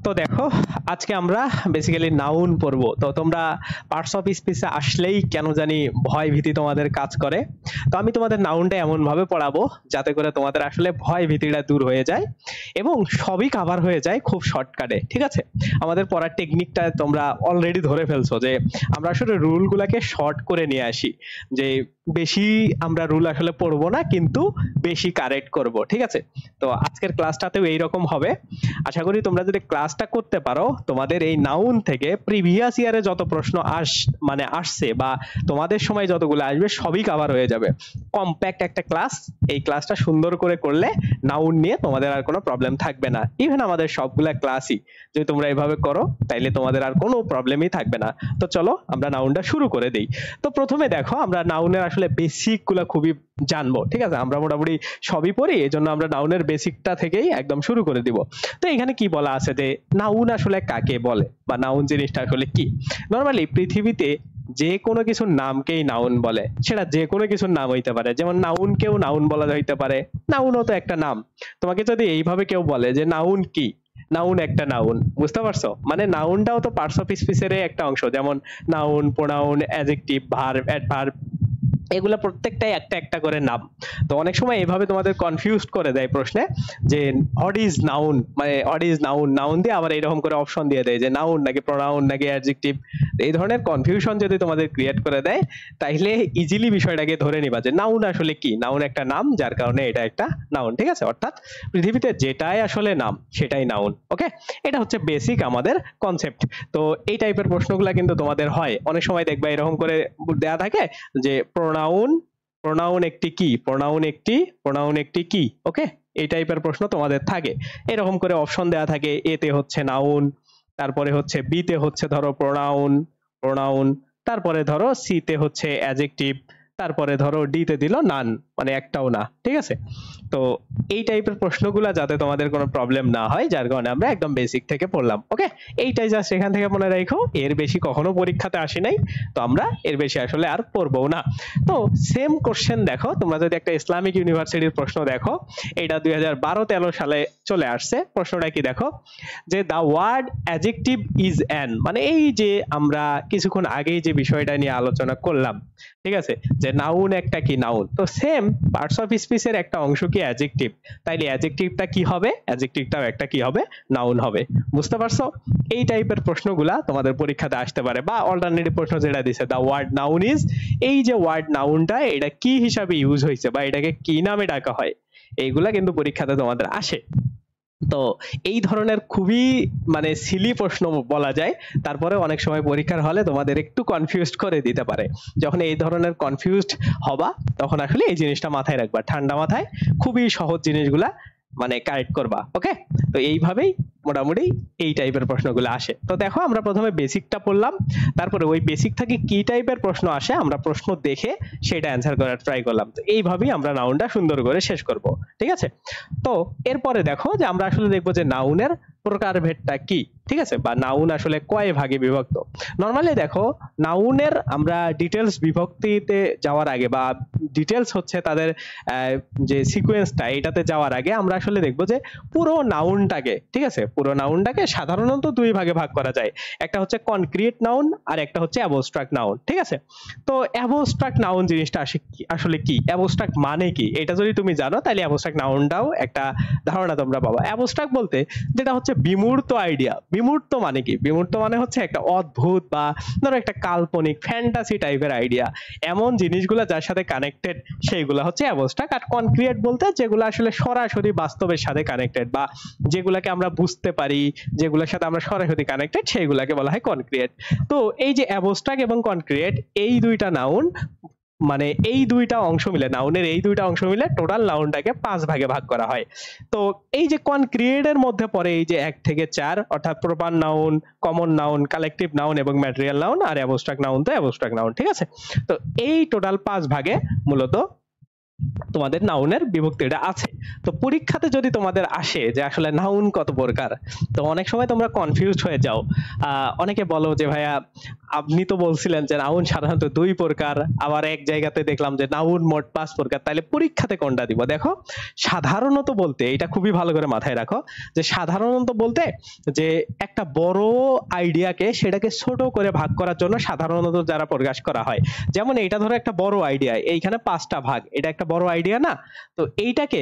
তো দেখো, আজকে আমরা বেসিক্যালি নাউন পড়বো। তো তোমরা পার্টস অফ স্পিচে আসলেই কেন জানি ভয় ভীতি তোমাদের কাজ করে। তো আমি তোমাদের নাউনটা এমন ভাবে পড়াবো যাতে করে তোমাদের আসলে ভয় ভীতিটা দূর হয়ে যায় এবং সবই কভার হয়ে যায় খুব শর্টকাটে। ঠিক আছে, আমাদের পড়ার টেকনিকটা তোমরা অলরেডি ধরে ফেলছো যে আমরা আসলে রুলগুলোকে শর্ট করে নিয়ে আসি, যে বেশি আমরা রুল আসলে পড়বো না, কিন্তু বেশি কারেক্ট করব। ঠিক আছে, তো আজকের ক্লাসটাতেও এইরকম হবে। আশা করি তোমরা যদি ক্লাসটা করতে পারো, তোমাদের এই নাউন থেকে প্রিভিয়াস ইয়ারে যত প্রশ্ন আসছে বা তোমাদের সময় যতগুলো আসবে সবই কভার হয়ে যাবে। কম্প্যাক্ট একটা ক্লাস। এই ক্লাসটা সুন্দর করে করলে নাউন নিয়ে তোমাদের আর কোনো প্রবলেম থাকবে না। ইভেন আমাদের সবগুলা ক্লাসই যদি তোমরা এভাবে করো তাইলে তোমাদের আর কোনো প্রবলেমই থাকবে না। তো চলো আমরা নাউনটা শুরু করে দেই। তো প্রথমে দেখো, আমরা নাউনের আসলে বেসিক গুলা খুবই জানবো। ঠিক আছে, আমরা মোটামুটি সবই পড়ি, এই জন্য আমরা নাউনের বেসিকটা থেকেই একদম শুরু করে দিব। তো এখানে কি বলা আছে যে নাউন আসলে কাকে বলে বা নাউন জিনিসটা আসলে কি। নর্মালি পৃথিবীতে যে কোনো কিছুর নামকেই নাউন বলে, সেটা যে কোনো কিছুর নাম হইতে পারে। যেমন নাউনকেও নাউন বলা হইতে পারে, নাউনও তো একটা নাম। তোমাকে যদি এইভাবে কেউ বলে যে নাউন কি, নাউন একটা নাউন, বুঝতে পারছো? মানে নাউনটাও তো পার্টস অফ স্পিচের একটা অংশ। যেমন noun, pronoun, adjective, verb, adverb, এগুলো প্রত্যেকটাই একটা একটা করে নাম। তো অনেক সময় এভাবে তোমাদের কনফিউজ করে দেয় প্রশ্নে যে হোয়াট ইজ নাউন, মানে হোয়াট ইজ নাউন, নাউন দিয়ে আবার এরকম করে অপশন দিয়ে দেয় যে নাউন নাকি প্রোনাউন নাকি অ্যাডজেক্টিভ। এই ধরনের কনফিউশন যদি তোমাদের ক্রিয়েট করে দেয়, তাইলে ইজিলি বিষয়টাকে ধরে নিবা যে নাউন আসলে কি। নাউন একটা নাম, যার কারণে এটা একটা নাউন। ঠিক আছে, অর্থাৎ পৃথিবীতে যেটাই আসলে নাম সেটাই নাউন। ওকে, এটা হচ্ছে বেসিক আমাদের কনসেপ্ট। তো এই টাইপের প্রশ্নগুলো কিন্তু তোমাদের হয় অনেক সময়, দেখবা এরকম করে দেয়া থাকে যে প্রোনাউন, প্রোনাউন একটি কি, প্রোনাউন একটি, প্রোনাউন একটি কি। ওকে, এই টাইপের প্রশ্ন তোমাদের থাকে। এরকম করে অপশন দেয়া থাকে, এতে হচ্ছে নাউন, তারপরে হচ্ছে বিতে হচ্ছে ধরো প্রোনাউন, প্রোনাউন, তারপরে ধরো সিতে হচ্ছে অ্যাডজেক্টিভ, তারপরে ধরো ডিতে দিল নান, মানে একটাও না। ঠিক আছে, তো এই টাইপের প্রশ্নগুলা যাতে তোমাদের কোনো প্রবলেম না হয়, যার কারণে আমরা একদম বেসিক থেকে পড়লাম। ওকে, এইটাই জাস্ট এখান থেকে মনে রাখো, এর বেশি কখনো পরীক্ষাতে আসি নাই, তো আমরা এর বেশি আসলে আর পড়বো না। তো সেম কোশ্চেন দেখো, তোমরা যদি একটা ইসলামিক ইউনিভার্সিটির প্রশ্ন দেখো, এটা 2012-13 সালে চলে আসছে। প্রশ্নটা কি দেখো, যে the word adjective is an, মানে এই যে আমরা কিছুক্ষণ আগেই যে বিষয়টা নিয়ে আলোচনা করলাম, ঠিক আছে, যে নাউন একটা কি, নাউন তো সেম পার্টস অফ স্পিচের একটা অংশ কি অ্যাডজেক্টিভ, তাইলে অ্যাডজেক্টিভটা কি হবে, অ্যাডজেক্টিভটাও একটা কি হবে, নাউন হবে। বুঝতে পারছো? এই টাইপের প্রশ্নগুলা তোমাদের পরীক্ষাতে আসতে পারে। বা অল্টারনেটিভ প্রশ্ন যেটা দিছে, দা ওয়ার্ড নাউন ইজ, এই যে ওয়ার্ড নাউনটা এটা কি হিসাবে ইউজ হয়েছে বা এটাকে কি নামে ডাকা হয়, এইগুলা কিন্তু পরীক্ষাতে তোমাদের আসে। তো এই ধরনের খুবই মানে সিলি প্রশ্ন বলা যায়, তারপরে অনেক সময় পরীক্ষার হলে তোমাদের একটু কনফিউজড করে দিতে পারে। যখন এই ধরনের কনফিউজড হবা, তখন আসলে এই জিনিসটা মাথায় রাখবা, ঠান্ডা মাথায় খুবই সহজ জিনিসগুলা মানে কারেক্ট করবা। ওকে, তো এইভাবেই মোটামুটি এই টাইপের প্রশ্নগুলো আসে। তো দেখো, আমরা প্রথমে বেসিকটা পড়লাম, তারপরে ওই বেসিক থেকে কি টাইপের প্রশ্ন আসে আমরা প্রশ্ন দেখে সেটা অ্যান্সার করার ট্রাই করলাম। তো এইভাবেই আমরা নাউনটা সুন্দর করে শেষ করব। ঠিক আছে, তো এরপরে দেখো যে আমরা আসলে দেখবো যে নাউনের প্রকারভেদটা কি। ঠিক আছে, বা নাউন আসলে কয় ভাগে বিভক্ত। নরমালি দেখো, নাউনের আমরা ডিটেলস বিভক্তিতে যাওয়ার আগে বা ডিটেলস হচ্ছে তাদের যে সিকোয়েন্সটা, এটাতে যাওয়ার আগে আমরা আসলে দেখবো যে পুরো নাউনটাকে, ঠিক আছে, পুরো নাউনটাকে সাধারণত দুই ভাগে ভাগ করা যায়। একটা হচ্ছে কনক্রিট নাউন আর একটা হচ্ছে অ্যাবস্ট্রাক্ট নাউন। ঠিক আছে, তো অ্যাবস্ট্রাক্ট নাউন জিনিসটা আসলে কি, অ্যাবস্ট্রাক্ট মানে কি, এটা যদি তুমি জানো তাহলে অ্যাবস্ট্রাক্ট নাউনটাও একটা ধারণা তোমরা পাবা। অ্যাবস্ট্রাক্ট বলতে যেটা হচ্ছে বিমূর্ত আইডিয়া। বিমূর্ত মানে কি, বিমূর্ত মানে হচ্ছে একটা অদ্ভুত বা ধরো একটা কাল্পনিক ফ্যান্টাসি টাইপের আইডিয়া, এমন জিনিসগুলো যার সাথে কানেক্টেড সেইগুলা হচ্ছে অ্যাবস্ট্রাক্ট। আর কনক্রিট বলতে যেগুলো আসলে সরাসরি বাস্তবের সাথে কানেক্টেড বা যেগুলাকে আমরা বুঝতে পারি, যেগুলোর সাথে আমরা সরাসরি কানেক্টেড, সেইগুলাকে বলা হয় কনক্রিট। তো এই যে অ্যাবস্ট্রাক্ট এবং কনক্রিট, এই দুইটা নাউন, মানে এই দুইটা অংশ মিলে, নাউনের এই দুইটা অংশ মিলে টোটাল নাউনটাকে 5 ভাগে ভাগ করা হয়। তো এই যে কনক্রিয়েটের মধ্যে পড়ে এই যে 1 থেকে 4, অর্থাৎ proper noun, common noun, collective noun এবং ম্যাটেরিয়াল নাউন, আর অ্যাবস্ট্রাক্ট নাউন তো অ্যাবস্ট্রাক্ট নাউন। ঠিক আছে, তো এই টোটাল 5 ভাগে মূলত তোমাদের নাউনের বিভক্তিটা আছে। তো পরীক্ষাতে যদি তোমাদের আসে যে আসলে নাউন কত প্রকার, তো অনেক সময় তোমরা কনফিউজড হয়ে যাও। অনেকে বলো যে ভাইয়া আপনি তো বলছিলেন যে নাউন সাধারণত 2 প্রকার, আবার এক জায়গাতে দেখলাম যে নাউন মোট 5 প্রকার, তাহলে পরীক্ষাতে কোনটা দিব? দেখো, সাধারণত বলতে, এটা খুবই ভালো করে মাথায় রাখো, যে সাধারণত বলতে যে একটা বড় আইডিয়াকে সেটাকে ছোট করে ভাগ করার জন্য সাধারণত যারা প্রকাশ করা হয়। যেমন এটা ধরো একটা বড় আইডিয়া, এইখানে 5টা ভাগ, এটা একটা বড় আইডিয়া না? তো এইটাকে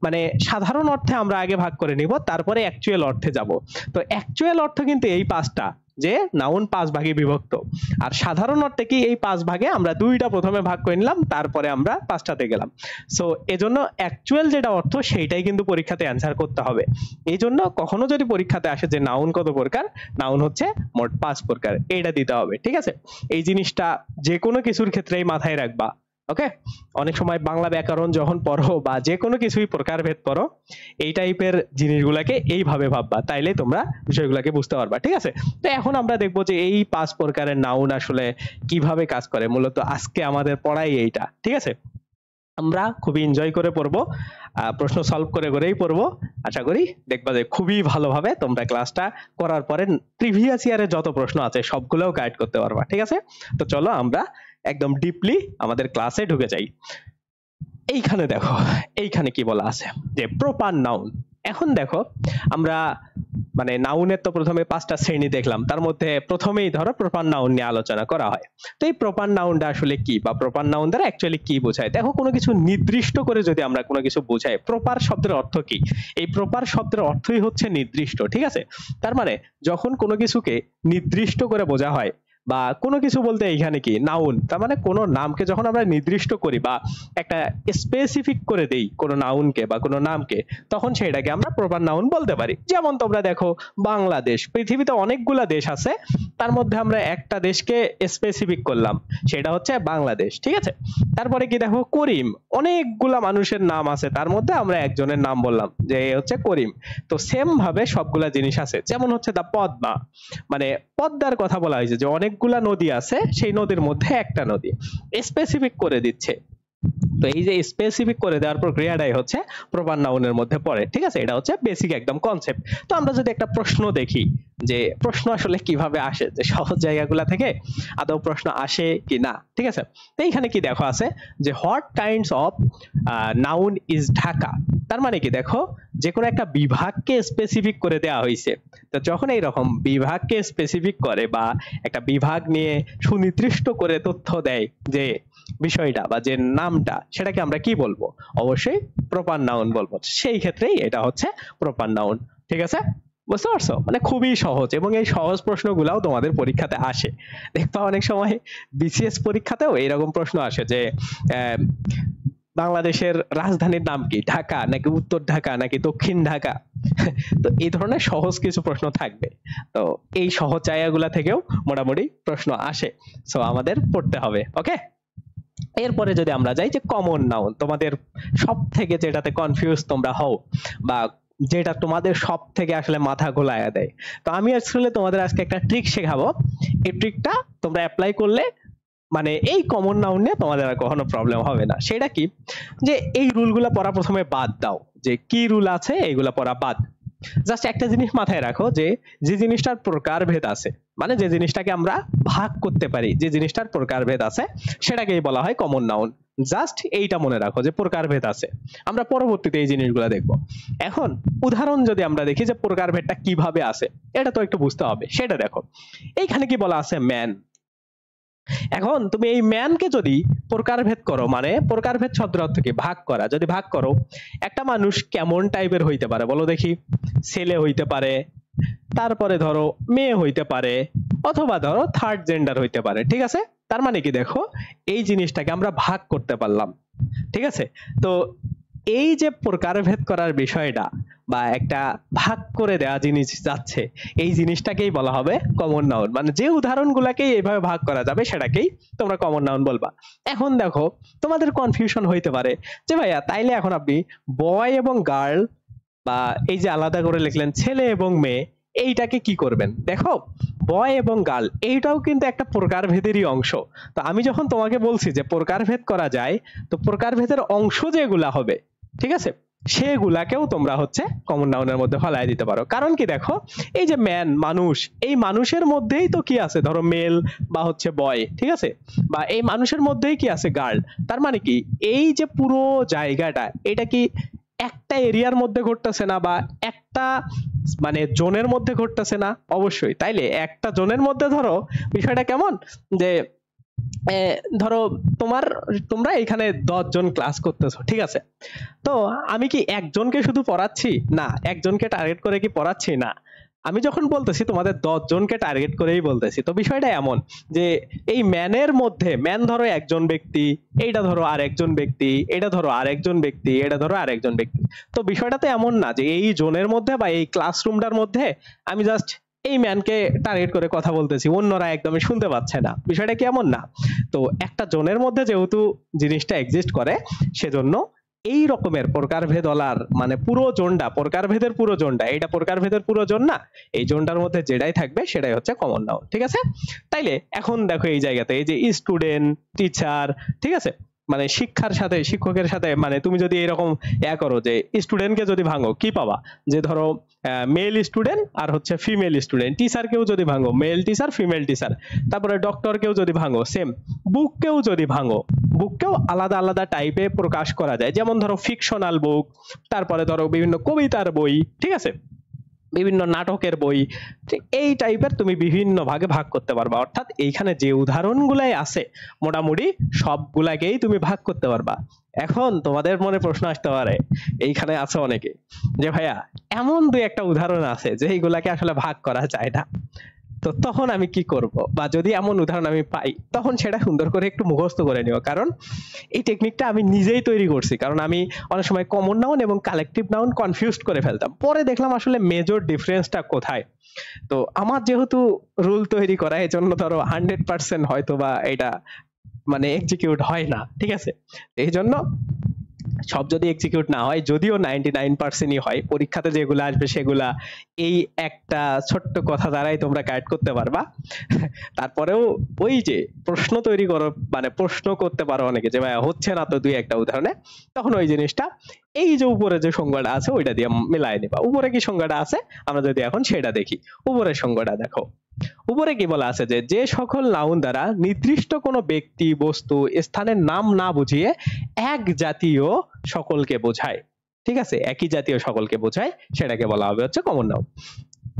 মানে সাধারণ অর্থে আমরা আগে ভাগ করে নিব, তারপরে অ্যাকচুয়াল অর্থে যাব। তো অ্যাকচুয়াল অর্থ কিন্তু এই 5টা, যে নাউন 5 ভাগে বিভক্ত। আর সাধারণ অর্থে কি এই 5 ভাগে আমরা 2টা প্রথমে ভাগ করে নিলাম, তারপরে আমরা 5টাতে গেলাম। সো এজন্য অ্যাকচুয়াল যেটা অর্থ সেইটাই কিন্তু পরীক্ষাতে অ্যান্সার করতে হবে। এই জন্য কখনো যদি পরীক্ষাতে আসে যে নাউন কত প্রকার, নাউন হচ্ছে মোট 5 প্রকার, এইটা দিতে হবে। ঠিক আছে? এই জিনিসটা যে কোনো কিছুর ক্ষেত্রেই মাথায় রাখবা। ওকে? অনেক সময় বাংলা ব্যাকরণ যখন পড়ো বা যে কোনো কিছুই প্রকারভেদ পড়ো, এই টাইপের জিনিসগুলাকে এইভাবে ভাববা, তাইলে তোমরা বিষয়গুলোকে বুঝতে পারবা। ঠিক আছে? তো এখন আমরা দেখবো যে এই 5 প্রকারের নাউন আসলে কিভাবে কাজ করে। মূলত আজকে আমাদের পড়াই এইটা। ঠিক আছে? আমরা খুবই এনজয় করে পড়বো, প্রশ্ন সলভ করে করেই পড়বো। আশা করি দেখবা যে খুবই ভালোভাবে তোমরা ক্লাসটা করার পরে প্রিভিয়াস ইয়ারে যত প্রশ্ন আছে সবগুলোও গাইড করতে পারবা। ঠিক আছে? তো চলো আমরা একদম ডিপলি আমাদের ক্লাসে ঢুকে যাই। এইখানে দেখো, এইখানে কি বলা আছে যে প্রপার নাউন। এখন দেখো, আমরা মানে নাউনের তো প্রথমে 5টা শ্রেণী দেখলাম, তার মধ্যে প্রথমেই ধরো প্রপার নাউন নিয়ে আলোচনা করা হয়। তো এই প্রপার নাউনটা আসলে কি, বা প্রপার নাউন দ্বারা অ্যাকচুয়ালি কি বোঝায়? দেখো, কোনো কিছু নির্দিষ্ট করে যদি আমরা কোনো কিছু বোঝাই, প্রপার শব্দের অর্থ কি? এই প্রপার শব্দের অর্থই হচ্ছে নির্দিষ্ট। ঠিক আছে? তার মানে যখন কোনো কিছুকে নির্দিষ্ট করে বোঝা হয়, বা কোনো কিছু বলতে এইখানে কি নাউন, তার মানে কোনো নামকে যখন আমরা নির্দিষ্ট করি বা একটা স্পেসিফিক করে দেই কোনো নাউনকে বা কোনো নামকে, তখন সেটাকে আমরা প্রপার নাউন বলতে পারি। যেমন তোমরা দেখো, বাংলাদেশ, পৃথিবীতে অনেকগুলা দেশ আছে, তার মধ্যে আমরা একটা দেশকে স্পেসিফিক করলাম, সেটা হচ্ছে বাংলাদেশ। ঠিক আছে? তারপরে কি দেখো, করিম, অনেকগুলা মানুষের নাম আছে, তার মধ্যে আমরা একজনের নাম বললাম যে এ হচ্ছে করিম। তো সেম ভাবে সবগুলা জিনিস আছে। যেমন হচ্ছে দা পদ্মা, মানে পদ্মার কথা বলা হয়েছে যে অনেকগুলা নদী আছে, সেই নদীর মধ্যে একটা নদী, স্পেসিফিক করে দিচ্ছে। তো এই যে স্পেসিফিক করে দেওয়ার প্রক্রিয়াটাই হচ্ছে প্রপার নাউনের মধ্যে পড়ে। ঠিক আছে? এটা হচ্ছে বেসিক একদম কনসেপ্ট। তো আমরা যদি একটা প্রশ্ন দেখি, যে প্রশ্ন আসলে কিভাবে আসে, যে সহজ জায়গাগুলা থেকে আদৌ প্রশ্ন আসে কি না। ঠিক আছে? তো এইখানে কি দেখো আছে যে what kinds of noun is Dhaka. তার মানে কি দেখো, যে কোনো একটা বিভাগকে স্পেসিফিক করে দেওয়া হয়েছে। তো যখন এইরকম বিভাগকে স্পেসিফিক করে বা একটা বিভাগ নিয়ে সুনির্দিষ্ট করে তথ্য দেয় যে বিষয়টা বা যে নামটা, সেটাকে আমরা কি বলবো? অবশ্যই প্রপার নাউন বলবো। সেই ক্ষেত্রেই এটা হচ্ছে প্রপার নাউন। ঠিক আছে? বুঝতে পারছো? মানে খুবই সহজ, এবং এই সহজ প্রশ্নগুলাও তোমাদের পরীক্ষাতে আসে। দেখবা অনেক সময় বিসিএস পরীক্ষাতেও এইরকম প্রশ্ন আসে যে বাংলাদেশের রাজধানীর নাম কি, ঢাকা নাকি উত্তর ঢাকা নাকি দক্ষিণ ঢাকা? তো এই ধরনের সহজ কিছু প্রশ্ন থাকবে। তো এই সহজ জায়গাগুলা থেকেও মোটামুটি প্রশ্ন আসে, সো আমাদের পড়তে হবে। ওকে? এরপরে যদি আমরা যাই যে কমন নাউন, তোমাদের সব থেকে যেটাতে কনফিউজ তোমরা হও, বা যেটা তোমাদের সব থেকে আসলে মাথা ঘোলায়া দেয়, তো আমি আসলে তোমাদের আজকে একটা ট্রিক শেখাবো। এই ট্রিকটা তোমরা অ্যাপ্লাই করলে মানে এই কমন নাউন নিয়ে তোমাদের আর কখনো প্রবলেম হবে না। সেটা কি, যে এই রুলগুলা পড়া প্রথমে বাদ দাও, যে কি রুল আছে এইগুলা পড়া বাদ। জাস্ট একটা জিনিস মাথায় রাখো, যে যে জিনিসটার প্রকারভেদ আছে, মানে যে জিনিসটাকে আমরা ভাগ করতে পারি, যে জিনিসটার প্রকারভেদ আছে, সেটাকেই বলা হয় কমন নাউন। জাস্ট এইটা মনে রাখো যে প্রকারভেদ আছে। আমরা পরবর্তীতে এই জিনিসগুলো দেখবো। এখন উদাহরণ যদি আমরা দেখি যে প্রকারভেদটা কিভাবে আছে, এটা তো একটু বুঝতে হবে। সেটা দেখো, এইখানে কি বলা আছে, ম্যান। এখন তুমি এই ম্যানকে যদি প্রকারভেদ করো, মানে প্রকারভেদ শব্দের অর্থ কি, ভাগ করা। যদি ভাগ করো, একটা মানুষ কেমন টাইপের হইতে পারে বলো দেখি? ছেলে হইতে পারে, তারপরে ধরো মেয়ে হইতে পারে, অথবা ধরো থার্ড জেন্ডার হইতে পারে। ঠিক আছে? তার মানে কি দেখো, এই জিনিসটাকে আমরা ভাগ করতে পারলাম। ঠিক আছে? তো এই যে প্রকারভেদ করার বিষয়টা, বা একটা ভাগ করে দেওয়া জিনিস যাচ্ছে, এই জিনিসটাকেই বলা হবে কমন নাউন। মানে যে উদাহরণগুলোকেই এইভাবে ভাগ করা যাবে সেটাকেই তোমরা কমন নাউন বলবা। এখন দেখো, তোমাদের কনফিউশন হইতে পারে যে ভাইয়া তাইলে এখন আপনি বয় এবং গার্ল, বা এই যে আলাদা করে লিখলেন ছেলে এবং মেয়ে, এইটাকে কি করবেন? দেখো, বয় এবং গার্ল এইটাও কিন্তু একটা প্রকারভেদেরই অংশ। তো আমি যখন তোমাকে বলছি যে প্রকারভেদ করা যায়, তো প্রকারভেদের অংশ যেগুলা হবে, ঠিক আছে, সেগুলাকেও তোমরা হচ্ছে কমন নাউনের মধ্যে ফলাই দিতে পারো। কারণ কি দেখো, এই যে ম্যান মানুষ, এই মানুষের মধ্যেই তো কি আছে, ধরো মেল বা হচ্ছে বয়, ঠিক আছে, বা এই মানুষের মধ্যেই কি আছে গার্ল। তার মানে কি এই যে পুরো জায়গাটা, এটা কি একটা এরিয়ার মধ্যে ঘটতেছে না, বা একটা মানে জোনের মধ্যে ঘটতেছে না? অবশ্যই। তাইলে একটা জোনের মধ্যে ধরো বিষয়টা কেমন, যে ধরো তোমরা এখানে 10 জন ক্লাস করতেছো, ঠিক আছে, তো আমি কি একজনকে শুধু পড়াচ্ছি? না। একজনকে টার্গেট করে কি পড়াচ্ছি? না। আমি যখন বলতেছি তোমাদের 10 জনকে টার্গেট করেই বলতেছি। তো বিষয়টা এমন যে এই ম্যানের মধ্যে, ম্যান ধরো একজন ব্যক্তি, এইটা ধরো আরেকজন ব্যক্তি, এটা ধরো আরেকজন ব্যক্তি, এটা ধরো আরেকজন ব্যক্তি। তো বিষয়টা তো এমন না যে এই জোনের মধ্যে বা এই ক্লাসরুমটার মধ্যে আমি জাস্ট এই ম্যানকে টার্গেট করে কথা বলতেছি, অন্যরা একদমই শুনতে পাচ্ছে না। বিষয়টা কি এমন না? তো একটা জোনের মধ্যে যেহেতু জিনিসটা এক্সিস্ট করে, সেজন্য এই রকমের প্রকারভেদওয়ালার মানে পুরো জোনটা, প্রকারভেদের পুরো জোনটা, এটা প্রকারভেদের পুরো জোন না, এই জোনটার মধ্যে যেটাই থাকবে সেটাই হচ্ছে কমন নাউন, ঠিক আছে। তাইলে এখন দেখো এই জায়গাতে এই যে স্টুডেন্ট, টিচার, ঠিক আছে, মানে শিক্ষার সাথে শিক্ষকের সাথে, মানে তুমি যদি এরকম করো যে স্টুডেন্টকে যদি ভাঙো কি পাবা, যে ধরো মেল স্টুডেন্ট আর হচ্ছে ফিমেল স্টুডেন্ট, টিচারকেও যদি ভাঙো মেল টিচার ফিমেল টিচার, তারপরে ডক্টরকেও যদি ভাঙো সেম, বুককেও যদি ভাঙো, বুককেও আলাদা আলাদা টাইপে প্রকাশ করা যায়। যেমন ধরো ফিকশনাল বুক, তারপরে ধরো বিভিন্ন কবিতার বই, ঠিক আছে, বিভিন্ন নাটকের বই, ঠিক এই টাইপের তুমি বিভিন্ন ভাগে ভাগ করতে পারবা। অর্থাৎ এইখানে যে উদাহরণগুলাই আছে মোটামুটি সবগুলাকেই তুমি ভাগ করতে পারবা। এখন তোমাদের মনে প্রশ্ন আসতে পারে, এইখানে আছে অনেকে যে ভাইয়া এমন দুই একটা উদাহরণ আছে যে এইগুলাকে আসলে ভাগ করা যায় না, তো তখন আমি কি করব? বা যদি এমন উদাহরণ আমি পাই, তখন সেটা সুন্দর করে একটু মুখস্থ করে নিও। কারণ এই টেকনিকটা আমি নিজেই তৈরি করছি। কারণ আমি অনেক সময় কমন নাউন এবং কালেকটিভ নাউন কনফিউজড করে ফেলতাম, পরে দেখলাম আসলে মেজর ডিফারেন্সটা কোথায়। তো আমার যেহেতু রুল তৈরি করা, এই জন্য ধরো 100% হয়তো বা এটা মানে এক্সিকিউট হয় না, ঠিক আছে। এই জন্য সব যদি এক্সিকিউট না হয়, যদিও 99%ই হয়, পরীক্ষাতে যেগুলো আসবে সেগুলা এই একটা ছোট্ট কথা দ্বারাই তোমরা গাইড করতে পারবা। তারপরেও ওই যে প্রশ্ন তৈরি করো, মানে প্রশ্ন করতে পারো অনেকে যে ভাই হচ্ছে না তো দুই একটা উদাহরণে, তখন ওই জিনিসটা এই যে উপরে যে সংজ্ঞাটা আছে ওইটা দিয়ে মেলায় নিবা। উপরে কি সংজ্ঞাটা আছে আমরা যদি এখন সেটা দেখি। উপরের সংজ্ঞাটা দেখো, উপরে কি বলা আছে, যে যে সকল নাউন দ্বারা নির্দিষ্ট কোনো ব্যক্তি, বস্তু, স্থানের নাম না বুঝিয়ে এক জাতীয় সকলকে বোঝায়, ঠিক আছে, একই জাতীয় সকলকে বোঝায়, সেটাকে বলা হবে হচ্ছে কমন নাউন,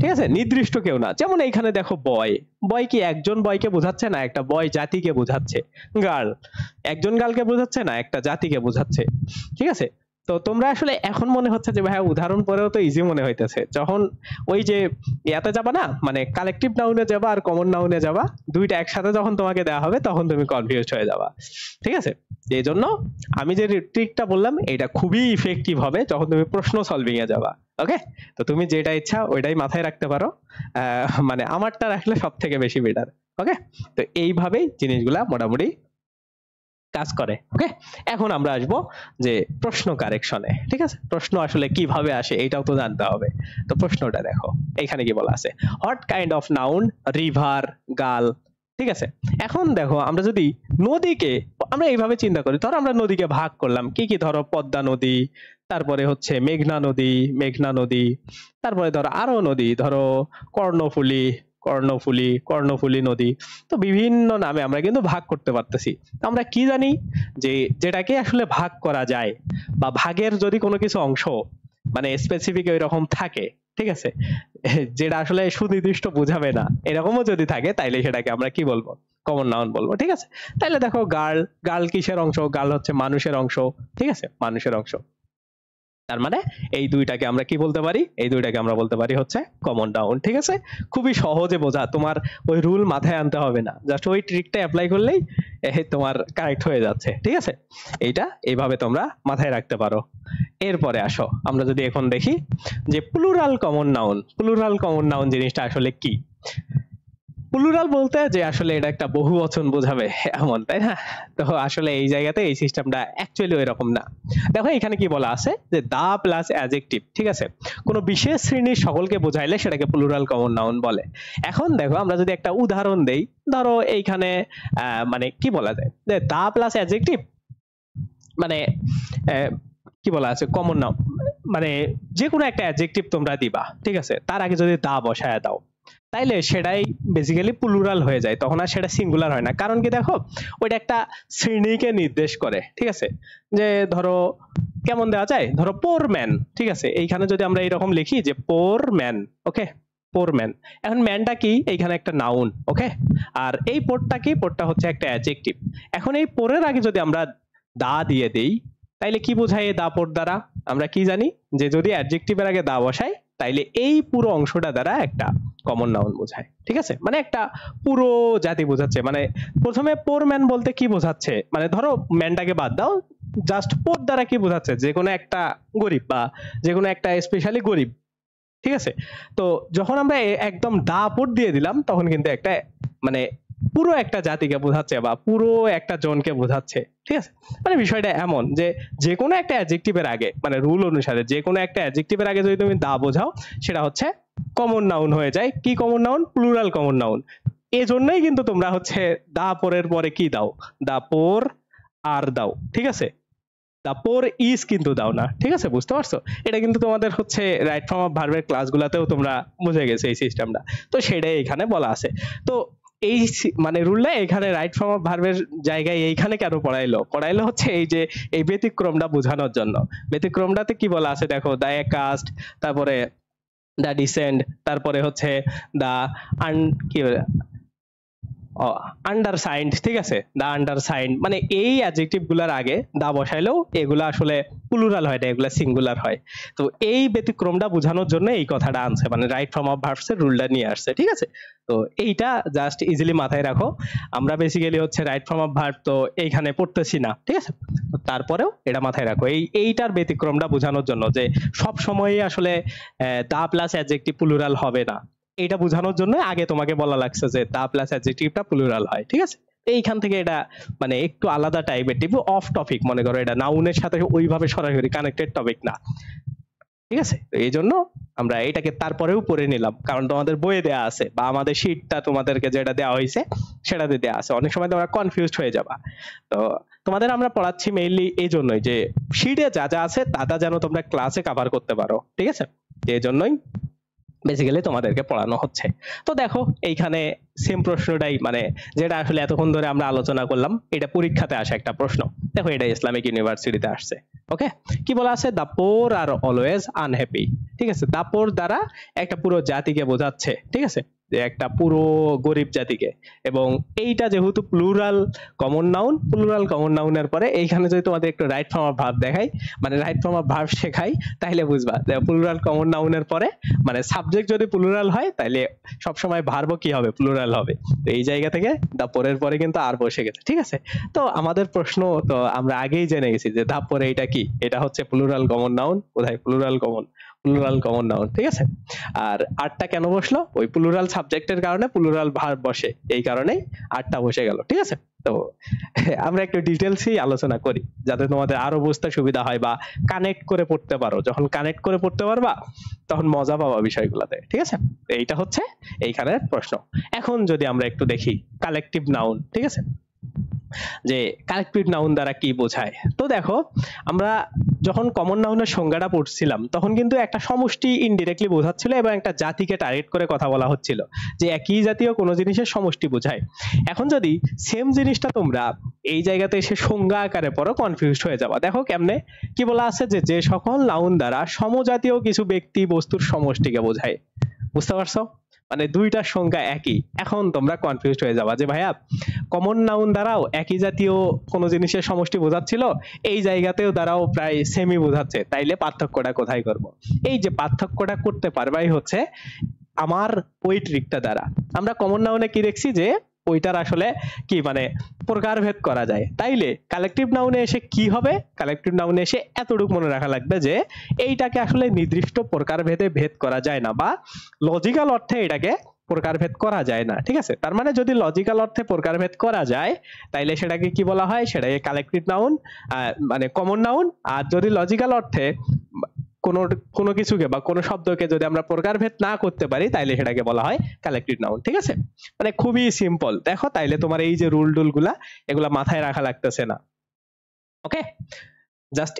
ঠিক আছে। নির্দিষ্ট কেউ না, যেমন এইখানে দেখো বয়, বয় কি একজন বয়কে বোঝাচ্ছে না, একটা বয় জাতিকে বোঝাচ্ছে। গার্ল একজন গার্লকে বোঝাচ্ছে না, একটা জাতিকে বোঝাচ্ছে, ঠিক আছে। তো তোমরা আসলে এখন মনে হচ্ছে যে ভাই উদাহরণ পরেও তো ইজি মনে হইতেছে, যখন ওই যে ইয়াতে যাবা না, মানে কালেকটিভ নাউনে যাবা আর কমন নাউনে যাবা, দুইটা একসাথে যখন তোমাকে দেওয়া হবে তখন তুমি কনফিউজড হয়ে যাবা, ঠিক আছে। এই জন্য আমি যে ট্রিকটা বললাম এটা খুবই ইফেক্টিভ হবে যখন তুমি প্রশ্ন সলভিং এ যাবা। ওকে, তো তুমি যেটা ইচ্ছা ওইটাই মাথায় রাখতে পারো, মানে আমারটা রাখলে সব থেকে বেশি বেটার। ওকে, তো এইভাবেই জিনিসগুলা মোটামুটি কাজ করে। ওকে, এখন আমরা আসবো যে প্রশ্ন কারেকশনে, ঠিক আছে। প্রশ্ন আসলে কিভাবে আসে এটাও তো জানতে হবে। তো প্রশ্নটা দেখো, এখানে কি বলা আছে, what kind of noun river girl, ঠিক আছে। এখন দেখো আমরা যদি নদীকে, আমরা এইভাবে চিন্তা করি, ধরো আমরা নদীকে ভাগ করলাম কি কি, ধরো পদ্মা নদী, তারপরে হচ্ছে মেঘনা নদী, তারপরে ধরো আরো নদী, ধরো কর্ণফুলী কর্ণফুলী নদী। তো বিভিন্ন নামে আমরা কিন্তু ভাগ করতে পারতেছি। আমরা কি জানি যে যেটাকে আসলে ভাগ করা যায়, বা ভাগের যদি কোনো কিছু অংশ মানে স্পেসিফিক এরকম থাকে, ঠিক আছে, যেটা আসলে সুনির্দিষ্ট বোঝাবে না, এরকমও যদি থাকে, তাইলে সেটাকে আমরা কি বলবো, কমন নাউন বলবো, ঠিক আছে। তাইলে দেখো গার্ল কিসের অংশ, গার্ল হচ্ছে মানুষের অংশ, ঠিক আছে, মানুষের অংশ। তার মানে এই দুইটাকে আমরা কি বলতে পারি, এই দুইটাকে আমরা বলতে পারি হচ্ছে কমন নাউন, ঠিক আছে। খুবই সহজে বোঝা, তোমার ওই রুল মাথায় আনতে হবে না, জাস্ট ওই ট্রিকটা অ্যাপ্লাই করলেই তোমার কারেক্ট হয়ে যাচ্ছে, ঠিক আছে। এইটা এইভাবে তোমরা মাথায় রাখতে পারো। এরপরে আসো আমরা যদি এখন দেখি যে প্লুরাল কমন নাউন জিনিসটা আসলে কি। প্লুরাল বলতে যে আসলে এটা একটা বহুবচন বোঝাবে এমন, তাই না? তো আসলে এই জায়গাতে এই সিস্টেমটা অ্যাকচুয়ালি এরকম না। দেখো এখানে কি বলা আছে যে দা প্লাস অ্যাডজেক্টিভ, ঠিক আছে, কোনো বিশেষ শ্রেণীর সকলকে বোঝাইলে সেটাকে প্লুরাল কমন নাউন বলে। এখন দেখো আমরা যদি একটা উদাহরণ দেই, ধরো এইখানে মানে কি বলা যায় যে দা প্লাস অ্যাডজেক্টিভ মানে কি বলা আছে কমন নাউন, মানে যে কোনো একটা অ্যাডজেক্টিভ তোমরা দিবা, ঠিক আছে, তার আগে যদি দা বসায় দাও তাইলে সেটাই বেসিক্যালি প্লুরাল হয়ে যায়, তখন আর সেটা সিঙ্গুলার হয় না। কারণ কি দেখো ওইটা একটা শ্রেণীকে নির্দেশ করে, ঠিক আছে, যে ধরো কেমন দেওয়া যায়, ধরো পোর ম্যান, ঠিক আছে, এইখানে যদি আমরা এরকম লিখি যে পোর ম্যান, ওকে, পোর ম্যান, এখন ম্যানটা কি এইখানে একটা নাউন, ওকে, আর এই পোরটা কি, পোরটা হচ্ছে একটা অ্যাডজেক্টিভ। এখন এই পোরের আগে যদি আমরা দা দিয়ে দেই তাইলে কি বোঝায় দা পোর দ্বারা, আমরা কি জানি যে যদি অ্যাডজেক্টিভের আগে দা বসাই তাইলে এই পুরো অংশটা দ্বারা একটা কমন নাউন বোঝায়, ঠিক আছে, মানে একটা পুরো জাতি বোঝাচ্ছে। মানে প্রথমে পোর ম্যান বলতে কি বোঝাচ্ছে, মানে ধরো ম্যানটাকে বাদ দাও, জাস্ট পোর দ্বারা কি বোঝাচ্ছে, যে কোনো একটা গরিব বা যে কোনো একটা স্পেশালি গরিব, ঠিক আছে। তো যখন আমরা একদম দা পোর দিয়ে দিলাম তখন কিন্তু একটা মানে পুরো একটা জাতিকে বোঝাচ্ছে বা পুরো একটা জনকে বোঝাচ্ছে, ঠিক আছে। মানে বিষয়টা এমন যে যে কোনো একটা অ্যাডজেক্টিভের আগে, মানে রুল অনুসারে যে কোনো একটা অ্যাডজেক্টিভের আগে যদি তুমি দা বোঝাও সেটা হচ্ছে কমন নাউন হয়ে যায়। কি common noun? Plural common noun. এজন্যই কিন্তু তোমরা হচ্ছে দা পোরের পরে কি দাও, দা পোর আর দাও, ঠিক আছে, দা পোর ইজ কিন্তু দাও না, ঠিক আছে, বুঝতে পারছো? এটা কিন্তু তোমাদের হচ্ছে রাইট ফর্ম অফ ভার্বের ক্লাসগুলোতেও তোমরা বুঝে গেছো এই সিস্টেমটা, তো সেটাই এখানে বলা আছে। তো এই মানে রুলটা এখানে রাইট ফর্ম অফ ভার্বের জায়গায় এইখানে কেন পড়াইলো হচ্ছে এই যে এই ব্যতিক্রমটা বোঝানোর জন্য। ব্যতিক্রমটাতে কি বলা আছে দেখো, দা কাস্ট, তারপরে দা ডিসেন্ড, তারপরে হচ্ছে দা আন কি আন্ডারসাইন্ড, ঠিক আছে, দা আন্ডারসাইন্ড, মানে এই অ্যাডজেক্টিভ গুলার আগে দা বসাইলেও এগুলা আসলে প্লুরাল হয় না, এগুলা সিঙ্গুলার হয়। তো এই ব্যতিক্রমটা বোঝানোর জন্য এই কথাটা আনছে, মানে রাইট ফর্ম অফ ভার্বস এর রুলটা নিয়ে আসছে, ঠিক আছে। তো এইটা জাস্ট ইজিলি মাথায় রাখো। আমরা বেসিক্যালি হচ্ছে রাইট ফর্ম অফ ভার্ব তো এইখানে পড়তেছি না, ঠিক আছে, তারপরেও এটা মাথায় রাখো, এইটার ব্যতিক্রমটা বোঝানোর জন্য যে সব সময়ই আসলে দা প্লাস অ্যাডজেক্টিভ প্লুরাল হবে না, এটা বোঝানোর জন্য আগে তোমাকে বলা লাগছে যে দা প্লাস অ্যাডজেক্টিভটা প্লুরাল হয়, ঠিক আছে। এইখান থেকে এটা মানে একটু আলাদা টাইপের, টিপু অফ টপিক, মনে করো এটা নাউনের সাথে ওইভাবে সরাসরি কানেক্টেড টপিক না, ঠিক আছে। তো এই জন্য আমরা এটাকে তারপরেও পড়ে নিলাম, কারণ তোমাদের বইয়ে দেয়া আছে বা আমাদের শীটটা তোমাদেরকে যেটা দেওয়া হয়েছে সেটাতে দেয়া আছে, অনেক সময় তোমরা কনফিউজড হয়ে যাবা। তো তোমাদের আমরা পড়াচ্ছি মেইনলি এই জন্যই যে শীটে যা যা আছে তা যেন তোমরা ক্লাসে কভার করতে পারো, ঠিক আছে, এই জন্যই বেসিক্যালি তোমাদেরকে পড়ানো হচ্ছে। তো দেখো এইখানে সেম প্রশ্নটাই, মানে যেটা আসলে এতক্ষণ ধরে আমরা আলোচনা করলাম, এটা পরীক্ষাতে আসা একটা প্রশ্ন। দেখো এটা ইসলামিক ইউনিভার্সিটিতে আসছে, ওকে। কি বলা আছে, দা পোর আর অলওয়েজ আনহ্যাপি, ঠিক আছে, দা পোর দ্বারা একটা পুরো জাতিকে বোঝাচ্ছে, ঠিক আছে, যে একটা পুরো গরিব জাতিকে। এবং এইটা যেহেতু প্লুরাল কমন নাউনের পরে এইখানে যদি তোমাদের একটু রাইট ফর্ম অফ ভার্ব দেখাই, মানে রাইট ফর্ম অফ ভার্ব শেখাই, তাহলে বুঝবা যে প্লুরাল কমন নাউনের পরে মানে সাবজেক্ট যদি প্লুরাল হয় তাহলে সবসময় ভার্বও কি হবে, প্লুরাল হবে। তো এই জায়গা থেকে দা পোরের পরে কিন্তু আর বসে গেছে, ঠিক আছে। তো আমাদের প্রশ্ন তো আমরা আগেই জেনে গেছি যে দা পরে এটা কি, এটা হচ্ছে প্লুরাল কমন নাউন, কোথায় প্লুরাল কমন নাউন, ঠিক আছে। আর আটটা কেন বসলো, ওই প্লুরাল সাবজেক্টের কারণে প্লুরাল ভার্ব বসে, এই কারণেই আটটা বসে গেল, ঠিক আছে। তো আমরা একটু ডিটেলসই আলোচনা করি যাতে তোমাদের আরো বুঝতে সুবিধা হয় বা কানেক্ট করে পড়তে পারো। যখন কানেক্ট করে পড়তে পারবা তখন মজা পাবা বিষয়গুলোতে, ঠিক আছে। এইটা হচ্ছে এইখানের প্রশ্ন। এখন যদি আমরা একটু দেখি কালেকটিভ নাউন, ঠিক আছে, যে কালেকটিভ নাউন দ্বারা কি বোঝায়। তো দেখো আমরা যখন কমন নাউনের সংজ্ঞাটা পড়ছিলাম তখন কিন্তু একটা সমষ্টি ইনডিরেক্টলি বোঝাচ্ছিল এবং একটা জাতিকে টার্গেট করে কথা বলা হচ্ছিল, যে একই জাতীয় কোনো জিনিসের সমষ্টি বোঝায়। এখন যদি সেম জিনিসটা তোমরা এই জায়গাতে এসে সংজ্ঞা আকারে পড়ো, কনফিউজড হয়ে যাবা। দেখো কেমনে, কি বলা আছে, যে যে সকল নাউন দ্বারা সমজাতীয় কিছু ব্যক্তি বস্তুর সমষ্টিকে বোঝায়। বুঝতে পারছো? মানে দুইটার সংজ্ঞা একই। এখন তোমরা কনফিউজড হয়ে যাবা যে ভাইয়া কমন নাউন দ্বারাও একই জাতীয় কোনো জিনিসের সমষ্টি বোঝাচ্ছিল, এই জায়গাতেও দ্বারাও প্রায় সেমই বোঝাচ্ছে, তাইলে পার্থক্যটা কোথায় করব? এই যে পার্থক্যটা করতে পারবাই হচ্ছে আমার ওই ট্রিকটা দ্বারা। আমরা কমন নাউনে কি দেখছি, যে ওইটার আসলে কি মানে প্রকারভেদ করা যায়, তাইলে কালেকটিভ নাউনে এসে কি হবে, কালেকটিভ নাউনে এসে এতটুকু মনে রাখা লাগবে যে এইটাকে আসলে নির্দিষ্ট প্রকারভেদে ভেদ করা যায় না, বা লজিক্যাল অর্থে এটাকে প্রকারভেদ করা যায় না, ঠিক আছে? তার মানে যদি লজিক্যাল অর্থে প্রকারভেদ করা যায় তাইলে সেটাকে কি বলা হয়? সেটাকে কালেক্টিভ নাউন, মানে কমন নাউন। আর যদি লজিক্যাল অর্থে কোনো কোনো কিছুকে বা কোনো শব্দকে যদি আমরা প্রকারভেদ না করতে পারি তাইলে সেটাকে বলা হয় কালেক্টিভ নাউন, ঠিক আছে? মানে খুবই সিম্পল। দেখো তাইলে তোমার এই যে রুল টুল গুলা এগুলা মাথায় রাখা লাগতেছে না। ওকে, জাস্ট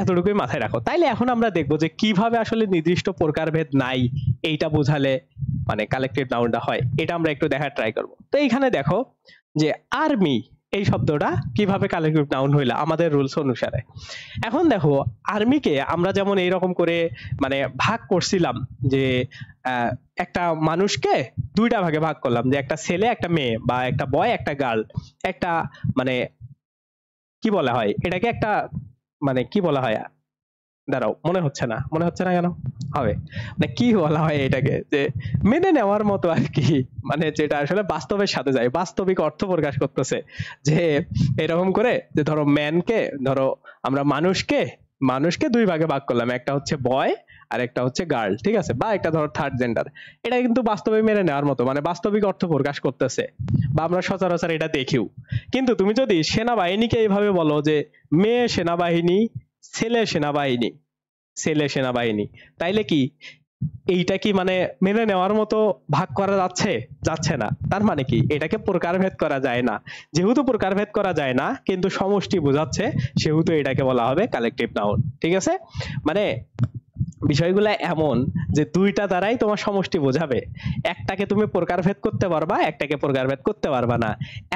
এতটুকুই মাথায় রাখো। তাইলে এখন আমরা দেখবো যে কিভাবে আসলে নির্দিষ্ট প্রকারভেদ নাই এইটা বোঝালে মানে কালেক্টিভ নাউনটা হয়, এটা আমরা একটু দেখার ট্রাই করব। তো এইখানে দেখো যে আর্মি এই শব্দটা কিভাবে কালেক্টিভ নাউন হইলো আমাদের রুলস অনুসারে। এখন দেখো আর্মিকে আমরা যেমন এইরকম করে মানে ভাগ করছিলাম যে আহ, একটা মানুষকে দুইটা ভাগে ভাগ করলাম, যে একটা ছেলে একটা মেয়ে, বা একটা বয় একটা গার্ল, একটা মানে কি বলা হয় এটাকে, একটা মানে কি বলা হয়, দাঁড়াও মনে হচ্ছে না কেন হবে, মানে কি বলা হয় এটাকে, যে মেনে নেওয়ার মতো আর কি, মানে যেটা আসলে বাস্তবের সাথে যায়, বাস্তবিক অর্থ প্রকাশ করতেছে। যে এরকম করে যে ধরো ম্যানকে, ধরো আমরা মানুষকে মানুষকে দুই ভাগে ভাগ করলাম, একটা হচ্ছে বয় আর একটা হচ্ছে গার্ল, ঠিক আছে, বা একটা ধরো থার্ড জেন্ডার। এটা কিন্তু বাস্তবে মেনে নেওয়ার মতো, মানে বাস্তবিক অর্থ প্রকাশ করতেছে, বা আমরা সচরাচর এটা দেখিও। কিন্তু তুমি যদি সেনাবাহিনীকে এইভাবে বলো যে মেয়ে সেনাবাহিনী, ছেলে সেনাবাহিনী, ছেলে সেনাবাহিনী, তাইলে কি এইটা কি মানে মেনে নেওয়ার মতো ভাগ করা যাচ্ছে? যাচ্ছে না। তার মানে কি এটাকে প্রকারভেদ করা যায় না। যেহেতু প্রকারভেদ করা যায় না কিন্তু সমষ্টি বোঝাচ্ছে, সেহেতু এটাকে বলা হবে কালেকটিভ নাউন, ঠিক আছে? মানে বিষয়গুলো এমন যে দুইটা দ্বারাই তোমার সমষ্টি বোঝাবে, একটাকে তুমি প্রকারভেদ করতে পারবা, একটাকে প্রকারভেদ করতে পারবা না।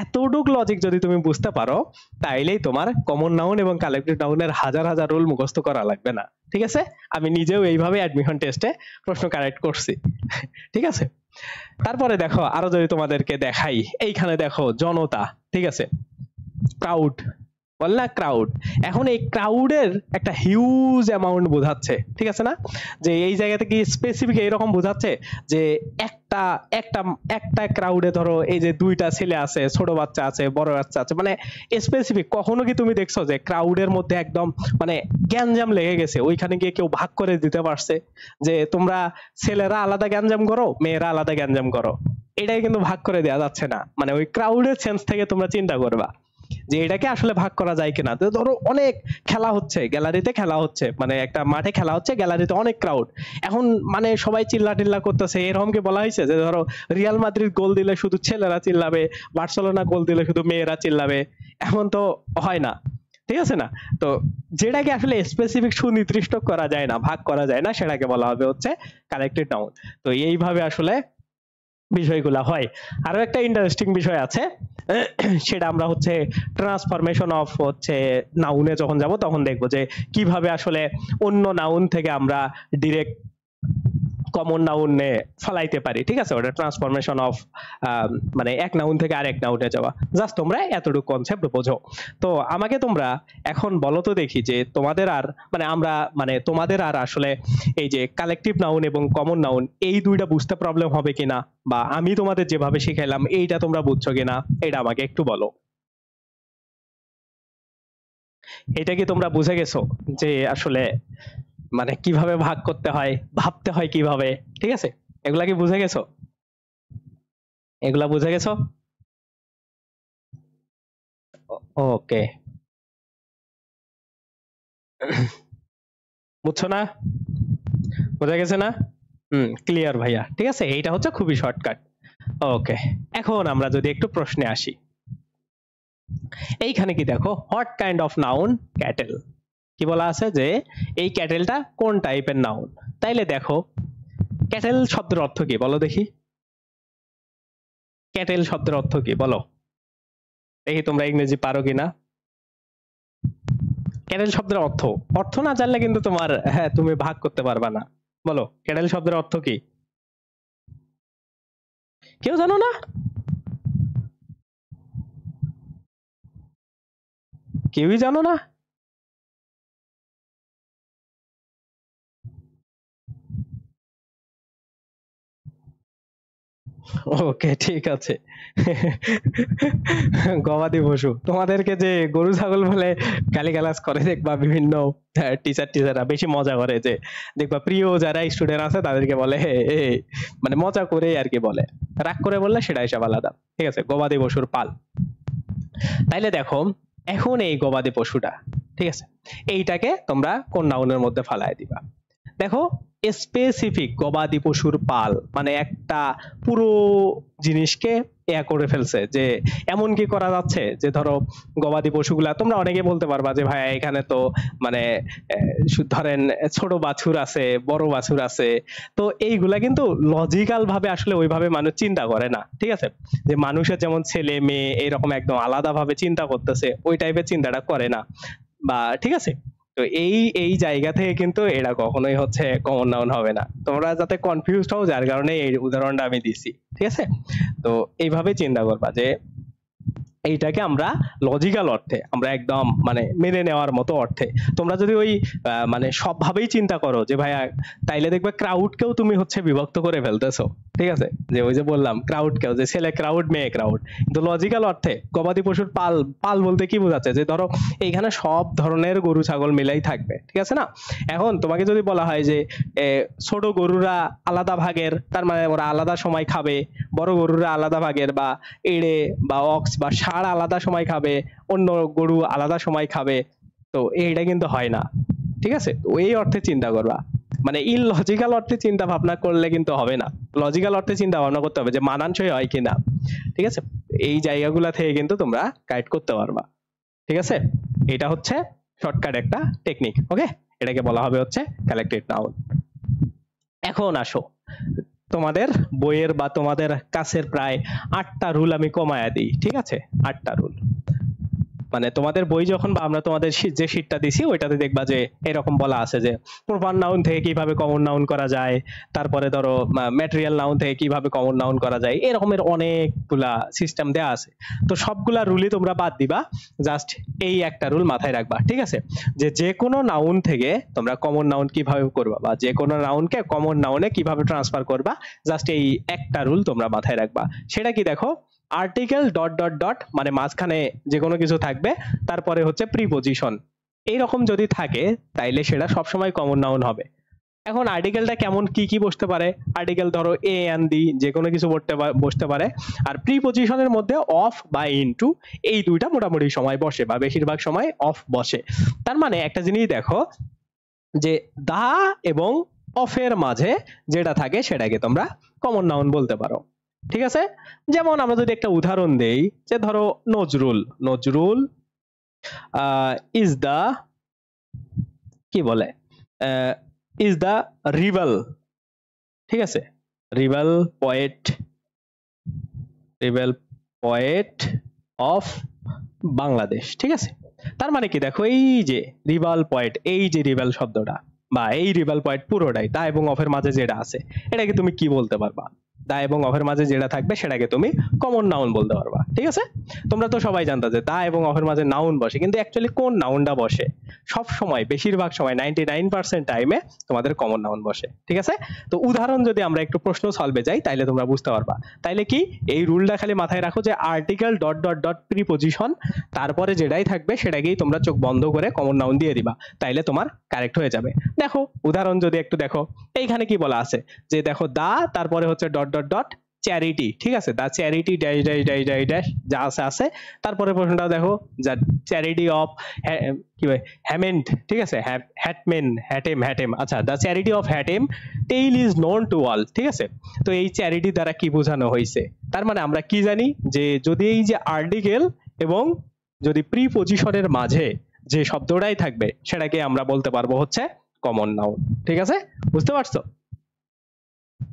এতটুক লজিক যদি তুমি বুঝতে পারো তাইলেই তোমার কমন নাউন এবং কালেক্টিভ নাউনের হাজার হাজার রুল মুখস্থ করা লাগবে না, ঠিক আছে? আমি নিজেও এইভাবে অ্যাডমিশন টেস্টে প্রশ্ন কারেক্ট করছি, ঠিক আছে? তারপরে দেখো আরো যদি তোমাদেরকে দেখাই, এইখানে দেখো জনতা, ঠিক আছে, ক্রাউড, বল না ক্রাউড। এখন এই ক্রাউডের একটা হিউজ অ্যামাউন্ট বোঝাচ্ছে, ঠিক আছে না? যে এই জায়গাতে কি স্পেসিফিক এরকম বোঝাচ্ছে যে একটা একটা একটা ক্রাউডে ধরো এই যে দুইটা ছেলে আছে, ছোট বাচ্চা আছে, বড় বাচ্চা আছে, মানে স্পেসিফিক। কখনো কি তুমি দেখছো যে ক্রাউডের মধ্যে একদম মানে গ্যাঞ্জাম লেগে গেছে, ওইখানে গিয়ে কেউ ভাগ করে দিতে পারছে যে তোমরা ছেলেরা আলাদা গ্যাঞ্জাম করো, মেয়েরা আলাদা গ্যাঞ্জাম করো? এটাই কিন্তু ভাগ করে দেওয়া যাচ্ছে না। মানে ওই ক্রাউডের সেন্স থেকে তোমরা চিন্তা করবা যে এটাকে আসলে ভাগ করা যায় কিনা। তো ধরো অনেক খেলা হচ্ছে, গ্যালারিতে খেলা হচ্ছে, মানে একটা মাঠে খেলা হচ্ছে, গ্যালারিতে অনেক ক্রাউড। এখন মানে সবাই চিল্লা টিল্লা করতেছে, এরকম কি বলা হয়েছে যে ধরো রিয়াল মাদ্রিদ গোল দিলে শুধু ছেলেরা চিল্লাবে, বার্সেলোনা গোল দিলে শুধু মেয়েরা চিল্লাবে? এমন তো হয় না, ঠিক আছে না? তো যেটাকে আসলে স্পেসিফিক সুনির্দিষ্ট করা যায় না, ভাগ করা যায় না, সেটাকে বলা হবে হচ্ছে কালেক্টিভ নাউন। তো এইভাবে আসলে বিষয়গুলা হয়। আরো একটা ইন্টারেস্টিং বিষয় আছে, সেটা আমরা হচ্ছে ট্রান্সফরমেশন অফ হচ্ছে নাউনে যখন যাব তখন দেখবো যে কিভাবে আসলে অন্য নাউন থেকে আমরা ডিরেক্ট কমন নাউনে ফলাইতে পারি, ঠিক আছে? ওটা ট্রান্সফরমেশন অফ মানে এক নাউন থেকে আরেক নাউনে যাওয়া। জাস্ট তোমরা এতটুকু কনসেপ্ট বোঝো। তো আমাকে তোমরা এখন বলো তো দেখি যে তোমাদের আর মানে আমরা মানে তোমাদের আর আসলে এই যে কালেকটিভ নাউন এবং কমন নাউন এই দুইটা বুঝতে প্রবলেম হবে কিনা, বা আমি তোমাদের যেভাবে শিখাইলাম এইটা তোমরা বুঝছো কিনা, এটা আমাকে একটু বলো। এটা কি তোমরা বুঝে গেছো যে আসলে মানে কিভাবে ভাগ করতে হয়, ভাবতে হয় কিভাবে, ঠিক আছে? এগুলা কি বুঝে গেছো? এগুলা বুঝে গেছো? ওকে, বুঝছো না? বোঝা গেছে না? ক্লিয়ার ভাইয়া, ঠিক আছে, এইটা হচ্ছে খুবই শর্টকাট। ওকে, এখন আমরা যদি একটু প্রশ্নে আসি, এইখানে কি দেখো what kind of noun cattle, কি বলা আছে যে এই ক্যাটেলটা কোন টাইপের নাউন। তাইলে দেখো ক্যাটেল শব্দের অর্থ কি বলো দেখি, ক্যাটেল শব্দের অর্থ কি বলো দেখি, তোমরা ইংরেজি পারো কিনা। ক্যাটেল শব্দের অর্থ, অর্থ না জানলে কিন্তু তোমার হ্যাঁ তুমি ভাগ করতে পারবা না। বলো ক্যাটেল শব্দের অর্থ কি? কেউ জানো না? কেউই জানো না? ওকে, ঠিক আছে। গবাদি পশু, তোমাদেরকে যে গরু ছাগল বলে গালিগালাজ করে দেখবা বিভিন্ন টিচাররা বেশি মজা করে, যে দেখবা প্রিয় যারা স্টুডেন্ট আছে তাদেরকে বলে হে এ, মানে মজা করে আর কি বলে, রাগ করে বললে সেটা হিসাব আলাদা। ঠিক আছে, গবাদি পশুর পাল। তাইলে দেখো, এখন এই গবাদি পশুটা, ঠিক আছে, এইটাকে তোমরা কোন নাউনের মধ্যে ফালায় দিবা? দেখো, স্পেসিফিক গবাদি পশুর পাল মানে একটা পুরো জিনিসকে করে ফেলছে, যে এমন কি করা যাচ্ছে যে ধরো গবাদি পশুগুলা, তোমরা অনেকে বলতে পারবা যে ভাই এখানে তো মানে ধরেন ছোট বাছুর আছে, বড় বাছুর আছে, তো এইগুলা কিন্তু লজিক্যাল ভাবে আসলে ওইভাবে মানুষ চিন্তা করে না। ঠিক আছে, যে মানুষের যেমন ছেলে মেয়ে এইরকম একদম আলাদা ভাবে চিন্তা করতেছে, ওই টাইপের চিন্তাটা করে না, বা ঠিক আছে। তো এই এই জায়গা থেকে কিন্তু এটা কখনোই হচ্ছে কমন নাউন হবে না। তোমরা যাতে কনফিউজড হও, যার কারণে এই উদাহরণটা আমি দিছি। ঠিক আছে, তো এইভাবে চিন্তা করবা যে এইটাকে আমরা লজিক্যাল অর্থে, আমরা একদম মানে মেনে নেওয়ার মতো অর্থে, তোমরা যদি ওই মানে সবভাবেই চিন্তা করো যে ভাইয়া, তাইলে দেখবে ক্রাউডকেও তুমি হচ্ছে বিভক্ত করে ফেলতেছো। ঠিক আছে, যে ওই যে বললাম ক্রাউডকেও, যে ছেলে ক্রাউড মেয়ে ক্রাউড, কিন্তু লজিক্যাল অর্থে গবাদি পশুর পাল, পাল বলতে কি বোঝাচ্ছে, যে ধরো এইখানে সব ধরনের গরু ছাগল মিলাই থাকবে। ঠিক আছে না? এখন তোমাকে যদি বলা হয় যে ছোট গরুরা আলাদা ভাগের, তার মানে ওরা আলাদা সময় খাবে, বড় গরুরা আলাদা ভাগের, বা এড়ে বা অক্স বা ষাঁড় আলাদা সময় খাবে, অন্য গরু আলাদা সময় খাবে, তো এইটা কিন্তু হয় না। ঠিক আছে, তো এই অর্থে চিন্তা করবা, মানে ইললজিক্যাল অর্থে চিন্তা ভাবনা করলে কিন্তু হবে না, লজিক্যাল অর্থে চিন্তা ভাবনা করতে হবে যে মানানসই হয় কিনা। ঠিক আছে, এই জায়গাগুলা থেকে কিন্তু তোমরা গাইড করতে পারবা। ঠিক আছে, এটা হচ্ছে শর্টকাট একটা টেকনিক। ওকে, এটাকে বলা হবে হচ্ছে কালেক্টেড নাউন। এখন আসো, তোমাদের বইয়ের বা তোমাদের কাছের প্রায় 8টা রুল আমি কমায়া দিই। ঠিক আছে, 8টা রুল, মানে তোমাদের বই যখন, বা আমরা তোমাদের যে শীটটা দিছি ওইটাতে দেখবা যে এরকম বলা আছে যে প্রপার নাউন থেকে কিভাবে কমন নাউন করা যায়, তারপরে ধরো ম্যাটেরিয়াল নাউন থেকে কিভাবে কমন নাউন করা যায়, এরকমের অনেকগুলা সিস্টেম দেয়া আছে। তো সবগুলা রুলই তোমরা বাদ দিবা, জাস্ট এই একটা রুল মাথায় রাখবা। ঠিক আছে, যে যে কোনো নাউন থেকে তোমরা কমন নাউন কিভাবে করবা, বা যে কোনো নাউনকে কমন নাউনে কিভাবে ট্রান্সফার করবা, জাস্ট এই একটা রুল তোমরা মাথায় রাখবা। সেটা কি দেখো, আর্টিকেল ডট ডট ডট, মানে মাঝখানে যে কোনো কিছু থাকবে, তারপরে হচ্ছে প্রিপজিশন, এইরকম যদি থাকে তাইলে সেটা সবসময় কমন নাউন হবে। এখন আর্টিকেলটা কেমন, কি কি বসতে পারে? আর্টিকেল ধরো এ এন্ড দি, যে কোনো কিছু বসতে পারে। আর প্রিপজিশনের মধ্যে অফ বা ইনটু, এই দুইটা মোটামুটি সময় বসে, বা বেশিরভাগ সময় অফ বসে। তার মানে একটা জিনিস দেখো, যে দা এবং অফের মাঝে যেটা থাকে সেটাকে তোমরা কমন নাউন বলতে পারো। ঠিক আছে, যেমন আমরা যদি একটা উদাহরণ দেই, যে ধরো নজরুল, নজরুল ইজ দা, কি বলে, ইজ দা রিবেল। ঠিক আছে, rebel poet, rebel poet of Bangladesh. ঠিক আছে, তার মানে কি দেখো, এই যে রিবেল পোয়েট, এই যে রিবেল শব্দটা বা এই রিবেল পোয়েট পুরোটাই দা এবং অফের মাঝে যেটা আছে, এটাকে তুমি কি বলতে পারবা? দা এবং অফের মাঝে যেটা থাকবে সেটাকে তুমি কমন নাউন বলতে পারবা। ঠিক আছে, তোমরা তো সবাই জানতা যে দা এবং অফের মাঝে নাউন বসে, কিন্তু অ্যাকচুয়ালি কোন নাউনটা বসে? সব সময়, বেশিরভাগ সময় 99% টাইমে তোমাদের কমন নাউন বসে। ঠিক আছে, তো উদাহরণ যদি আমরা একটু প্রশ্ন সলভে যাই তাইলে তোমরা বুঝতে পারবা। তাইলে কি, এই রুলটা খালি মাথায় রাখো যে article dot dot dot preposition, তারপরে যেটাই থাকবে সেটাকেই তোমরা চোখ বন্ধ করে কমন নাউন দিয়ে দিবা, তাইলে তোমার কারেক্ট হয়ে যাবে। দেখো উদাহরণ যদি একটু দেখো, এইখানে কি বলা আছে, যে দেখো দা, তারপরে হচ্ছে ডট ডট ডট চ্যারিটি। ঠিক আছে, the charity dash dash dash dash dash, যা আছে আছে। তারপরে প্রশ্নটা দেখো, যা চ্যারিটি অফ কি বলে হ্যামেন্ড। ঠিক আছে, হ্যাটমেন, হ্যাটেম, হ্যাটেম, আচ্ছা, the charity of Hatim Tai is known to all. ঠিক আছে, তো এই চ্যারিটি দ্বারা কি বোঝানো হয়েছে? তার মানে আমরা কি জানি, যে যদি এই যে আর্টিকেল এবং যদি প্রিপজিশনের মাঝে যে শব্দটাই থাকবে সেটাকে আমরা বলতে পারবো হচ্ছে কমন নাউন। ঠিক আছে, বুঝতে পারছো?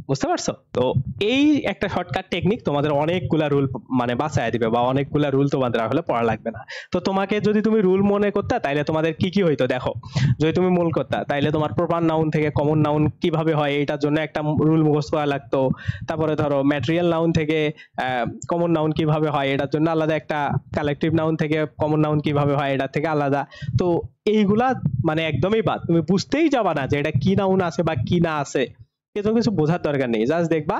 বুঝতে পারছো? তো এই একটা শর্টকাট টেকনিক তোমাদের অনেকগুলা রুল মানে বাঁচায় দিবে, বা অনেকগুলা রুল তোমাদের আসলে পড়া লাগবে না। তো তোমাকে যদি তুমি রুল মনে করতে, তাইলে তোমাদের কি কি হইতো দেখো, যদি তুমি মূল করতে, তাইলে তোমার প্রপার নাউন থেকে কমন নাউন কিভাবে হয় এটার জন্য একটা রুল মুখস্থ করা লাগতো। তারপরে ধরো ম্যাটেরিয়াল নাউন থেকে কমন নাউন কিভাবে হয় এটার জন্য আলাদা একটা, কালেকটিভ নাউন থেকে কমন নাউন কিভাবে হয় এটার থেকে আলাদা। তো এইগুলা মানে একদমই বাদ, তুমি বুঝতেই যাবা না যে এটা কি নাউন আছে বা কি না আছে, কিছু কিছু বোঝার দরকার নেই, জাস্ট দেখবা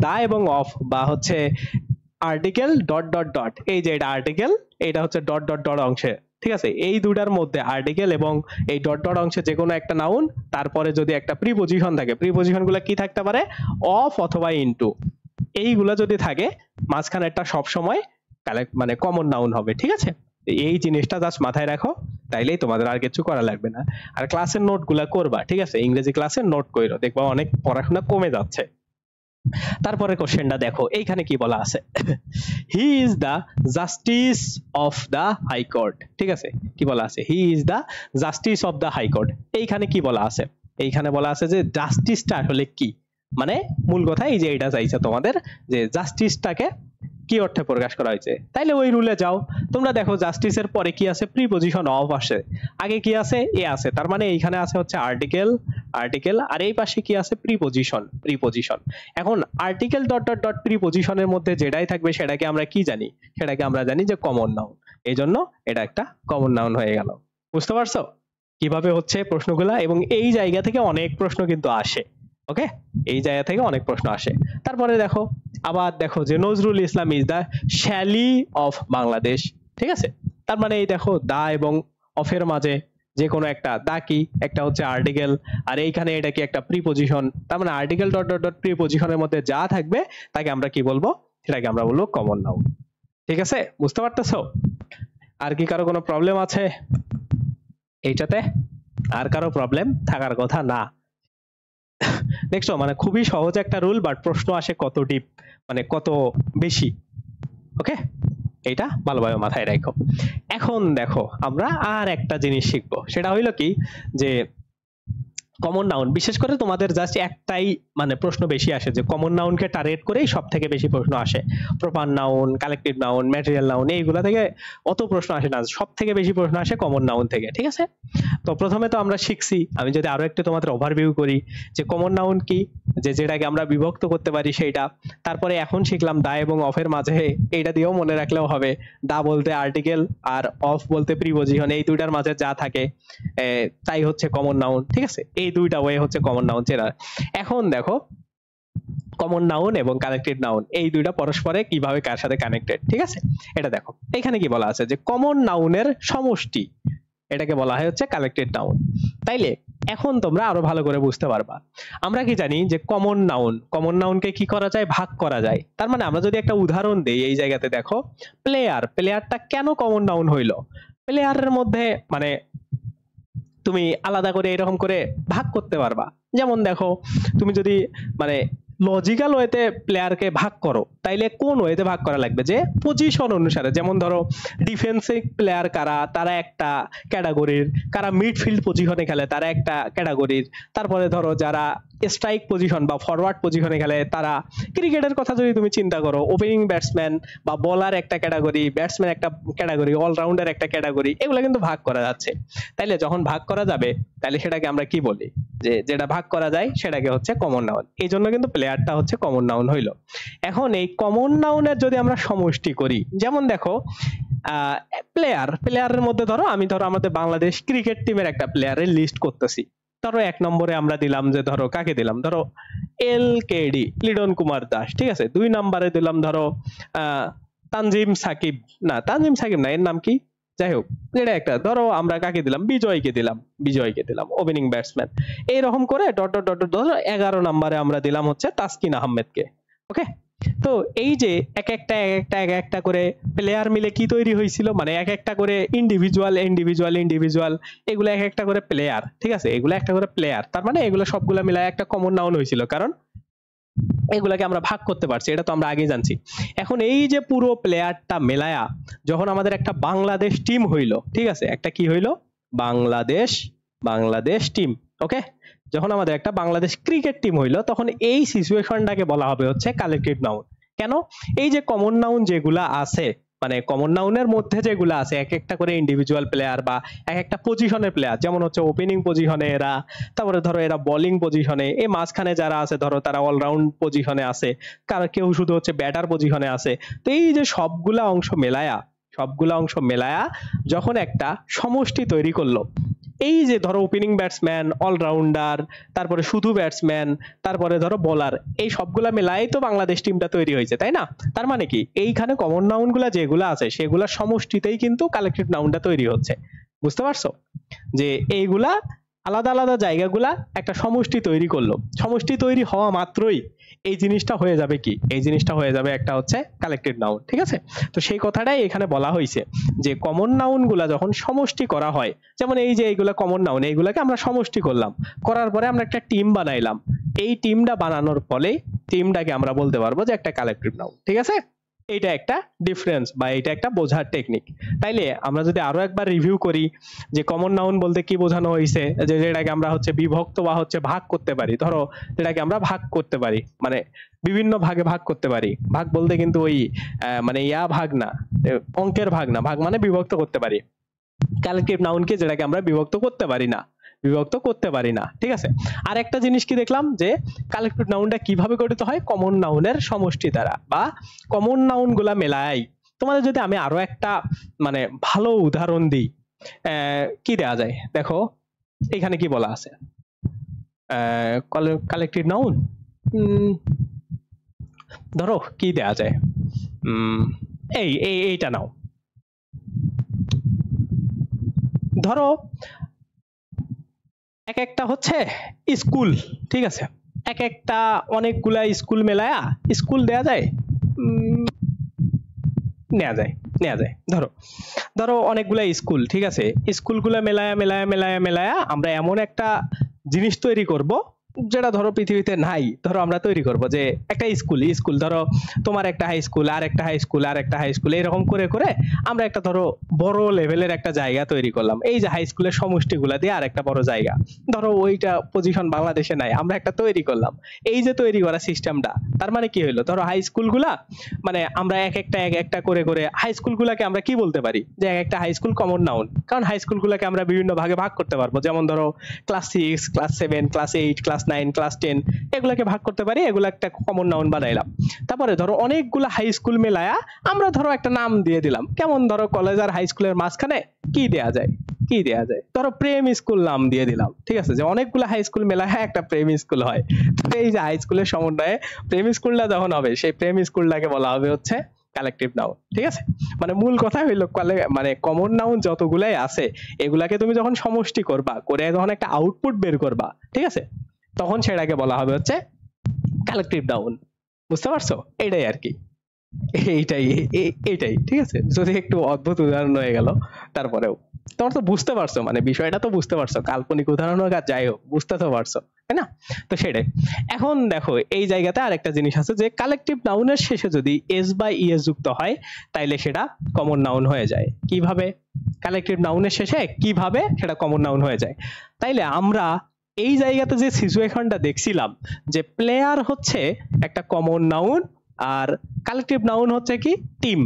দা এবং অফ বা হচ্ছে আর্টিকেল ডট ডট ডট, এই যে এটা আর্টিকেল, এটা হচ্ছে ডট ডট ডট অংশে, ঠিক আছে, এই দুটার মধ্যে আর্টিকেল এবং এই ডট ডট অংশে যে কোনো একটা নাউন, তারপরে যদি একটা প্রিপজিশন থাকে, প্রিপজিশন গুলো কি থাকতে পারে, অফ অথবা ইনটু, এইগুলা যদি থাকে মাঝখানেরটা সব সময় কালেক্ট মানে কমন নাউন হবে, ঠিক আছে। এই জিনিসটা জাস্ট মাথায় রাখো, তাইলেই তোমাদের আর কিছু করা লাগবে না। আর ক্লাসের নোট গুলা করবা, ঠিক আছে, ইংরেজি ক্লাসের নোট কইরো, দেখবা অনেক পড়াশোনা কমে যাচ্ছে। তারপরে কোশ্চেনটা দেখো, এইখানে কি বলা আছে, he is the justice of the high court, ঠিক আছে, কি বলা আছে, he is the justice of the high court. এইখানে কি বলা আছে, এইখানে বলা আছে যে জাস্টিসটা আসলে কি, মানে মূল কথা এই যে এটা চাইছে তোমাদের, যে জাস্টিসটাকে কি অর্থে প্রকাশ করা হয়েছে। তাইলে ওই রুলে যাও, তোমরা দেখো জাস্টিসের পরে কি আছে, প্রিপজিশন অফ আসে, আগে কি আছে, এ আছে, তার মানে এইখানে আছে হচ্ছে আর্টিকেল, আর্টিকেল, আর এই পাশে কি আছে, প্রিপজিশন, প্রিপজিশন। এখন আর্টিকেল ডট ডট ডট প্রিপজিশনের মধ্যে যেটাই থাকবে সেটাকে আমরা কি জানি, সেটাকে আমরা জানি যে কমন নাউন, এই জন্য এটা একটা কমন নাউন হয়ে গেল। বুঝতে পারছো কিভাবে হচ্ছে প্রশ্নগুলা, এবং এই জায়গা থেকে অনেক প্রশ্ন কিন্তু আসে, ওকে, এই জায়গা থেকে অনেক প্রশ্ন আসে। তারপরে দেখো, আবার দেখো যে Nazrul Islam is the Shelley of Bangladesh, ঠিক আছে, তার মানে এই দেখো দা এবং অফের মাঝে যে কোনো একটা, দা কি একটা হচ্ছে আর্টিকেল, আর এইখানে এটা কি একটা প্রিপজিশন, তার মানে আর্টিকেল ডট ডট ডট প্রিপজিশনের মধ্যে যা থাকবে তাকে আমরা কি বলবো, সেটাকে আমরা বলবো কমন নাউন। ঠিক আছে, বুঝতে পারতেছো? আর কি কারো কোনো প্রবলেম আছে এইটাতে? আর কারো প্রবলেম থাকার কথা না। দেখছো মানে খুবই সহজ একটা রুল, বাট প্রশ্ন আসে কত ডিপ, মানে কত বেশি। ওকে, এইটা ভালোভাবে মাথায় রাখো। এখন দেখো আমরা আর একটা জিনিস শিখবো, সেটা হইলো কি, যে কমন নাউন, বিশেষ করে তোমাদের জাস্ট একটাই মানে প্রশ্ন বেশি আসে, যে কমন নাউনকে টার্গেট করেই সব থেকে বেশি প্রশ্ন আসে। Proper noun, collective noun, material noun, এইগুলা থেকে অত প্রশ্ন আসে না, সব থেকে বেশি প্রশ্ন আসে কমন নাউন থেকে, ঠিক আছে। তো প্রথমে তো আমরা শিখছি, আমি যদি আরো একটু তোমাদের ওভারভিউ করি যে কমন নাউন কি, যে যেটাকে আমরা বিভক্ত করতে পারি সেইটা। তারপরে এখন শিখলাম দা এবং অফের মাঝে, এইটা দিয়েও মনে রাখলেও হবে, দা বলতে আর্টিকেল আর অফ বলতে প্রিপজিশন, এই দুইটার মাঝে যা থাকে তাই হচ্ছে কমন নাউন, ঠিক আছে। এই দুইটা ওয়ে হচ্ছে কমন নাউন চেনার। এখন দেখো কমন নাউন এবং কানেক্টেড নাউন এই দুইটা পরস্পরে কিভাবে কার সাথে কানেক্টেড, ঠিক আছে। এটা দেখো এখানে কি বলা আছে, যে কমন নাউনের সমষ্টি, এটাকে বলা হয় হচ্ছে কালেক্টেড নাউন। তাইলে এখন তোমরা আরো ভালো করে বুঝতে পারবা। আমরা কি জানি যে কমন নাউন, কমন নাউনকে কি করা যায়, ভাগ করা যায়। তার মানে আমরা যদি একটা উদাহরণ দেই, এই জায়গাতে দেখো প্লেয়ার, প্লেয়ারটা কেন কমন নাউন হইলো, প্লেয়ারের মধ্যে মানে তুমি আলাদা করে এরকম করে ভাগ করতে পারবা। যেমন দেখো তুমি যদি মানে লজিক্যাল ওয়েতে প্লেয়ারকে ভাগ করো, তাইলে কোন ওয়েতে ভাগ করা লাগবে, যে পজিশন অনুসারে। যেমন ধরো ডিফেন্সিভ প্লেয়ার কারা, তারা একটা ক্যাটাগরির, কারা মিডফিল্ড পজিশনে খেলে তারা একটা ক্যাটাগরির, তারপরে ধরো যারা স্ট্রাইক পজিশন বা ফরওয়ার্ড পজিশনে খেলে তারা, ক্রিকেটের কথা যদি তুমি চিন্তা করো, ওপেনিং ব্যাটসম্যান বা বলার একটা ক্যাটাগরি, ব্যাটসম্যান একটা ক্যাটাগরি, অলরাউন্ডার একটা ক্যাটাগরি, এগুলো কিন্তু ভাগ করা যাচ্ছে। তাইলে যখন ভাগ করা যাবে তাহলে সেটাকে আমরা কি বলি, যে যেটা ভাগ করা যায় সেটাকে হচ্ছে কমন নাউন। এই জন্য কিন্তু প্লেয়ারটা হচ্ছে কমন নাউন হইলো। এখন এই কমন নাউনের যদি আমরা সমষ্টি করি, যেমন দেখো প্লেয়ার, প্লেয়ারের মধ্যে ধরো আমি ধরো আমাদের বাংলাদেশ ক্রিকেট টিমের একটা প্লেয়ারের লিস্ট করতেছি। ধরো 1 নম্বরে আমরা দিলাম যে ধরো কাকে দিলাম, ধরো LKD লিডন কুমার দাস, ঠিক আছে। 2 নম্বরে দিলাম ধরো তানজিম সাকিব, না তানজিম সাকিব না, এর নাম কি, যাই হোক এটা একটা, ধরো আমরা কাকে দিলাম, বিজয়কে দিলাম, বিজয়কে দিলাম ওপেনিং ব্যাটসম্যান। এইরকম করে ডট ডট ডট ধরো 11 নম্বরে আমরা দিলাম হচ্ছে তাসকিন আহমেদকে। ওকে, তো এই যে এক একটা করে প্লেয়ার মিলে কি তৈরি হয়েছিল, মানে এক একটা করে ইন্ডিভিজুয়াল ইন্ডিভিজুয়াল ইন্ডিভিজুয়াল, এগুলো এক একটা করে প্লেয়ার, ঠিক আছে, এগুলো একটা করে প্লেয়ার, তার মানে এগুলো সবগুলা মিলায় একটা কমন নাউন হয়েছিল, কারণ এগুলাকে আমরা ভাগ করতে পারছি, এটা তো আমরা আগে জানছি। এখন এই যে পুরো প্লেয়ারটা মেলায়া যখন আমাদের একটা বাংলাদেশ টিম হইলো, ঠিক আছে, একটা কি হইলো, বাংলাদেশ, বাংলাদেশ টিম। ওকে, যখন আমাদের একটা বাংলাদেশ ক্রিকেট টিম হইলো, তখন এই সিচুয়েশনটাকে বলা হবে হচ্ছে কালেক্টিভ নাউন। কেন, এই যে কমন নাউন যেগুলা আছে, মানে কমন নাউনের মধ্যে যেগুলো আছে এক একটা করে ইন্ডিভিজুয়াল প্লেয়ার বা এক একটা পজিশনের প্লেয়ার, যেমন হচ্ছে ওপেনিং পজিশনে এরা, তারপরে ধরো এরা বোলিং পজিশনে, এই মাঝখানে যারা আছে ধরো তারা অলরাউন্ড পজিশনে আছে, কারণ কেউ শুধু হচ্ছে ব্যাটার পজিশনে আছে। তো এই যে সবগুলা অংশ মেলায়া যখন একটা সমষ্টি তৈরি করলো, এই যে ধরো ওপেনিং ব্যাটসম্যান, অলরাউন্ডার, তারপরে শুধু ব্যাটসম্যান, তারপরে ধরো বোলার, এই সবগুলা মেলাই তো বাংলাদেশ টিমটা তৈরি হয়েছে, তাই না? তার মানে কি এইখানে কমন নাউন গুলা যেগুলো আছে সেগুলা সমষ্টিতেই কিন্তু কালেক্টিভ নাউনটা তৈরি হচ্ছে। বুঝতে পারছো যে এইগুলা আলাদা আলাদা জায়গাগুলা একটা সমষ্টি তৈরি করলো, সমষ্টি তৈরি হওয়া মাত্রই এই জিনিসটা হয়ে যাবে কি, এই জিনিসটা হয়ে যাবে একটা হচ্ছে কালেক্টিভ নাউন। ঠিক আছে, তো সেই কথাটাই এখানে বলা হয়েছে যে কমন নাউন গুলা যখন সমষ্টি করা হয়, যেমন এই যে এইগুলা কমন নাউন, এইগুলাকে আমরা সমষ্টি করলাম, করার পরে আমরা একটা টিম বানাইলাম, এই টিমটা বানানোর ফলে টিমটাকে আমরা বলতে পারবো যে একটা কালেক্টিভ নাউন। ঠিক আছে, এইটা একটা ডিফারেন্স বা এটা একটা বোঝার টেকনিক। তাইলে আমরা যদি আরো একবার রিভিউ করি যে কমন নাউন বলতে কি বোঝানো হয়েছে, যে যেটাকে আমরা হচ্ছে বিভক্ত বা হচ্ছে ভাগ করতে পারি, ধরো যেটাকে আমরা ভাগ করতে পারি, মানে বিভিন্ন ভাগে ভাগ করতে পারি। ভাগ বলতে কিন্তু ওই মানে ইয়া ভাগ না, অঙ্কের ভাগ না, ভাগ মানে বিভক্ত করতে পারি। কালেক্টিভ নাউনকে যেটাকে আমরা বিভক্ত করতে পারি না, বিভক্ত করতে পারি না। ঠিক আছে, আর একটা জিনিস কি দেখলাম যে কালেক্টিভ নাউনটা কিভাবে গঠিত হয়, কমন নাউনের সমষ্টি দ্বারা বা কমন নাউন গুলা মেলাই। তোমাদের যদি আমি আরো একটা মানে ভালো উদাহরণ দিই, কি দেয়া যায় দেখো, এখানে কি বলা আছে, কালেক্টিভ নাউন ধরো কি দেয়া যায়, এইটা নাও, ধরো এক একটা হচ্ছে স্কুল। ঠিক আছে, এক একটা অনেকগুলা স্কুল মেলায়া স্কুল দেয়া যায়, নেওয়া যায়, নেওয়া যায়। ধরো ধরো অনেকগুলা স্কুল, ঠিক আছে, স্কুলগুলা মেলায়া মেলায়া মেলায়া মেলায়া আমরা এমন একটা জিনিস তৈরি করব যেটা ধরো পৃথিবীতে নাই, ধরো আমরা তৈরি করব যে একটা স্কুল, স্কুল ধরো তোমার একটা হাই স্কুল, আর একটা হাই স্কুল, আর একটা হাই স্কুল, এরকম করে করে আমরা একটা ধরো বড় লেভেলের একটা জায়গা তৈরি করলাম, এই যে হাই স্কুলের সমষ্টিগুলা দিয়ে আর একটা বড় জায়গা, ধরো ওইটা পজিশন বাংলাদেশে নাই, আমরা একটা তৈরি করলাম। এই যে তৈরি করা সিস্টেমটা, তার মানে কি হইলো, ধরো হাই স্কুলগুলা মানে আমরা এক একটা করে করে হাই স্কুলগুলাকে আমরা কি বলতে পারি যে এক একটা হাই স্কুল কমন নাউন, কারণ হাই স্কুলগুলাকে আমরা বিভিন্ন ভাগে ভাগ করতে পারবো, যেমন ধরো class 6, class 7, class 8, class 9, class 10, এগুলাকে ভাগ করতে পারি, এগুলো একটা কমন নাউন বানাইলাম। তারপরে ধরো অনেকগুলো হাই স্কুল মেলায়া আমরা ধরো একটা নাম দিয়ে দিলাম, কেমন ধরো কলেজ আর হাই স্কুলের মাঝখানে কি দেয়া যায়, কি দেয়া যায়, ধরো প্রেম স্কুল নাম দিয়ে দিলাম। ঠিক আছে, যে অনেকগুলো হাই স্কুল মেলায় একটা প্রেম স্কুল হয়, তো এই যে হাই স্কুলের সমন্বয়ে প্রেম স্কুলটা যখন হবে, সেই প্রেম স্কুলটাকে বলা হবে হচ্ছে কালেক্টিভ নাউন। ঠিক আছে, মানে মূল কথা হইলো মানে কমন নাউন যতগুলাই আছে এগুলাকে তুমি যখন সমষ্টি করবা, করে যখন একটা আউটপুট বের করবা, ঠিক আছে, তখন সেটাকে বলা হবে হচ্ছে কালেক্টিভ নাউন। বুঝতে পারছো, এটাই আর কি, এইটাই এইটাই। ঠিক আছে, যদি একটু অদ্ভুত উদাহরণ হয়ে গেল, তারপরেও তোমার তো বুঝতে পারছো, মানে বিষয়টা তো বুঝতে পারছো, কাল্পনিক উদাহরণ হোক আর যাই হোক, বুঝতে তো পারছো, তাই না? তো সেটাই। এখন দেখো এই জায়গাতে আরেকটা জিনিস আছে যে কালেক্টিভ নাউনের শেষে যদি এস বা ইএস যুক্ত হয় তাইলে সেটা কমন নাউন হয়ে যায়। কিভাবে? কালেক্টিভ নাউনের শেষে কিভাবে সেটা কমন নাউন হয়ে যায়? তাইলে আমরা এই জায়গাতে যে সিচুয়েশনটা দেখছিলাম যে প্লেয়ার হচ্ছে একটা কমন নাউন আর কালেক্টিভ নাউন হচ্ছে কি টিম।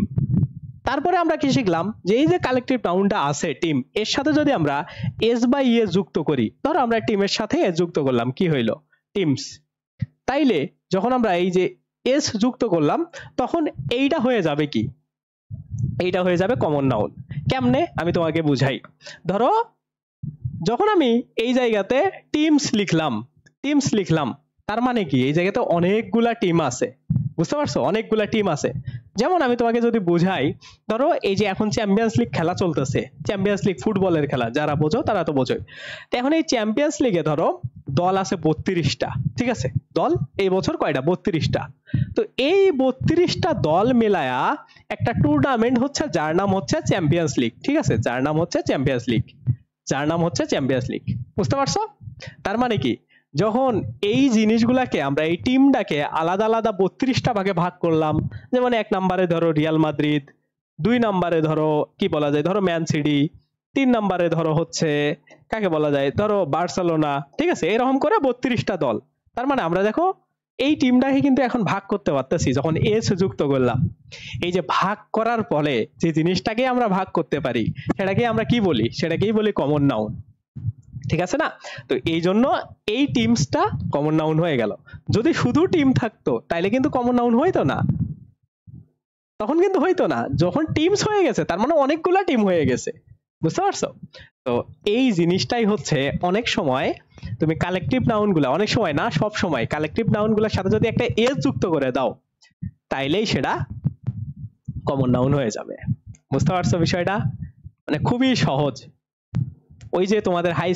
তারপরে আমরা কি শিখলাম যে এই যে কালেক্টিভ নাউনটা আছে টিম, এর সাথে যদি আমরা এস বা ইএস যুক্ত করি, ধরো আমরা টিমের সাথে এস যুক্ত করলাম, কি হইলো? টিমস। তাইলে যখন আমরা এই যে এস যুক্ত করলাম তখন এইটা হয়ে যাবে কি, এইটা হয়ে যাবে কমন নাউন। কেমনে আমি তোমাকে বুঝাই। ধরো যখন আমি এই জায়গাতে টিমস লিখলাম, টিমস লিখলাম, তার মানে কি এই জায়গাতে অনেকগুলা টিম আছে। বুঝতে পারছো, অনেকগুলা টিম আছে। যেমন আমি তোমাকে যদি বুঝাই, ধরো এই যে এখন চ্যাম্পিয়ন্স লিগ খেলা চলতেছে, চ্যাম্পিয়ন্স লিগ ফুটবলের খেলা, যারা বোঝো তারা তো বোঝোই। তো এখন এই চ্যাম্পিয়ন্স লিগে ধরো দল আছে 32টা, ঠিক আছে, দল এই বছর কয়টা? 32টা। তো এই 32টা দল মেলায়া একটা টুর্নামেন্ট হচ্ছে যার নাম হচ্ছে চ্যাম্পিয়ন্স লিগ। ঠিক আছে, যার নাম হচ্ছে চ্যাম্পিয়ন্স লিগ, যার নাম হচ্ছে চ্যাম্পিয়ন্স লিগ। বুঝতে পারছো? তার মানে কি যখন এই জিনিসগুলাকে আমরা এই টিমটাকে আলাদা আলাদা 32টা ভাগে ভাগ করলাম, যেমন 1 নম্বরে ধরো রিয়াল মাদ্রিদ, 2 নম্বরে ধরো কি বলা যায়, ধরো ম্যান সিটি, 3 নম্বরে ধরো হচ্ছে কাকে বলা যায়, ধরো বার্সেলোনা। ঠিক আছে, এরকম করে 32টা দল। তার মানে আমরা দেখো এই টিমটাকে কিন্তু এখন ভাগ করতে পারতেছি যখন এস যুক্ত করলাম। এই যে ভাগ করার ফলে যে জিনিসটাকে আমরা ভাগ করতে পারি সেটাকে আমরা কি বলি? সেটাকেই বলি কমন নাউন। ঠিক আছে না? তো এই জন্য এই টিমসটা কমন নাউন হয়ে গেল। যদি শুধু টিম থাকতো তাইলে কিন্তু কমন নাউন হইতো না, তখন কিন্তু হইতো না। যখন টিমস হয়ে গেছে তার মানে অনেকগুলা টিম হয়ে গেছে। বুঝতে পারছো? তো এই জিনিসটাই হচ্ছে অনেক সময় তুমি কালেকটিভ নাউন গুলা, অনেক সময় না সব সময় কালেকটিভ নাউন গুলার সাথে যদি একটা এস যুক্ত করে দাও তাইলেই সেটা কমন নাউন হয়ে যাবে। বুঝতে পারছো বিষয়টা? মানে খুবই সহজ। ওই যে তোমাদের হাই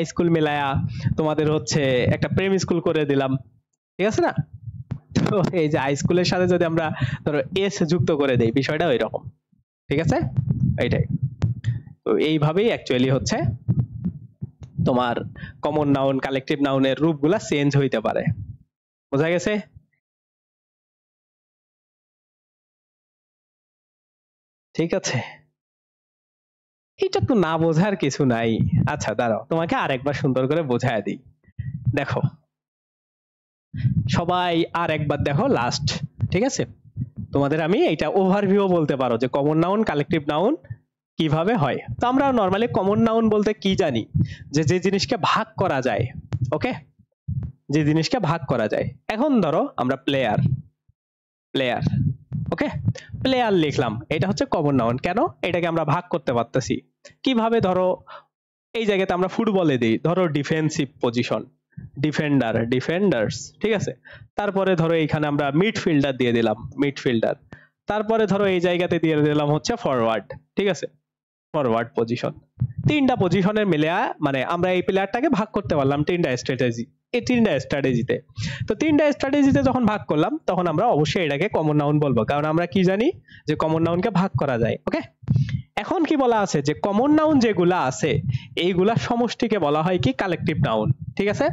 স্কুল মেলায়া তোমাদের হচ্ছে একটা প্রেম স্কুল করে দিলাম, ঠিক আছে না? তো এই যে হাই স্কুলের সাথে যদি আমরা ধরো এস যুক্ত করে দেই, বিষয়টা ওই রকম, ঠিক আছে? এইটাই। তো এইভাবেই অ্যাকচুয়ালি হচ্ছে তোমার কমন নাউন কালেকটিভ নাউনের রূপগুলা চেঞ্জ হইতে পারে। বোঝা গেছে? ঠিক আছে, এটা তো না বোঝার কিছু নাই। আচ্ছা দাঁড়াও, তোমাকে আরেকবার সুন্দর করে বোঝায় দিই। দেখো সবাই আর একবার দেখো লাস্ট, ঠিক আছে? তোমাদের আমি এটা ওভারভিউ বলতে পারো যে কমন নাউন কালেকটিভ নাউন কিভাবে হয়। তো আমরা নরমালি কমন নাউন বলতে কি জানি, যে যে জিনিসকে ভাগ করা যায়। ওকে, যে জিনিসকে ভাগ করা যায়। এখন ধরো আমরা প্লেয়ার, প্লেয়ার, ওকে, প্লেয়ার লিখলাম, এটা হচ্ছে কমন নাউন। কেন? এটাকে আমরা ভাগ করতে পারতেছি কিভাবে? ধরো এই জায়গাতে আমরা ফুটবলে দিই, ধরো ডিফেন্সিভ পজিশন, ডিফেন্ডার, ডিফেন্ডার্স, ঠিক আছে? তারপরে ধরো এইখানে আমরা মিডফিল্ডার দিয়ে দিলাম, মিডফিল্ডার। তারপরে ধরো এই জায়গাতে দিয়ে দিলাম হচ্ছে ফরওয়ার্ড, ঠিক আছে? Forward position. তিনটা পজিশনের মিলে মানে আমরা এই প্লেয়ারটাকে ভাগ করতে পারলাম তিনটা স্ট্র্যাটেজি, এই তিনটা স্ট্র্যাটেজিতে। তো তিনটা স্ট্র্যাটেজিতে যখন ভাগ করলাম তখন আমরা অবশ্যই এটাকে কমন নাউন বলবো, কারণ আমরা কি জানি যে কমন নাউনকে ভাগ করা যায়। ওকে, এখন কি বলা আছে যে কমন নাউন যেগুলা আছে এইগুলা সমষ্টিকে বলা হয় কি কালেকটিভ নাউন, ঠিক আছে?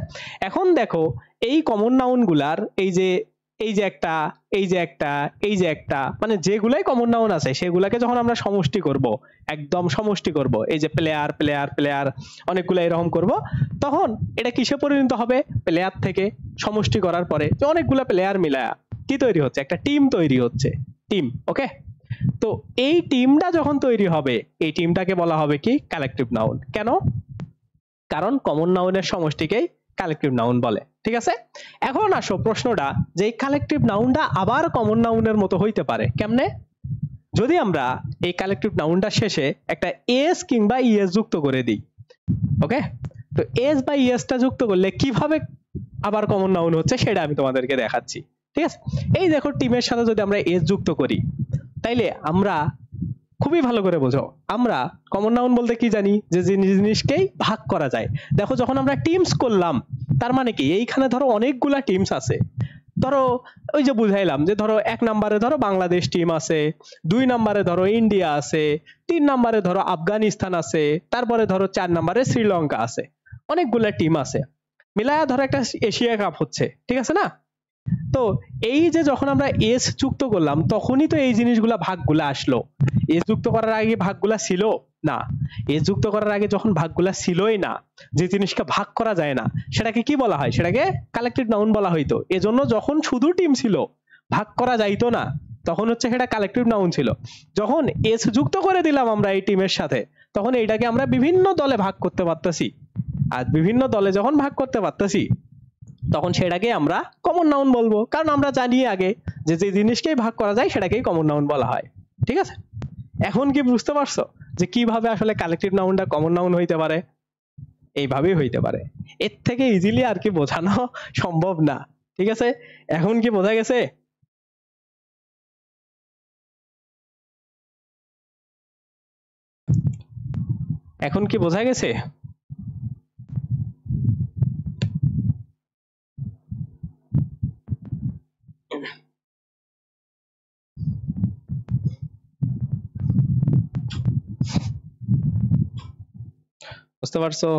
এখন দেখো এই কমন নাউন গুলার এই যে এই যে একটা, এই যে একটা, এই যে একটা, মানে যেগুলাই কমন নাউন আছে সেগুলাকে যখন আমরা সমষ্টি করব, একদম সমষ্টি করব, এই যে প্লেয়ার প্লেয়ার প্লেয়ার অনেকগুলো এরকম করব, তখন এটা কিসে পরিণত হবে? প্লেয়ার থেকে সমষ্টি করার পরে যে অনেকগুলো প্লেয়ার মিলায়া কি তৈরি হচ্ছে? একটা টিম তৈরি হচ্ছে, টিম। ওকে, তো এই টিমটা যখন তৈরি হবে এই টিমটাকে বলা হবে কি কালেকটিভ নাউন। কেন? কারণ কমন নাউনের সমষ্টিকেই কালেকটিভ নাউন বলে, ঠিক আছে? এখন আসো প্রশ্নটা, যে এই কালেকটিভ নাউনটা আবার কমন নাউনের মতো হইতে পারে কেমনে? যদি আমরা এই কালেকটিভ নাউনটা শেষে একটা এস কিংবা ইএস যুক্ত করে দিই। ওকে, তো এস বা ইএসটা যুক্ত করলে কিভাবে আবার কমন নাউন হচ্ছে সেটা আমি তোমাদেরকে দেখাচ্ছি, ঠিক আছে? এই দেখো টিমের সাথে যদি আমরা এস যুক্ত করি তাইলে আমরা খুবই ভালো করে বোঝো, আমরা কমন নাউন বলতে কি জানি? যে জিনিসকেই ভাগ করা যায়। দেখো যখন আমরা টিমস করলাম তার মানে কি এইখানে ধরো অনেকগুলা টিমস আছে। ধরো ওই যে বুঝাইলাম যে ধরো 1 নম্বরে ধরো বাংলাদেশ টিম আছে, 2 নম্বরে ধরো ইন্ডিয়া আছে, 3 নম্বরে ধরো আফগানিস্তান আছে, তারপরে ধরো 4 নম্বরে শ্রীলঙ্কা আছে। অনেকগুলা টিম আছে মিলায়া ধরো একটা এশিয়া কাপ হচ্ছে, ঠিক আছে না? তো এই যে যখন আমরা এস যুক্ত করলাম তখনই তো এই জিনিসগুলা ভাগগুলা আসলো। এস যুক্ত করার আগে ভাগগুলা ছিল না। এস যুক্ত করার আগে যখন ভাগগুলা ছিলই না, যে জিনিসকে ভাগ করা যায় না সেটাকে কি বলা হয়? সেটাকে কালেকটিভ নাউন বলা হইতো। এজন্য যখন শুধু টিম ছিল, ভাগ করা যাইতো না, তখন হচ্ছে সেটা কালেকটিভ নাউন ছিল। যখন এস যুক্ত করে দিলাম আমরা এই টিমের সাথে, তখন এইটাকে আমরা বিভিন্ন দলে ভাগ করতে পারতেছি। আর বিভিন্ন দলে যখন ভাগ করতে পারতেছি তখন সেটাকে আমরা কমন নাউন বলবো, কারণ আমরা জানি আগে যে যে জিনিসকেই ভাগ করা যায় সেটাকেই কমন নাউন বলা হয়, ঠিক আছে? এখন কি বুঝতে পারছো যে কিভাবে আসলে কালেকটিভ নাউনটা কমন নাউন হইতে পারে? এইভাবেই হইতে পারে, এর থেকে ইজিলি আর কি বোঝানো সম্ভব না, ঠিক আছে? এখন কি বোঝা গেছে? এখন কি বোঝা গেছে? বুঝতে পারছো?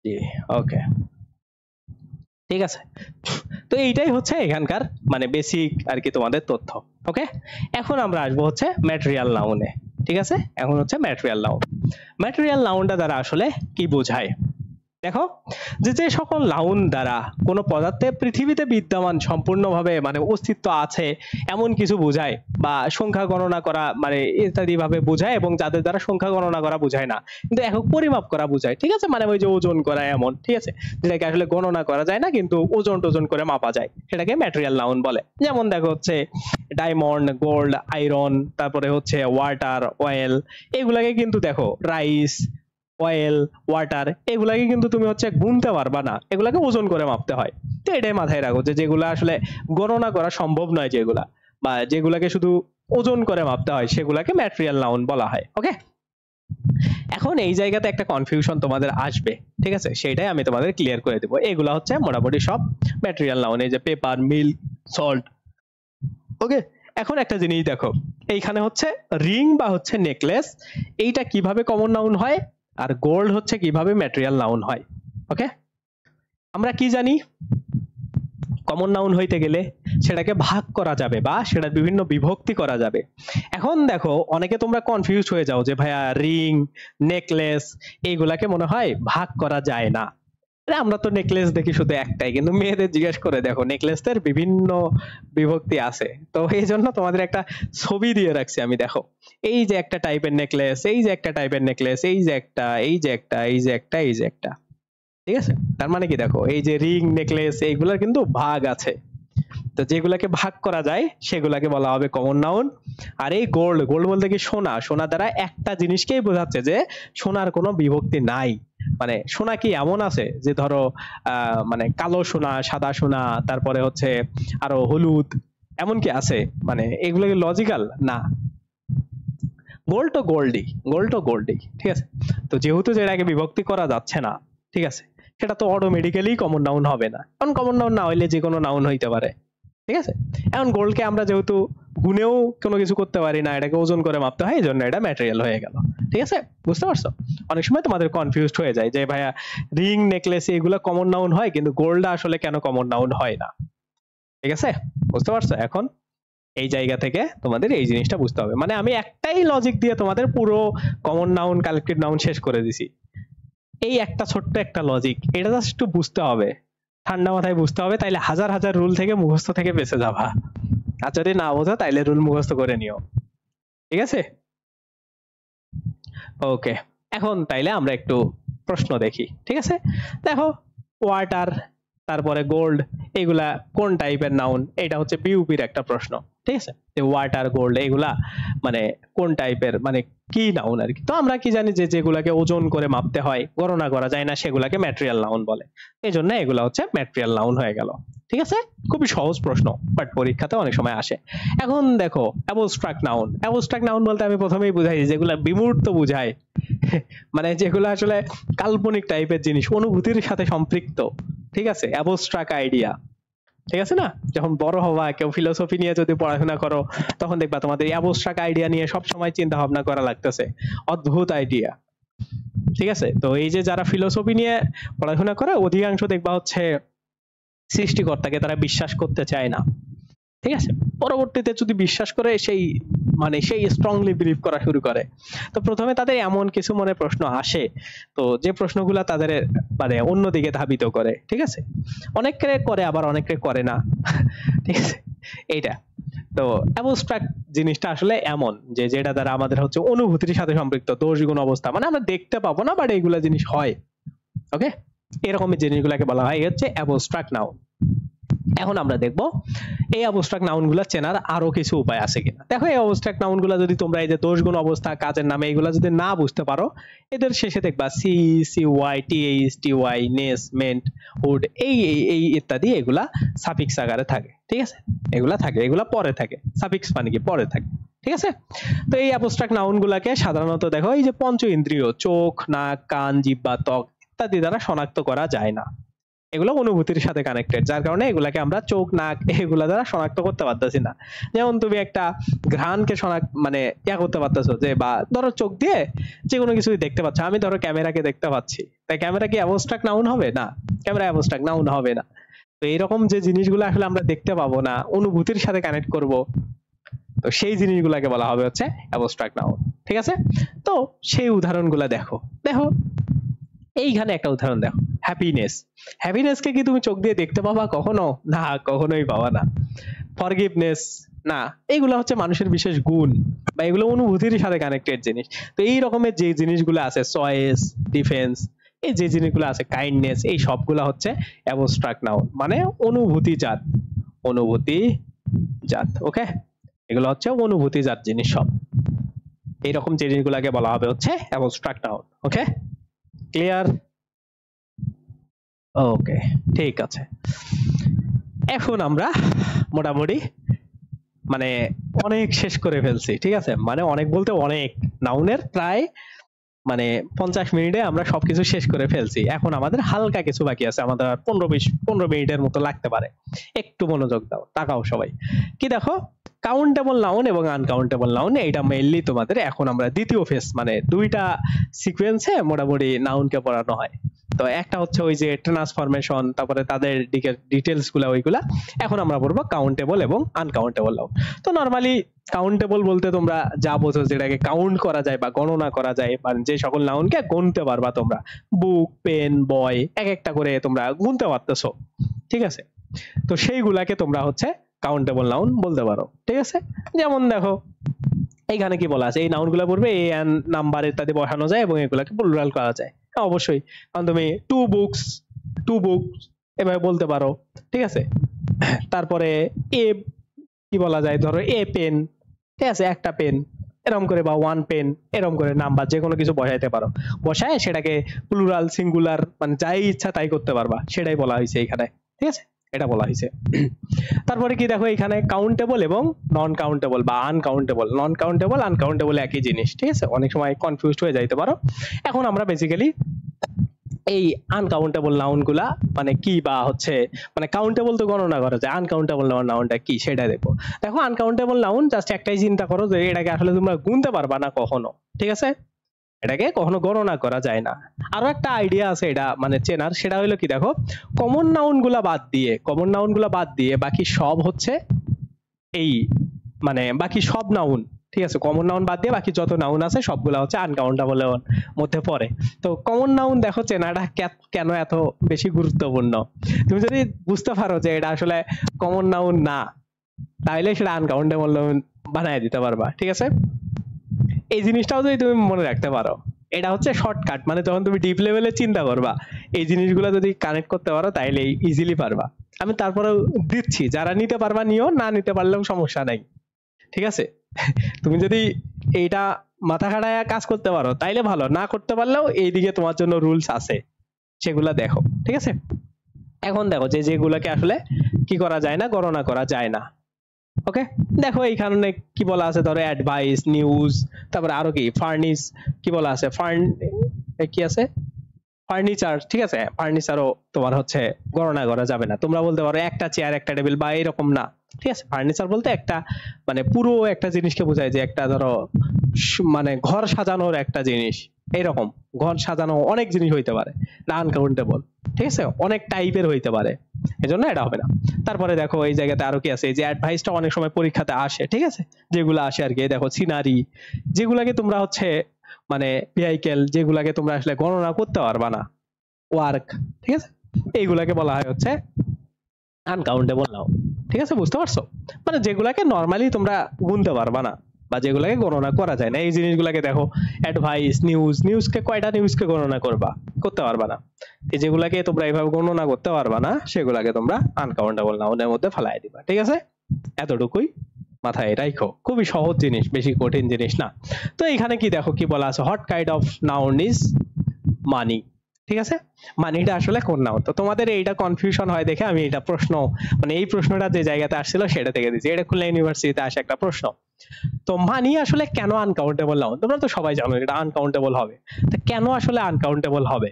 জি, ওকে, ঠিক আছে। তো এইটাই হচ্ছে এখানকার মানে বেসিক আর কি তোমাদের তথ্য। ওকে, এখন আমরা আসবো হচ্ছে ম্যাটেরিয়াল নাউনে, ঠিক আছে? এখন হচ্ছে ম্যাটেরিয়াল নাউন। ম্যাটেরিয়াল নাউনটা দ্বারা আসলে কি বোঝায়? দেখো যে যে সকল নাউন দ্বারা কোনো পদার্থে পৃথিবীতে বিদ্যমান সম্পূর্ণভাবে মানে অস্তিত্ব আছে এমন কিছু বোঝায় বা সংখ্যা গণনা করা মানে ইত্যাদি ভাবে বোঝায়, এবং যাদের দ্বারা সংখ্যা গণনা করা বোঝায় না কিন্তু একক পরিমাপ করা বোঝায়, ঠিক আছে, মানে ওই যে ওজন করা এমন, ঠিক আছে, যেটাকে আসলে গণনা করা যায় না কিন্তু ওজন টোজন করে মাপা যায়, সেটাকে ম্যাটেরিয়াল নাউন বলে। যেমন দেখো হচ্ছে ডায়মন্ড, গোল্ড, আয়রন, তারপরে হচ্ছে ওয়াটার, অয়েল, এগুলাকে কিন্তু দেখো রাইস, অয়েল, ওয়াটার, এগুলাকে কিন্তু তুমি হচ্ছে গুনতে পারবা না, এগুলাকে ওজন করে মাপতে হয়। তো এটাই মাথায় রাখো যে যেগুলা আসলে গণনা করা সম্ভব নয়, যেগুলা বা যেগুলাকে শুধু ওজন করে মাপতে হয় সেগুলাকে ম্যাটেরিয়াল নাউন বলা হয়। ওকে, এখন এই জায়গাতে একটা কনফিউশন তোমাদের আসবে, ঠিক আছে, সেটাই আমি তোমাদের ক্লিয়ার করে দেবো। এগুলা হচ্ছে মোটামুটি সব ম্যাটেরিয়াল নাউন, এই যে পেপার, মিল্ক, সল্ট। ওকে, এখন একটা জিনিস দেখো, এইখানে হচ্ছে রিং বা হচ্ছে নেকলেস, এইটা কিভাবে কমন নাউন হয়, আর গোল্ড হচ্ছে কিভাবে ম্যাটেরিয়াল নাউন হয়। ওকে, আমরা কি জানি, কমন নাউন হইতে গেলে সেটাকে ভাগ করা যাবে বা সেটার বিভিন্ন বিভক্তি করা যাবে। এখন দেখো অনেকে তোমরা কনফিউজ হয়ে যাও যে ভাইয়া রিং, নেকলেস, এইগুলাকে মনে হয় ভাগ করা যায় না। আরে আমরা তো নেকলেস দেখি শুধু একটাই, কিন্তু মেয়েদের জিজ্ঞেস করে দেখো নেকলেসের বিভিন্ন বিভক্তি আছে। তো এই জন্য তোমাদের একটা ছবি দিয়ে রাখছি আমি, দেখো এই যে একটা টাইপের নেকলেস, এই যে একটা টাইপের নেকলেস, এই যে একটা, এই যে একটা, এই যে একটা, এই যে একটা, ঠিক আছে। তার মানে কি দেখো এই যে রিং, নেকলেস, এইগুলার কিন্তু ভাগ আছে, তো যেগুলাকে ভাগ করা যায় সেগুলাকে বলা হবে কমন নাউন। আর এই গোল্ড, গোল্ড বলতে কি সোনা, সোনা দ্বারা একটা জিনিসকেই বোঝাচ্ছে যে সোনার কোনো বিভক্তি নাই। মানে সোনা কি এমন আছে যে ধরো মানে কালো সোনা, সাদা সোনা, তারপরে হচ্ছে আরো হলুদ, এমন কি আছে? মানে এগুলো কি লজিক্যাল না? গোল্ড তো গোল্ডই, গোল্ড তো গোল্ডই, ঠিক আছে। তো যেহেতু যেটাকে বিভক্তি করা যাচ্ছে না, ঠিক আছে, সেটা তো অটোমেটিক্যালি কমন নাউন হবে না, কারণ কমন নাউন না হইলে যে কোনো নাউন হইতে পারে, ঠিক আছে। এখন গোল্ডকে আমরা যেহেতু গুনেও কোনো কিছু করতে পারি না, এটাকে ওজন করে মাপতে হয়, এই জন্য এটা ম্যাটেরিয়াল হয়ে গেল, ঠিক আছে। বুঝতে পারছো? অনেক সময় তোমাদের কনফিউজড হয়ে যায় যে ভাইয়া রিং, নেকলেস এগুলো কমন নাউন হয় কিন্তু গোল্ড আসলে কেন কমন নাউন হয় না, ঠিক আছে। বুঝতে পারছো? এখন এই জায়গা থেকে তোমাদের এই জিনিসটা বুঝতে হবে, মানে আমি একটাই লজিক দিয়ে তোমাদের পুরো কমন নাউন, কালেক্টিভ নাউন শেষ করে দিছি। এই একটা ছোট্ট একটা লজিক, এটা জাস্ট একটু বুঝতে হবে, ঠান্ডা মাথায় বুঝতে হবে, তাইলে হাজার হাজার রুল থেকে মুখস্থ থেকে বেঁচে যাবা। আর যদি না বোঝো তাইলে রুল মুখস্থ করে নিও, ঠিক আছে। ওকে, এখন তাইলে আমরা একটু প্রশ্ন দেখি, ঠিক আছে। দেখো ওয়াটার, তারপরে গোল্ড, এগুলা কোন টাইপের নাউন, এটা হচ্ছে বিউপির একটা প্রশ্ন, ঠিক আছে। ওয়াটার, গোল্ড এগুলা মানে কোন টাইপের, মানে কি নাউন আর কি। তো আমরা কি জানি যে যেগুলাকে ওজন করে মাপতে হয়, গণনা করা যায় না, সেগুলাকে ম্যাটেরিয়াল নাউন বলে। এই জন্য এগুলা হচ্ছে ম্যাটেরিয়াল নাউন হয়ে গেল, ঠিক আছে। খুবই সহজ প্রশ্ন, বাট পরীক্ষাতে অনেক সময় আসে। এখন দেখো অ্যাবস্ট্রাক্ট নাউন, অ্যাবস্ট্রাক্ট নাউন বলতে আমি প্রথমেই বুঝাই যেগুলা বিমূর্ত বুঝায়, মানে যেগুলো আসলে কাল্পনিক টাইপের জিনিস, অনুভূতির সাথে সম্পৃক্ত, ঠিক আছে, অ্যাবস্ট্রাক্ট আইডিয়া, ঠিক আছে না। যখন বড় হবা, কেউ ফিলোসফি নিয়ে যদি পড়াশোনা করো, তখন দেখবা তোমাদের অ্যাবস্ট্রাক্ট আইডিয়া নিয়ে সব সময় চিন্তা ভাবনা করা লাগতেছে, অদ্ভুত আইডিয়া, ঠিক আছে। তো এই যে যারা ফিলোসফি নিয়ে পড়াশোনা করে অধিকাংশ দেখবা হচ্ছে সৃষ্টিকর্তাকে তারা বিশ্বাস করতে চায় না, ঠিক আছে। পরবর্তীতে যদি বিশ্বাস করে সেই মানে সেই স্ট্রংলি বিলিভ করা শুরু করে। তো প্রথমে তাদের এমন কিছু মনে প্রশ্ন আসে, তো যে প্রশ্নগুলা তাদের মানে অন্যদিকে ধাবিত করে, ঠিক আছে। অনেকে করে আবার অনেকে করে না, ঠিক আছে, এইটা। তো অ্যাবস্ট্রাক্ট জিনিসটা আসলে এমন যে যেটা দ্বারা আমাদের হচ্ছে অনুভূতির সাথে সম্পৃক্ত, দোষ গুণ অবস্থা, মানে আমরা দেখতে পাবো না বাট এইগুলা জিনিস হয়। ওকে, এরকমের জিনিসগুলোকে বলা হয় হচ্ছে অ্যাবস্ট্রাক্ট নাউন। এখন আমরা দেখব এই অ্যাবস্ট্রাক্ট নাউনগুলো চেনার আরো কিছু উপায় আছে কিনা। দেখো এই অ্যাবস্ট্রাক্ট নাউনগুলো যদি তোমরা এই যে দোষ গুণ অবস্থা, কাজের নামে, এগুলো যদি না বুঝতে পারো, এদের শেষে দেখবা C, C Y, T H, T Y, ness, ment, hood, এই এই এই ইত্যাদি, এগুলা সাফিক্স আকারে থাকে, ঠিক আছে। এগুলা থাকে, এগুলা পরে থাকে, সাফিক্স মানে কি পরে থাকে, ঠিক আছে। তো এই অ্যাবস্ট্রাক্ট নাউনগুলোকে সাধারণত দেখো এই যে পঞ্চ ইন্দ্রিয়, চোখ, নাক, কান, জিহ্বা, ত্বক ইত্যাদি দ্বারা শনাক্ত করা যায় না। এগুলো অনুভূতির সাথে কানেক্টেড, যার কারণে এগুলাকে আমরা চোখ, নাক এগুলা দ্বারা শনাক্ত করতে পারতেছি না। যেমন তুমি একটা ঘ্রাণকে মানে করতে পারতেছো, যে বা ধরো চোখ দিয়ে যে কোনো কিছু দেখতে পাচ্ছ, আমি ধরো ক্যামেরাকে দেখতে পাচ্ছি, তাই ক্যামেরা কি অ্যাবস্ট্রাক্ট নাউন হবে না? ক্যামেরা অ্যাবস্ট্রাক্ট নাউন হবে না। তো এইরকম যে জিনিসগুলো আসলে আমরা দেখতে পাবো না, অনুভূতির সাথে কানেক্ট করব, তো সেই জিনিসগুলোকে বলা হবে হচ্ছে অ্যাবস্ট্রাক্ট নাউন, ঠিক আছে। তো সেই উদাহরণগুলো দেখো, দেখো এইখানে একটা উদাহরণ দেখো, হ্যাপিনেস। হ্যাপিনেসকে কি তুমি চোখ দিয়ে দেখতে পাবা কখনো? না, কখনোই পাবা না। ফরগিভনেস, না, এগুলো হচ্ছে মানুষের বিশেষ গুণ বা এগুলো অনুভূতির সাথে কানেক্টেড জিনিস। তো এই রকমের যে জিনিসগুলো আছে, চয়েস, ডিফেন্স, এই যে জিনিসগুলো আছে, কাইন্ডনেস, এই সবগুলা হচ্ছে অ্যাবস্ট্রাক্ট নাউন, মানে অনুভূতি জাত, অনুভূতি জাত। ওকে, এগুলো হচ্ছে অনুভূতি জাত জিনিস সব। এইরকম জিনিসগুলোকে বলা হবে হচ্ছে অ্যাবস্ট্রাক্ট নাউন। ওকে, ক্লিয়ার? ওকে, ঠিক আছে। এখন আমরা মোটামুটি মানে অনেক শেষ করে ফেলছি, ঠিক আছে? মানে অনেক বলতে অনেক, নাউনের প্রায় মানে 50 মিনিটে আমরা সবকিছু শেষ করে ফেলছি। এখন আমাদের হালকা কিছু বাকি আছে, আমাদের 15 মিনিটের মতো লাগতে পারে। একটু মনোযোগ দাও, তাকাও সবাই। কি দেখো, কাউন্টেবল নাউন এবং আনকাউন্টেবল নাউন, এইটা মেইনলি তোমাদের এখন আমরা দ্বিতীয় ফেজ, মানে দুইটা সিকোয়েন্সে মোটামুটি নাউনকে পড়ানো হয়। তো একটা হচ্ছে ওই যে ট্রান্সফরমেশন, তারপরে তাদের ডিটেলস গুলা, ওইগুলা এখন আমরা পড়বো কাউন্টেবল এবং আনকাউন্টেবল নাউন। তো নরমালি কাউন্টেবল বলতে তোমরা যা বোঝো, যেটাকে কাউন্ট করা যায় বা গণনা করা যায়, মানে যে সকল নাউনকে গুনতে পারবা তোমরা, বুক, পেন, বয়, এক একটা করে তোমরা গুনতে পারতেছো, ঠিক আছে? তো সেইগুলাকে তোমরা হচ্ছে কাউন্টেবল নাউন বলতে পারো, ঠিক আছে? যেমন দেখো এইখানে কি বলা আছে, এই নাউনগুলো পড়বে এ এন নাম্বার ইত্যাদি বসানো যায় এবং এগুলাকে প্লুরাল করা যায়। হ্যাঁ, অবশ্যই, কারণ তুমি টু বুকস এভাবে বলতে পারো, ঠিক আছে? তারপরে এ কি বলা যায়, ধরো এ পেন, ঠিক আছে, একটা পেন, এরকম করে, বা ওয়ান পেন, এরকম করে নাম্বার যে কোনো কিছু বসাইতে পারো। বসায় সেটাকে প্লুরাল, সিঙ্গুলার, মানে যাই ইচ্ছা তাই করতে পারবা, সেটাই বলা হয়েছে এখানে, ঠিক আছে? এটা বলা হয়েছে। তারপরে কি দেখো, এখানে কাউন্টেবল এবং নন কাউন্টেবল বা আনকাউন্টেবল, নন কাউন্টেবল আনকাউন্টেবল একই জিনিস, ঠিক আছে? অনেক সময় কনফিউজড হয়ে যাইতে পারো। এখন আমরা বেসিক্যালি এই আনকাউন্টেবল নাউন গুলা মানে কি, বা হচ্ছে মানে কাউন্টেবল তো গণনা করা যায়, আনকাউন্টেবল নাউনটা কি সেটা দেখো। দেখো, আনকাউন্টেবল নাউন জাস্ট একটাই চিন্তা করো যে এটাকে আসলে তোমরা গুনতে পারবা না কখনো, ঠিক আছে? এটাকে কখনো গণনা করা যায় না। আরো একটা আইডিয়া আছে এটা মানে চেনার, সেটা হলো কি দেখো, কমন নাউন গুলা বাদ দিয়ে বাকি সব হচ্ছে এই মানে বাকি সব নাউন, ঠিক আছে? কমন নাউন বাদ দিয়ে বাকি যত নাউন আছে সবগুলা হচ্ছে আনকাউন্টেবল মধ্যে পড়ে। তো কমন নাউন দেখো চেনাটা কেন এত বেশি গুরুত্বপূর্ণ, তুমি যদি বুঝতে পারো যে এটা আসলে কমন নাউন না, তাহলে সেটা আনকাউন্টেবল নাউন বানায় দিতে পারবা, ঠিক আছে? এই জিনিসটাও যদি তুমি মনে রাখতে পারো, এটা হচ্ছে শর্টকাট, মানে যখন তুমি ডিপ লেভেলে চিন্তা করবা, এই জিনিসগুলো যদি কানেক্ট করতে পারো তাহলে ইজিলি পারবা। আমি তারপরেও দিচ্ছি, যারা নিতে পারবা নিও, না নিতে পারলেও সমস্যা নাই, ঠিক আছে? তুমি যদি এইটা মাথা খাটায় কাজ করতে পারো তাইলে ভালো, না করতে পারলেও এইদিকে তোমার জন্য রুলস আছে, সেগুলা দেখো, ঠিক আছে? এখন দেখো যে যেগুলোকে আসলে কি করা যায় না, গণনা করা যায় না। ওকে, দেখো এইখানে কি বলা আছে, ধরো অ্যাডভাইস, নিউজ, তারপরে আরো কি ফার্নিশ, কি বলা আছে, কি আছে, ফার্নিচার, ঠিক আছে? ফার্নিচারও তোমার হচ্ছে গণনা করা যাবে না। তোমরা বলতে পারো একটা চেয়ার, একটা টেবিল, বা এরকম না, ঠিক আছে? ফার্নিচার বলতে একটা মানে পুরো একটা জিনিসকে বোঝায়, যে একটা ধরো মানে ঘর সাজানোর একটা জিনিস, এইরকম ঘর সাজানো অনেক জিনিস হইতে পারে, না আনকাউন্টেবল, ঠিক আছে? অনেক টাইপের হইতে পারে, এজন্য এটা হবে না। তারপরে দেখো এই জায়গাতে আরো কি আছে, এই যে অ্যাডভাইসটা অনেক সময় পরীক্ষাতে আসে, ঠিক আছে? যেগুলো আসে আর কি, দেখো সিনারি, যেগুলাকে তোমরা হচ্ছে মানে ভেহিকেল, যেগুলাকে তোমরা আসলে গণনা করতে পারবা না, ওয়ার্ক, ঠিক আছে? এইগুলাকে বলা হয় হচ্ছে আনকাউন্টেবল নাউন, ঠিক আছে? বুঝতে পারছো? মানে যেগুলাকে নরমালি তোমরা গুনতে পারবা না বা যেগুলাকে গণনা করা যায় না, এই জিনিসগুলাকে দেখো, অ্যাডভাইস, নিউজকে কয়টা নিউজকে গণনা করতে পারবা না, এই যেগুলাকে তোমরা এইভাবে গণনা করতে পারবা না, সেগুলাকে তোমরা আনকাউন্টেবল নাউনের মধ্যে ফেলাই দিবা, ঠিক আছে? এতটুকুই মাথায় রাখো, খুবই সহজ জিনিস, বেশি কঠিন জিনিস না। তো এখানে কি দেখো, কি বলা আছে, what kind of noun is money, ঠিক আছে? মানিটা আসলে কোন নাউন? তো তোমাদের এইটা কনফিউশন হয় দেখে আমি এটা প্রশ্ন, মানে এই প্রশ্নটা যে জায়গাতে আসছিল সেটা থেকে দিচ্ছি, এটা খুলনা ইউনিভার্সিটিতে আসে একটা প্রশ্ন। তো মানি আসলে কেন আনকাউন্টেবল নাউন? তোমরা তো সবাই জানো এটা আনকাউন্টেবল হবে, তো কেন আসলে আনকাউন্টেবল হবে?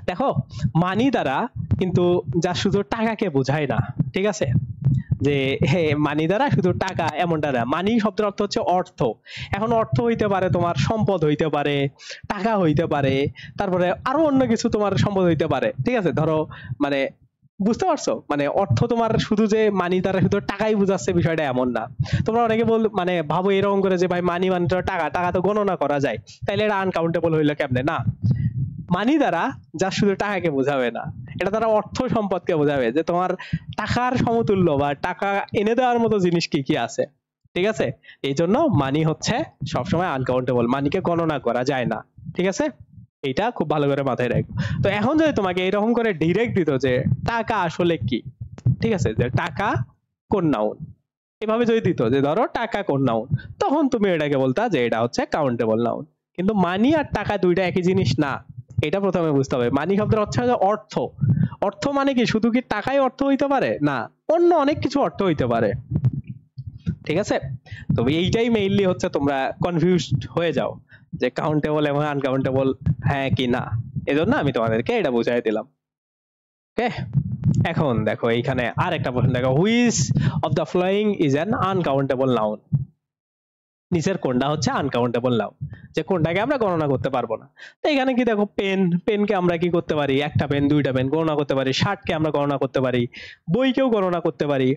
দেখো, মানি দ্বারা কিন্তু যা শুধু টাকাকে বোঝায় না, ঠিক আছে? যে মানি দ্বারা শুধু টাকা এমনটা না, মানি শব্দের অর্থ হচ্ছে অর্থ। এখন অর্থ হইতে পারে তোমার সম্পদ হইতে পারে, টাকা হইতে পারে, তারপরে আরো অন্য কিছু তোমার সম্পদ হইতে পারে, ঠিক আছে? ধরো মানে বুঝতে পারছো, মানে অর্থ তোমার শুধু যে মানি দ্বারা শুধু টাকাই বুঝাচ্ছে বিষয়টা এমন না। তোমরা অনেকে মানে ভাবো এরকম করে যে ভাই মানি মানে তো টাকা, টাকা তো গণনা করা যায়, তাইলে এটা আনকাউন্টেবল হইলো কেমনে? না, মানি দ্বারা যা শুধু টাকাকে বোঝাবে না, এটা দ্বারা অর্থ সম্পদকে বোঝাবে, যে তোমার টাকার সমতুল্য বা টাকা এনে দেওয়ার মতো জিনিস কি কি আছে। ঠিক আছে, এই জন্য মানি হচ্ছে সবসময় আনকাউন্টেবল, মানিকে গণনা করা যায় না। ঠিক আছে, এটা খুব ভালো করে মাথায় রাখো। তো এখন যদি তোমাকে এরকম করে ডিরেক্ট দিত যে টাকা আসলে কি, ঠিক আছে, যে টাকা কোন নাউন, এভাবে যদি দিত যে ধরো টাকা কোন নাউন, তখন তুমি এটাকে বলতা যে এটা হচ্ছে কাউন্টেবল নাউন। কিন্তু মানি আর টাকা দুইটা একই জিনিস না, এটা প্রথমে বুঝতে হবে। মানি শব্দের অর্থ হচ্ছে অর্থ। অর্থ মানে কি শুধু কি টাকাই অর্থ হইতে পারে? না, অন্য অনেক কিছু অর্থ হইতে পারে। ঠিক আছে, তবে এইটাই মেইনলি হচ্ছে তোমরা কনফিউজড হয়ে যাও যে কাউন্টেবল এবং আনকাউন্টেবল হ্যাঁ কি না, এজন্য আমি তোমাদেরকে এটা বুঝাই দিলাম। ওকে, এখন দেখো এইখানে আর একটা প্রশ্ন দেখো, which of the following is an uncountable noun. নিচের কোনটা হচ্ছে আনকাউন্টেবল নাউন, যে কোনটাকে আমরা গণনা করতে পারবো না। তো এখানে কি দেখো, পেন, পেনকে আমরা কি করতে পারি, একটা পেন দুইটা পেন গণনা করতে পারি। শার্টকে আমরা গণনা করতে পারি, বইকেও গণনা করতে পারি।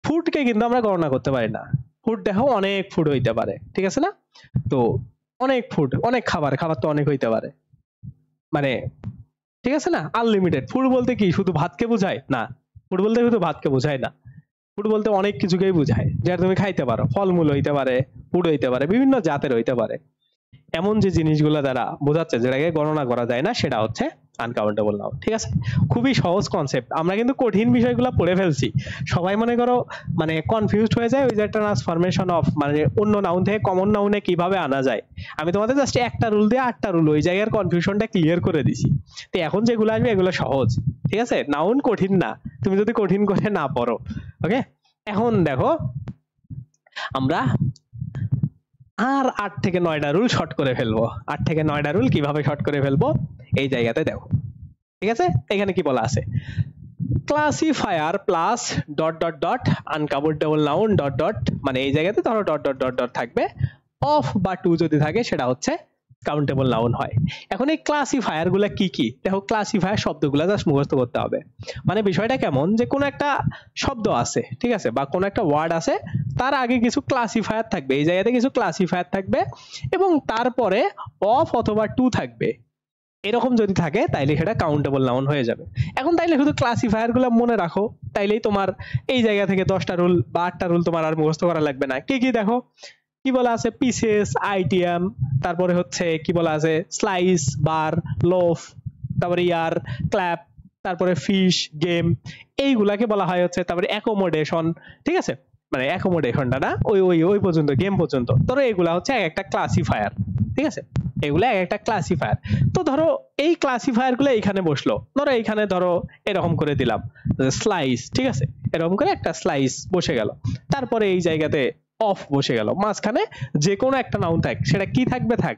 ফুডকে কিন্তু আমরা গণনা করতে পারি না। ফুড দেখো অনেক ফুড হইতে পারে, ঠিক আছে না? তো অনেক ফুড, অনেক খাবার, খাবার তো অনেক হইতে পারে, মানে ঠিক আছে না, আনলিমিটেড। ফুড বলতে কি শুধু ভাতকে বোঝায়? না, ফুড বলতে শুধু ভাতকে বোঝায় না, ফুড বলতে অনেক কিছুকেই বোঝায়, যেটা তুমি খাইতে পারো। ফলমূল হইতে পারে, ফুড হইতে পারে, বিভিন্ন জাতের হইতে পারে। এমন যে জিনিসগুলো দ্বারা বোঝাচ্ছে যেটাকে গণনা করা যায় না, সেটা হচ্ছে আনকাউন্টেবল নাউন। ঠিক আছে, খুবই সহজ কনসেপ্ট। আমরা কিন্তু কঠিন বিষয়গুলো পড়ে ফেলছি। সবাই মনে করো মানে কনফিউজড হয়ে যায় ওই যে ট্রান্সফরমেশন অফ, মানে অন্য নাউন থেকে কমন নাউনে কিভাবে আনা যায়। আমি তোমাদের জাস্ট একটা রুল দিয়ে 8টা রুল ওই জায়গার কনফিউশনটা ক্লিয়ার করে দিছি। তো এখন যেগুলো আসবে এগুলো সহজ। ঠিক আছে, নাউন কঠিন না, তুমি যদি কঠিন করে না পড়ো। ওকে, এখন দেখো আমরা আর 8 থেকে 9টা রুল শর্ট করে ফেলবো। 8 থেকে 9টা রুল কিভাবে শর্ট করে ফেলবো এই জায়গাতে দেখো। ঠিক আছে, এখানে কি বলা আছে, classifier plus dot dot dot uncountable noun dot dot, মানে এই জায়গাতে ধরো ডট ডট ডট ডট থাকবে, অফ বা টু যদি থাকে সেটা হচ্ছে কাউন্টেবল নাউন হয়। এখন এই ক্লাসিফায়ার গুলা কি কি দেখো, ক্লাসিফায়ার শব্দগুলা জাস্ট মুখস্থ করতে হবে। মানে বিষয়টা কেমন, যে কোনো একটা শব্দ আছে, ঠিক আছে, বা কোনো একটা ওয়ার্ড আছে, তার আগে কিছু ক্লাসিফায়ার থাকবে, এই জায়গাতে কিছু ক্লাসিফায়ার থাকবে, এবং তারপরে অফ অথবা টু থাকবে। এরকম যদি থাকে তাইলে সেটা কাউন্টেবল নাউন হয়ে যাবে। এখন তাইলে শুধু ক্লাসিফায়ার গুলো মনে রাখো, তাইলেই তোমার এই জায়গা থেকে 10টা রুল বা 8টা রুল তোমার আর মুখস্থ করা লাগবে না। কি কি দেখো, কি বলা আছে, পিসেস, আইটিএম, তারপরে হচ্ছে কি বলা আছে, স্লাইস, বার, লোফ, তারপরে ইয়ার, ক্ল্যাপ, তারপরে ফিশ, গেম, এইগুলাকে বলা হয় হচ্ছে তারপরে অ্যাকোমোডেশন। ঠিক আছে, মানে অ্যাকোমোডেশনটা না, ওই ওই ওই পর্যন্ত, গেম পর্যন্ত। ধরো এগুলা হচ্ছে এক একটা ক্লাসিফায়ার। ঠিক আছে, এগুলা এক একটা ক্লাসিফায়ার। তো ধরো এই ক্লাসিফায়ার গুলো এইখানে বসলো, ধরো এইখানে ধরো এরকম করে দিলাম স্লাইস, ঠিক আছে, এরকম করে একটা স্লাইস বসে গেল। তারপরে এই জায়গাতে অফ বসে গেল, মাঝখানে যে কোনো একটা নাউন থাক, সেটা কি থাকবে, থাক।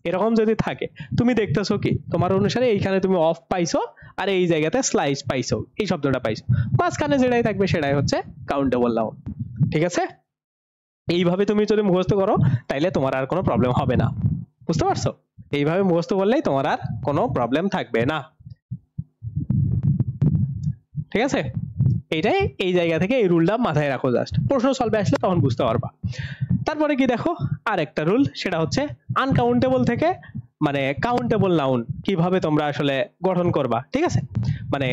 এরকম যদি থাকে, তুমি দেখতেছো কি তোমার অনুসারে এইখানে তুমি অফ পাইছো, আর এই জায়গাতে স্লাইস পাইছো, এই শব্দটা পাইছো, মাঝখানে যেটাই থাকবে সেটাই হচ্ছে কাউন্টেবল নাউন। ঠিক আছে, এইভাবে তুমি যদি মুখস্থ করো তাইলে তোমার আর কোনো প্রবলেম হবে না। বুঝতে পারছো? এইভাবে মুখস্থ করলেই তোমার আর কোনো প্রবলেম থাকবে না। ঠিক আছে, এইটাই, এই জায়গা থেকে এই রুলটা মাথায় রাখো, জাস্ট প্রশ্ন সলভে আসলে তখন বুঝতে পারবা। তারপরে কি দেখো, আর একটা রুল, সেটা হচ্ছে আনকাউন্টেবল থেকে মানে কাউন্টেবল নাউন কিভাবে তোমরা আসলে গঠন করবা। ঠিক আছে, মানে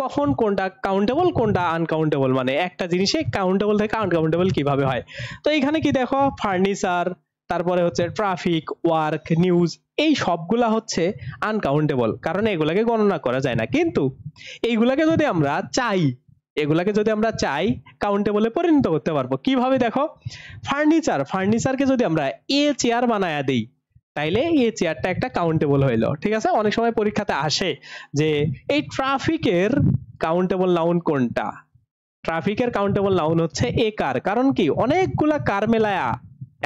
কখন কোনটা কাউন্টেবল কোনটা আনকাউন্টেবল, মানে একটা জিনিসে কাউন্টেবল থেকে আনকাউন্টেবল কিভাবে হয়। তো এইখানে কি দেখো, ফার্নিচার, তারপরে হচ্ছে ট্রাফিক, ওয়ার্ক, নিউজ, এই সবগুলা হচ্ছে আনকাউন্টেবল, কারণ এগুলাকে গণনা করা যায় না। কিন্তু এইগুলাকে যদি আমরা চাই, এগুলাকে যদি আমরা চাই কাউন্টেবলে পরিণত করতে পারবো কিভাবে দেখো, ফার্নিচার, ফার্নিচারকে যদি আমরা এ চেয়ার বানায়া দেই, তাইলে এই চেয়ারটা একটা কাউন্টেবল হইলো। ঠিক আছে, অনেক সময় পরীক্ষাতে আসে যে এই ট্রাফিকের কাউন্টেবল নাউন কোনটা, ট্রাফিকের কাউন্টেবল নাউন হচ্ছে এ কার, কারণ কি অনেকগুলা কার মেলায়া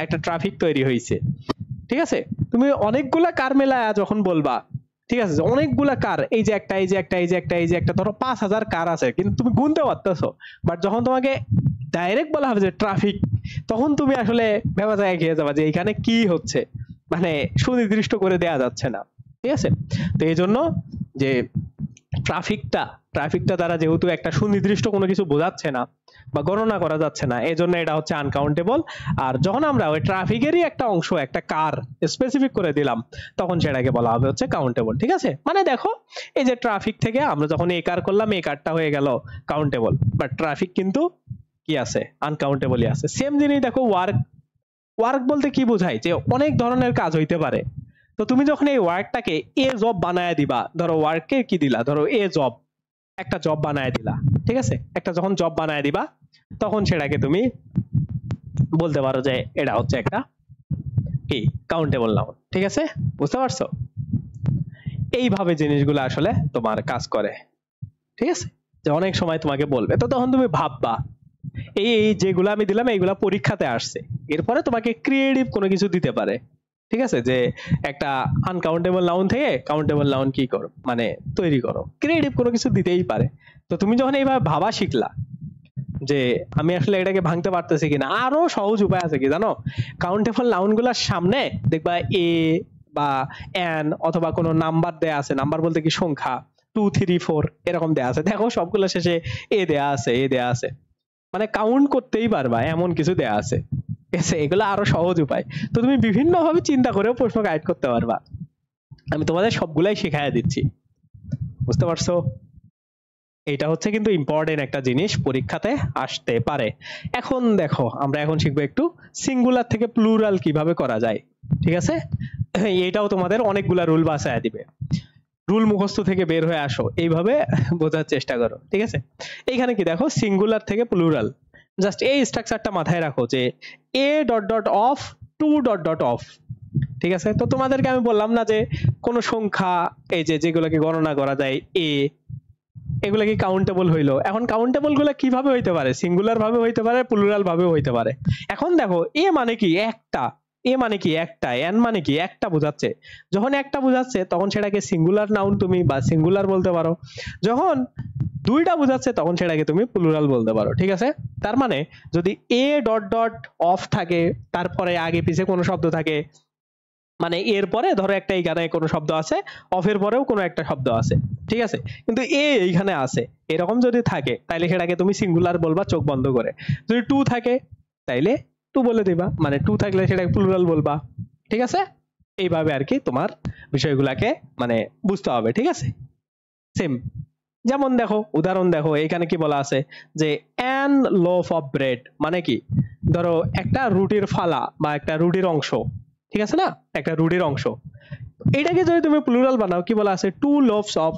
একটা ট্রাফিক তৈরি হয়েছে। ঠিক আছে, তুমি অনেকগুলা কার মেলায়া যখন বলবা, ঠিক আছে, অনেকগুলা কার, এই যে একটা, এই যে একটা, এই যে একটা, এই যে একটা, ধরো 5000 কার আছে, কিন্তু তুমি গুনতে পারতেছো, বাট যখন তোমাকে ডাইরেক্ট বলা হবে যে ট্রাফিক, তখন তুমি আসলে ব্যবসায় খেয়ে যাবা যে এখানে কি হচ্ছে, মানে সুনির্দিষ্ট করে দেয়া যাচ্ছে না। ঠিক আছে, তো এই জন্য যে ট্রাফিকটা দ্বারা যেহেতু একটা সুনির্দিষ্ট কোনো কিছু বোঝাচ্ছে না বা গণনা করা যাচ্ছে না, এই জন্য এটা হচ্ছে আনকাউন্টেবল। আর যখন আমরা ওই ট্রাফিকেরই একটা অংশ, একটা কার স্পেসিফিক করে দিলাম, তখন সেটাকে বলা হবে হচ্ছে কাউন্টেবল। ঠিক আছে, মানে দেখো এই যে ট্রাফিক থেকে আমরা যখন এই কার করলাম, এই কারটা হয়ে গেল কাউন্টেবল, বাট ট্রাফিক কিন্তু কি আছে, আনকাউন্টেবলই আছে। সেম জিনিস দেখো ওয়ার্ক বলতে কি বোঝায়, যে অনেক ধরনের কাজ হইতে পারে। তো তুমি যখন এই ওয়ার্কটাকে এ জব বানায় দিবা, ধরো ওয়ার্ককে কি দিলা, ধরো এ জব, একটা জব বানায় দিলা, ঠিক আছে, একটা যখন জব বানায় দিবা, তখন সেটাকে তুমি বলতে পারো যে এটা হচ্ছে একটা কি কাউন্টেবল নাউন। ঠিক আছে, বুঝতে পারছো? এইভাবে জিনিসগুলো আসলে তোমার কাজ করে। ঠিক আছে, যে অনেক সময় তোমাকে বলবে, তো তখন তুমি ভাববা এই যেগুলো আমি দিলাম এইগুলা পরীক্ষাতে আসছে, এরপরে তোমাকে ক্রিয়েটিভ কোনো কিছু দিতে পারে। ঠিক আছে, যে একটা আনকাউন্টেবল নাউন থেকে কাউন্টেবল নাউন কি করো, মানে তৈরি করো, ক্রিয়েটিভ কোনো কিছু দিতেই পারে। তো তুমি যখন এইভাবে ভাবা শিখলা যে আমি আসলে এটাকে ভাঙতে পারতেছি কিনা, আরো সহজ উপায় আছে কি জানো, কাউন্টেবল নাউন গুলার সামনে দেখবা এ বা এন অথবা কোনো নাম্বার দেয়া আছে, নাম্বার বলতে কি সংখ্যা, 2 3 4 এরকম দেয়া আছে, দেখো সবগুলো শেষে এ দেয়া আছে, এ দেয়া আছে, মানে কাউন্ট করতেই পারবা এমন কিছু দেয়া আছে। এগুলো আরো সহজ উপায়। তো তুমি বিভিন্ন ভাবে চিন্তা করেও প্রশ্ন গাইড করতে পারবা। আমি তোমাদের সবগুলাই শিখাইয়া দিচ্ছি, বুঝতে পারছো? এটা হচ্ছে কিন্তু ইম্পর্টেন্ট একটা জিনিস, পরীক্ষাতে আসতে পারে। এখন দেখো আমরা এখন শিখবো একটু সিঙ্গুলার থেকে প্লুরাল কিভাবে করা যায়। ঠিক আছে, এটাও তোমাদের অনেকগুলা রুল বাছাইয়া দিবে, রুল মুখস্থ থেকে বের হয়ে আসো, এইভাবে বোঝার চেষ্টা করো। ঠিক আছে, এইখানে কি দেখো, সিঙ্গুলার থেকে প্লুরাল, জাস্ট এই স্ট্রাকচারটা মাথায় রাখো যে A dot dot of, to dot dot of. ঠিক আছে, তো তোমাদেরকে আমি বললাম না যে কোন সংখ্যা, এই যে যেগুলোকে গণনা করা যায় এ, এগুলা কি কাউন্টেবল হইলো? এখন কাউন্টেবল গুলা কিভাবে হইতে পারে, সিঙ্গুলার ভাবে হইতে পারে, প্লুরাল ভাবে হইতে পারে। এখন দেখো এ মানে কি একটা, এ মানে কি একটা, এন মানে কি একটা বোঝাচ্ছে, যখন একটা বোঝাচ্ছে তখন সেটাকে সিঙ্গুলার নাউন তুমি বা সিঙ্গুলার বলতে পারো, যখন দুইটা বোঝাচ্ছে তখন সেটাকে তুমি প্লুরাল বলতে পারো। ঠিক আছে, তার মানে যদি এ ডট ডট অফ থাকে, তারপরে আগে পিছে কোনো শব্দ থাকে, মানে এর পরে ধরো একটা এইখানে কোনো শব্দ আছে, অফের পরেও কোনো একটা শব্দ আছে, ঠিক আছে, কিন্তু এ এইখানে আছে, এরকম যদি থাকে তাইলে সেটাকে তুমি সিঙ্গুলার বলবা চোখ বন্ধ করে। যদি টু থাকে তাইলে টু বলে দিবা, মানে টু থাকলে সেটাকে প্লুরাল বলবা। ঠিক আছে, এইভাবে আর কি তোমার বিষয়গুলাকে মানে বুঝতে হবে। ঠিক আছে, সেম যেমন দেখো, উদাহরণ দেখো, এখানে কি বলা আছে যে অ্যান লোফ অফ ব্রেড, মানে কি, ধরো একটা রুটির ফালা বা একটা রুটির অংশ, ঠিক আছে না, একটা রুটির অংশ, এটাকে যদি তুমি প্লুরাল বানাও, কি বলা আছে, টু লোভস অফ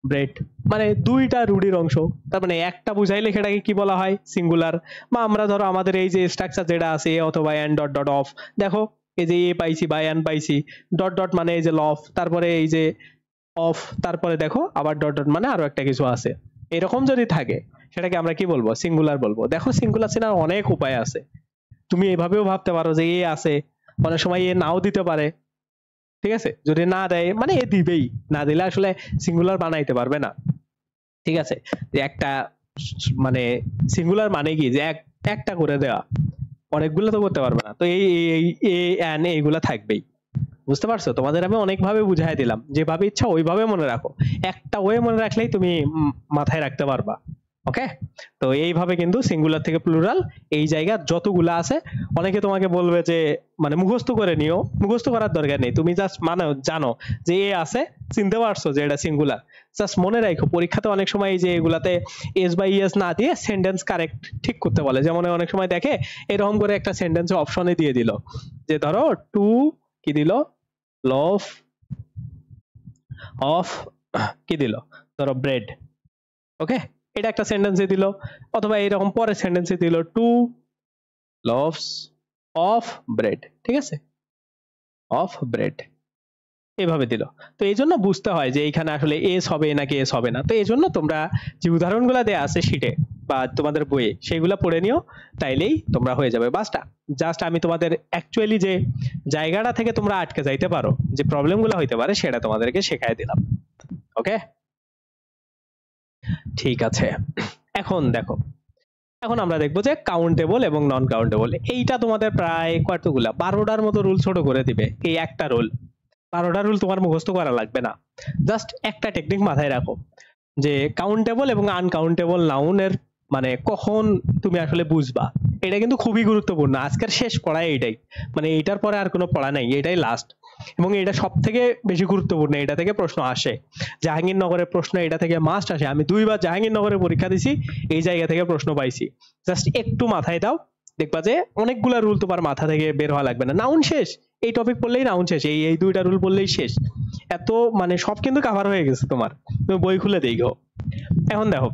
ব্রেড, মানে দুইটা রুটির অংশ, তার মানে একটা বুঝাইলে সেটাকে কি বলা হয়, সিঙ্গুলার। বা আমরা ধরো আমাদের এই যে স্ট্রাকচার যেটা আছে এ অথবা এন ডট ডট অফ, দেখো এই যে এ পাইছি বা এন পাইছি, ডট ডট মানে এই যে লফ, তারপরে এই যে অফ, তারপরে দেখো আবার ডট ডট মানে আরো একটা কিছু আছে, এরকম যদি থাকে সেটাকে আমরা কি বলবো, সিঙ্গুলার বলবো। দেখো সিঙ্গুলার চেনার অনেক উপায় আছে, তুমি এভাবেও ভাবতে পারো যে এ আছে, অনেক সময় এ নাও দিতে পারে। ঠিক আছে, যদি না দেয় মানে এ দিবেই, না দিলে আসলে সিঙ্গুলার বানাইতে পারবে না। ঠিক আছে, যে একটা মানে সিঙ্গুলার মানে কি, যে একটা করে দেওয়া, অনেকগুলো তো করতে পারবে না, তো এই এন এইগুলা থাকবেই। বুঝতে পারছো? তোমাদের আমি অনেকভাবে বুঝাই দিলাম, যেভাবে ইচ্ছা ওইভাবে মনে রাখো, একটা ওয়ে মনে রাখলেই তুমি মাথায় রাখতে পারবা। ওকে, তো এইভাবে কিন্তু সিঙ্গুলার থেকে প্লুরাল এই জায়গা যতগুলা আছে, অনেকে তোমাকে বলবে যে মানে মুখস্থ করে নিও, মুখস্থ করার দরকার নেই, তুমি জাস্ট মানে জানো যে এ আছে, চিনতে পারছো যে এটা সিঙ্গুলার, জাস্ট মনে রাখো। পরীক্ষাতে অনেক সময় এই যে এগুলাতে এস বা ইএস না দিয়ে সেন্টেন্স কারেক্ট ঠিক করতে বলে, যেমন অনেক সময় দেখে এরকম করে একটা সেন্টেন্স অপশনে দিয়ে দিল, যে ধরো টু কি দিল, লভ অফ কি দিল, ধরো ব্রেড। ওকে, এটা একটা সেন্টেন্সে দিল, অথবা এরকম পরের সেন্টেন্সে দিল টু লভস অফ ব্রেড, ঠিক আছে, অফ ব্রেড এভাবে দিল। তো এই জন্য বুঝতে হয় যে এইখানে আসলে এস হবে নাকি এস হবে না। তো এই জন্য তোমরা যে উদাহরণগুলো দেয়া আছে শিটে বা তোমাদের বইয়ে সেগুলো পড়ে নিও, তাইলেই তোমরা হয়ে যাবে। বাসটা জাস্ট আমি তোমাদের অ্যাকচুয়ালি যে জায়গাটা থেকে তোমরা আটকে যাইতে পারো, যে প্রবলেমগুলো হইতে পারে, সেটা তোমাদেরকে শেখাই দিলাম। ওকে, ঠিক আছে। এখন দেখো, এখন আমরা দেখবো যে কাউন্টেবল এবং নন কাউন্টেবল, এইটা তোমাদের প্রায় কতগুলা 12টার মতো রুল ছোট করে দিবে। এই একটা রুল, 12টা রুল তোমার মুখস্থ করা লাগবে না, জাস্ট একটা টেকনিক মাথায় রাখো। যে কাউন্টেবল এবং আনকাউন্টেবল নাউনের মানে কখন তুমি আসলে বুঝবা, এটা কিন্তু খুবই গুরুত্বপূর্ণ। আজকের শেষ পড়া এইটাই, মানে এইটার পরে আর কোনো পড়া নাই, এটাই লাস্ট। এবং এটা সব থেকে বেশি গুরুত্বপূর্ণ, এটা থেকে প্রশ্ন আসে। জাহাঙ্গীরনগরের প্রশ্ন এটা থেকে মাস্ট আসে। আমি 2 বার জাহাঙ্গীরনগরের পরীক্ষা দিছি, এই জায়গা থেকে প্রশ্ন পাইছি। জাস্ট একটু মাথায় দাও, দেখবা যে অনেকগুলা রুল তোমার মাথা থেকে বের হওয়া লাগবে না। নাউন শেষ, এই টপিক পড়লেই নাউন শেষ, এই এই 2টা রুল পড়লেই শেষ। এত মানে সব কিন্তু কাভার হয়ে গেছে তোমার, তুমি বই খুলে দেখো। এখন দেখো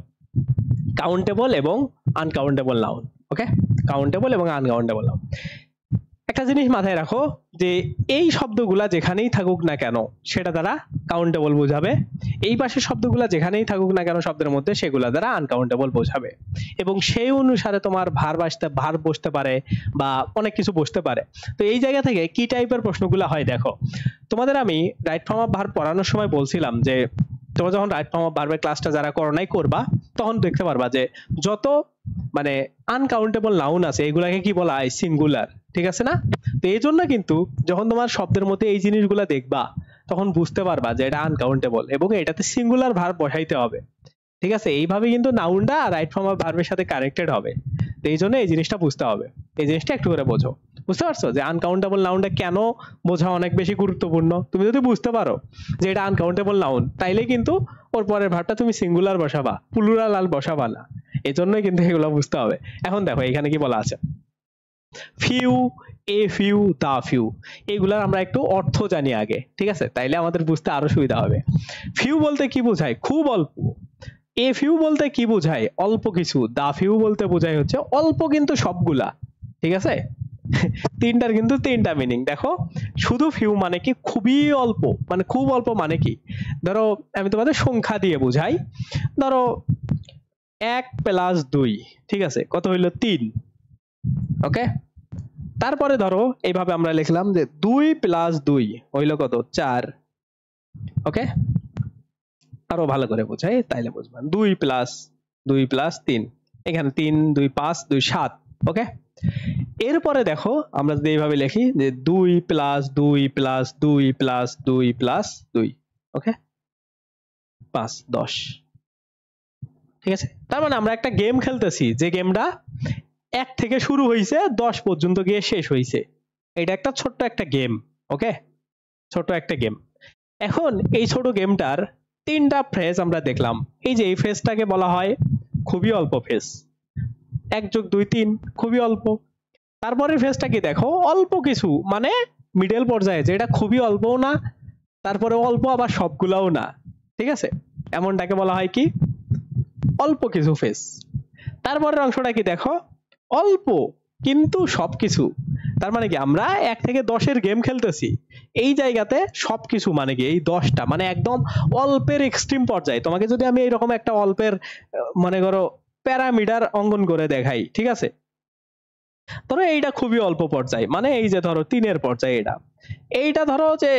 কাউন্টেবল এবং আনকাউন্টেবল নাউন। ওকে, কাউন্টেবল এবং আনকাউন্টেবল নাউন। একটা জিনিস মাথায় রাখো যে এই শব্দগুলা যেখানেই থাকুক না কেন সেটা দ্বারা কাউন্টেবল বোঝাবে, এই পাশের শব্দগুলা যেখানেই থাকুক না কেন শব্দের মধ্যে সেগুলা দ্বারা আনকাউন্টেবল বোঝাবে। এবং সেই অনুসারে তোমার ভার্ব বসতে পারে বা অনেক কিছু বসতে পারে। তো এই জায়গা থেকে কি টাইপের প্রশ্নগুলো হয় দেখো, তোমাদের আমি রাইট ফর্ম অফ ভার্ব পড়ানোর সময় বলছিলাম যে তোমরা যখন রাইট ফর্ম অফ ভার্বের ক্লাসটা যারা করো নাই করবা, তখন দেখতে পারবা যে যত মানে আনকাউন্টেবল নাউন আছে এগুলাকে কি বলা হয়, সিঙ্গুলার। ঠিক আছে না? তো এই জন্য কিন্তু যখন তোমার শব্দের মধ্যে এই জিনিসগুলা দেখবা তখন বুঝতে পারবা যে এটা আনকাউন্টেবল এবং এটাতে সিঙ্গুলার ভার্ব বসাইতে হবে। ঠিক আছে, এইভাবে কিন্তু নাউনটা রাইট ফর্ম অফ ভার্বের সাথে কানেক্টেড হবে। তো এই জন্য এই জিনিসটা বুঝতে হবে, এই জিনিসটা একটু করে বোঝো। বুঝতে পারছো যে আনকাউন্টেবল নাউনটা কেন বোঝা অনেক বেশি গুরুত্বপূর্ণ? তুমি যদি বুঝতে পারো যে এটা আনকাউন্টেবল নাউন, তাইলে কিন্তু ওর পরের ভার্বটা তুমি সিঙ্গুলার বসাবা, প্লুরাল আর বসাবা না। এই জন্যই কিন্তু এগুলো বুঝতে হবে। এখন দেখো এখানে কি বলা আছে, few, a few, the few, এগুলার আমরা একটু অর্থ জানি আগে। ঠিক আছে, তাইলে আমাদের বুঝতে আরো সুবিধা হবে। ফিউ বলতে কি বোঝায়? খুব অল্প। এ ফিউ বলতে কি বোঝায়? অল্প কিছু। দা ফিউ বলতে বোঝায় হচ্ছে অল্প কিন্তু সবগুলা। ঠিক আছে, তিনটার কিন্তু তিনটা মিনিং দেখো। শুধু ফিউ মানে কি খুবই অল্প, মানে খুব অল্প মানে কি, ধরো আমি তোমাদের সংখ্যা দিয়ে বুঝাই। ধরো 1+2, ঠিক আছে, কত হইলো? 3। ওকে, তারপরে ধরো এইভাবে আমরা লিখলাম যে 2+2 হইলো কত? 4। ওকে, আরো ভালো করে বোঝাই তাইলে বুঝবেন। 2+3, এখানে 3 2 5 2 7। ওকে, এরপরে দেখো আমরা যদি এইভাবে লিখি যে 2+2+2+2+2, ওকে, 5 10। ঠিক আছে, তার মানে আমরা একটা গেম খেলতেছি, যে গেমটা 1 থেকে শুরু হয়েছে 10 পর্যন্ত গিয়ে শেষ হয়েছে। এটা একটা ছোট্ট একটা গেম। ওকে, ছোট একটা গেম। এখন এই ছোট গেমটার 3টা ফ্রেজ আমরা দেখলাম। এই যে এই ফ্রেজটাকে বলা হয় খুবই অল্প ফ্রেজ। 1+2 3 খুবই অল্প। তারপরের ফ্রেজটা কি দেখো, অল্প কিছু, মানে মিডল পর্যায়ে, যেটা খুবই অল্পও না তারপরে অল্প আবার সবগুলাও না। ঠিক আছে, এমনটাকে বলা হয় কি, অল্প কিছু ফ্রেজ। তারপরের অংশটা কি দেখো, অল্প কিন্তু সবকিছু। তার মানে কি আমরা 1 থেকে 10-এর গেম খেলতেছি, এই জায়গাতে সবকিছু মানে কি এই 10টা, মানে একদম অল্পের এক্সট্রিম পর্যায়ে। তোমাকে যদি আমি এইরকম একটা অল্পের মনে করো প্যারামিটার অঙ্কন করে দেখাই, ঠিক আছে, ধরো এইটা খুবই অল্প পর্যায়ে, মানে এই যে ধরো 3-এর পর্যায়ে, এইটা ধরো যে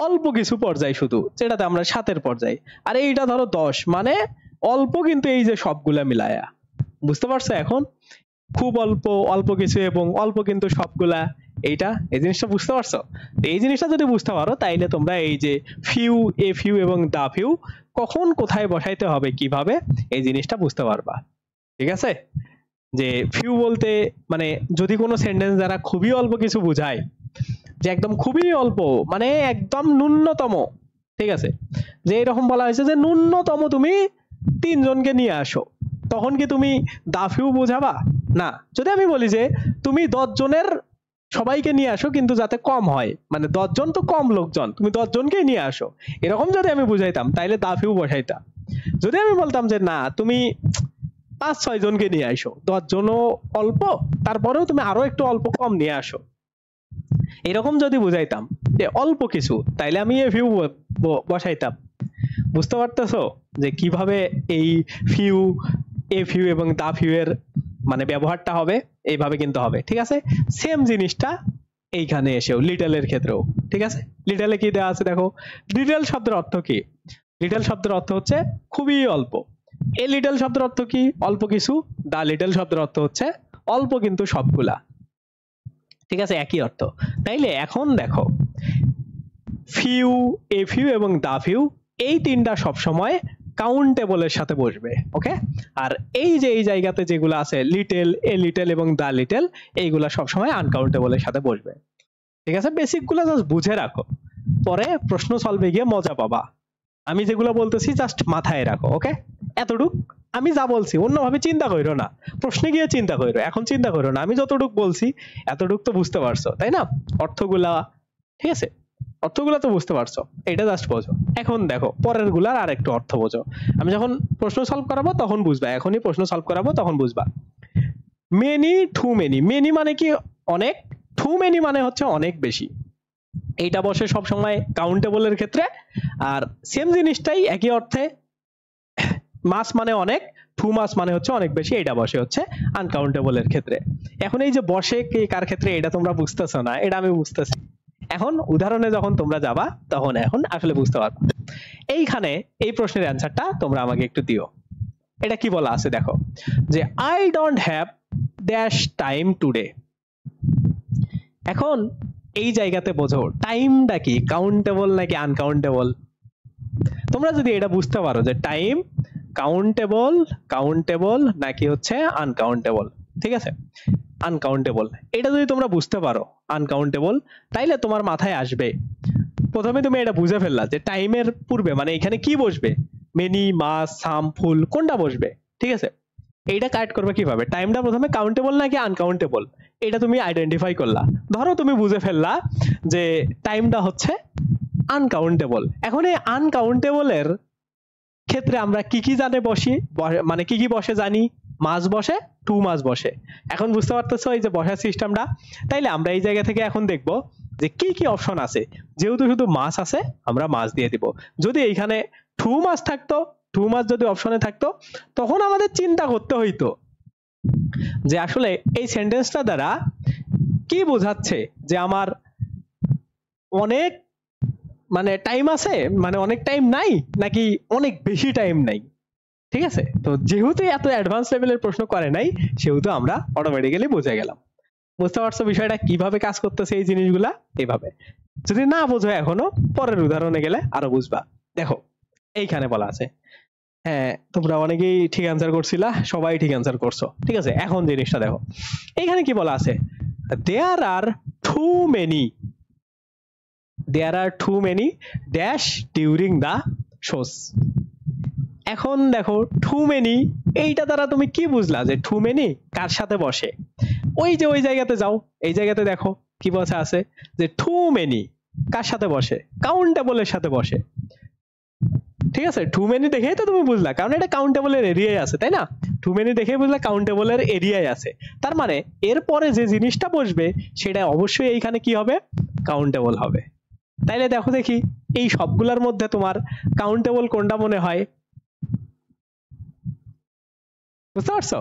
অল্প কিছু পর্যায় শুধু, যেটাতে আমরা 7-এর পর্যায়ে। আর এইটা ধরো 10, মানে অল্প কিন্তু এই যে সবগুলা মিলায়া। বুঝতে পারছো এখন? খুব অল্প, অল্প কিছু এবং অল্প কিন্তু সবগুলা, এইটা, এই জিনিসটা বুঝতে পারছো? এই জিনিসটা যদি বুঝতে পারো তাইলে তোমরা এই যে ফিউ, এ ফিউ এবং দা ফিউ কখন কোথায় বসাইতে হবে কিভাবে, এই জিনিসটা বুঝতে পারবা। ঠিক আছে, যে ফিউ বলতে মানে যদি কোনো সেন্টেন্স দ্বারা খুবই অল্প কিছু বোঝায়, যে একদম খুবই অল্প মানে একদম ন্যূনতম, ঠিক আছে, যে এরকম বলা হয়েছে যে ন্যূনতম তুমি 3 জনকে নিয়ে আসো, তখন কি তুমি দা ফিউ বোঝাবা? না। যদি আমি বলি যে তুমি 10 জনের সবাইকে নিয়ে আসো কিন্তু যাতে কম হয়, মানে 10 জন তো কম লোকজন, তুমি 10 জনকেই নিয়ে আসো, এরকম যদি আমি বুঝাইতাম তাইলে দা ফিউ বসাইতাম। যদি আমি বলতাম যে না তুমি 5-6 জনকে নিয়ে আসো, 10 জনও অল্প, তারপরেও তুমি আরো একটু অল্প কম নিয়ে আসো, এরকম যদি বুঝাইতাম যে অল্প কিছু, তাইলে আমি এ ফিউ বসাইতাম। বুঝতে পারতেছো যে কিভাবে এই ফিউ, এ ফিউ এবং দা ফিউ এর মানে ব্যবহারটা হবে? এইভাবে কিন্তু হবে। ঠিক আছে, সেম জিনিসটা এইখানে এসেও লিটলের ক্ষেত্রেও। ঠিক আছে, লিটলে কি দেওয়া আছে দেখো, লিটল শব্দের অর্থ কি? লিটল শব্দের অর্থ হচ্ছে খুবই অল্প। এ লিটল শব্দের অর্থ কি? অল্প কিছু। দা লিটল শব্দের অর্থ হচ্ছে অল্প কিন্তু সবগুলা। ঠিক আছে, একই অর্থ। তাইলে এখন দেখো ফিউ, এ ফিউ এবং দা ফিউ, এই 3টা সবসময় কাউন্টেবলের সাথে বসবে। ওকে, আর এই যে এই জায়গাতে যেগুলো আছে লিটল, এ লিটল এবং দা লিটল, এইগুলা সবসময় আনকাউন্টেবলের সাথে বসবে। ঠিক আছে, বেসিক গুলো জাস্ট বুঝে রাখো, পরে প্রশ্ন সলভে গিয়ে মজা পাবা। আমি যেগুলো বলতেছি জাস্ট মাথায় রাখো। ওকে, এতটুক আমি যা বলছি অন্যভাবে চিন্তা করো না, প্রশ্নে গিয়ে চিন্তা করো, এখন চিন্তা করো না। আমি যতটুক বলছি এতটুক তো বুঝতে পারছো, তাই না? অর্থগুলা, ঠিক আছে, অর্থগুলা তো বুঝতে পারছো, এটা জাস্ট বোঝো। এখন দেখো পরের গুলার আর একটু অর্থ বোঝো। আমি যখন প্রশ্ন সলভ করাবো তখন বুঝবা, এখনই প্রশ্ন সলভ করাবো তখন বুঝবা। Many, two many. মেনি মানে কি? অনেক। টু মেনি মানে হচ্ছে অনেক বেশি। এইটা বসে সব সময় কাউন্টেবলের ক্ষেত্রে, আর সেম জিনিসটাই একই অর্থে মাস মানে অনেক, টু মাস মানে হচ্ছে অনেক বেশি, এটা বসে হচ্ছে আনকাউন্টেবলের ক্ষেত্রে। এখন এই যে বসে কে কার ক্ষেত্রে এটা তোমরা বুঝতেছো না, এটা আমি বুঝতেছি। এখন উদাহরণে যখন তোমরা যাবা তখন এখন আসলে বুঝতে পারবে। এইখানে এই প্রশ্নের অ্যান্সারটা তোমরা আমাকে একটু দিও। এটা কি বলা আছে দেখো, যে I don't have dash time today. এখন এই জায়গাতে বোঝো টাইমটা কি, কাউন্টেবল নাকি আনকাউন্টেবল। তোমরা যদি এটা বুঝতে পারো যে টাইম কাউন্টেবল, কাউন্টেবল নাকি হচ্ছে আনকাউন্টেবল, ঠিক আছে, আনকাউন্টেবল, এটা যদি তোমরা বুঝতে পারো আনকাউন্টেবল, তাইলে তোমার মাথায় আসবে, প্রথমে তুমি এটা বুঝে ফেললা যে টাইমের পূর্বে মানে এখানে কি বসবে, মেনি, মাস, সাম, ফুল, কোনটা বসবে। ঠিক আছে, এইটা কারেক্ট করবে কিভাবে, টাইমটা প্রথমে কাউন্টেবল নাকি আনকাউন্টেবল এটা তুমি আইডেন্টিফাই করলা। ধরো তুমি বুঝে ফেললা যে টাইমটা হচ্ছে আনকাউন্টেবল। এখন এই আনকাউন্টেবলের ক্ষেত্রে আমরা কি কি জানে বসি, মানে কি কি বসে জানি, মাস বসে, টু মাস বসে। এখন বুঝতে পারতেছো এই যে বসার সিস্টেমটা। তাইলে আমরা এই জায়গা থেকে এখন দেখব যে কি কি অপশন আছে। যেহেতু শুধু মাস আছে আমরা মাস দিয়ে দিব। যদি এইখানে টু মাস থাকতো, টু মাস যদি অপশনে থাকতো, তখন আমাদের চিন্তা করতে হইতো যে আসলে এই সেন্টেন্সটা দ্বারা কি বোঝাচ্ছে, যে আমার অনেক মানে টাইম আছে, মানে অনেক টাইম নাই, নাকি অনেক বেশি টাইম নাই। ঠিক আছে, তো যেহেতু এত অ্যাডভান্স লেভেলের প্রশ্ন করে নাই, সেহেতু আমরা অটোমেটিক্যালি বুঝে গেলাম। বুঝতে পারছো বিষয়টা কিভাবে কাজ করতেছে এই জিনিসগুলা? এইভাবে। যদি না বোঝো এখনো, পরের উদাহরণে গেলে আরো বুঝবা। দেখো এইখানে বলা আছে, হ্যাঁ তোমরা অনেকেই ঠিক অ্যান্সার করছিলা, সবাই ঠিক অ্যান্সার করছো। ঠিক আছে, এখন জিনিসটা দেখো, এইখানে কি বলা আছে, দেয়ার আর টু মেনি, দেয়ার আর টু মেনি ড্যাশ ডিউরিং দা শোস। এখন দেখো টু মেনি, এইটা দ্বারা তুমি কি বুঝলা যে টু মেনি কার সাথে বসে। ওই যে ওই জায়গাতে যাও, এই জায়গাতে দেখো কি বসে আছে, যে টু মেনি কার সাথে বসে, কাউন্টেবলের সাথে বসে। ঠিক আছে, টু মেনি দেখেই তো তুমি বুঝলা, কারণ এটা কাউন্টেবলের এরিয়ায় আছে, তাই না? টু মেনি দেখেই বুঝলা কাউন্টেবলের এরিয়ায় আছে, তার মানে এরপরে যে জিনিসটা বসবে সেটা অবশ্যই এইখানে কি হবে, কাউন্টেবল হবে। তাইলে দেখো দেখি এই সবগুলোর মধ্যে তোমার কাউন্টেবল কোনটা মনে হয়, বুঝতে পারছো?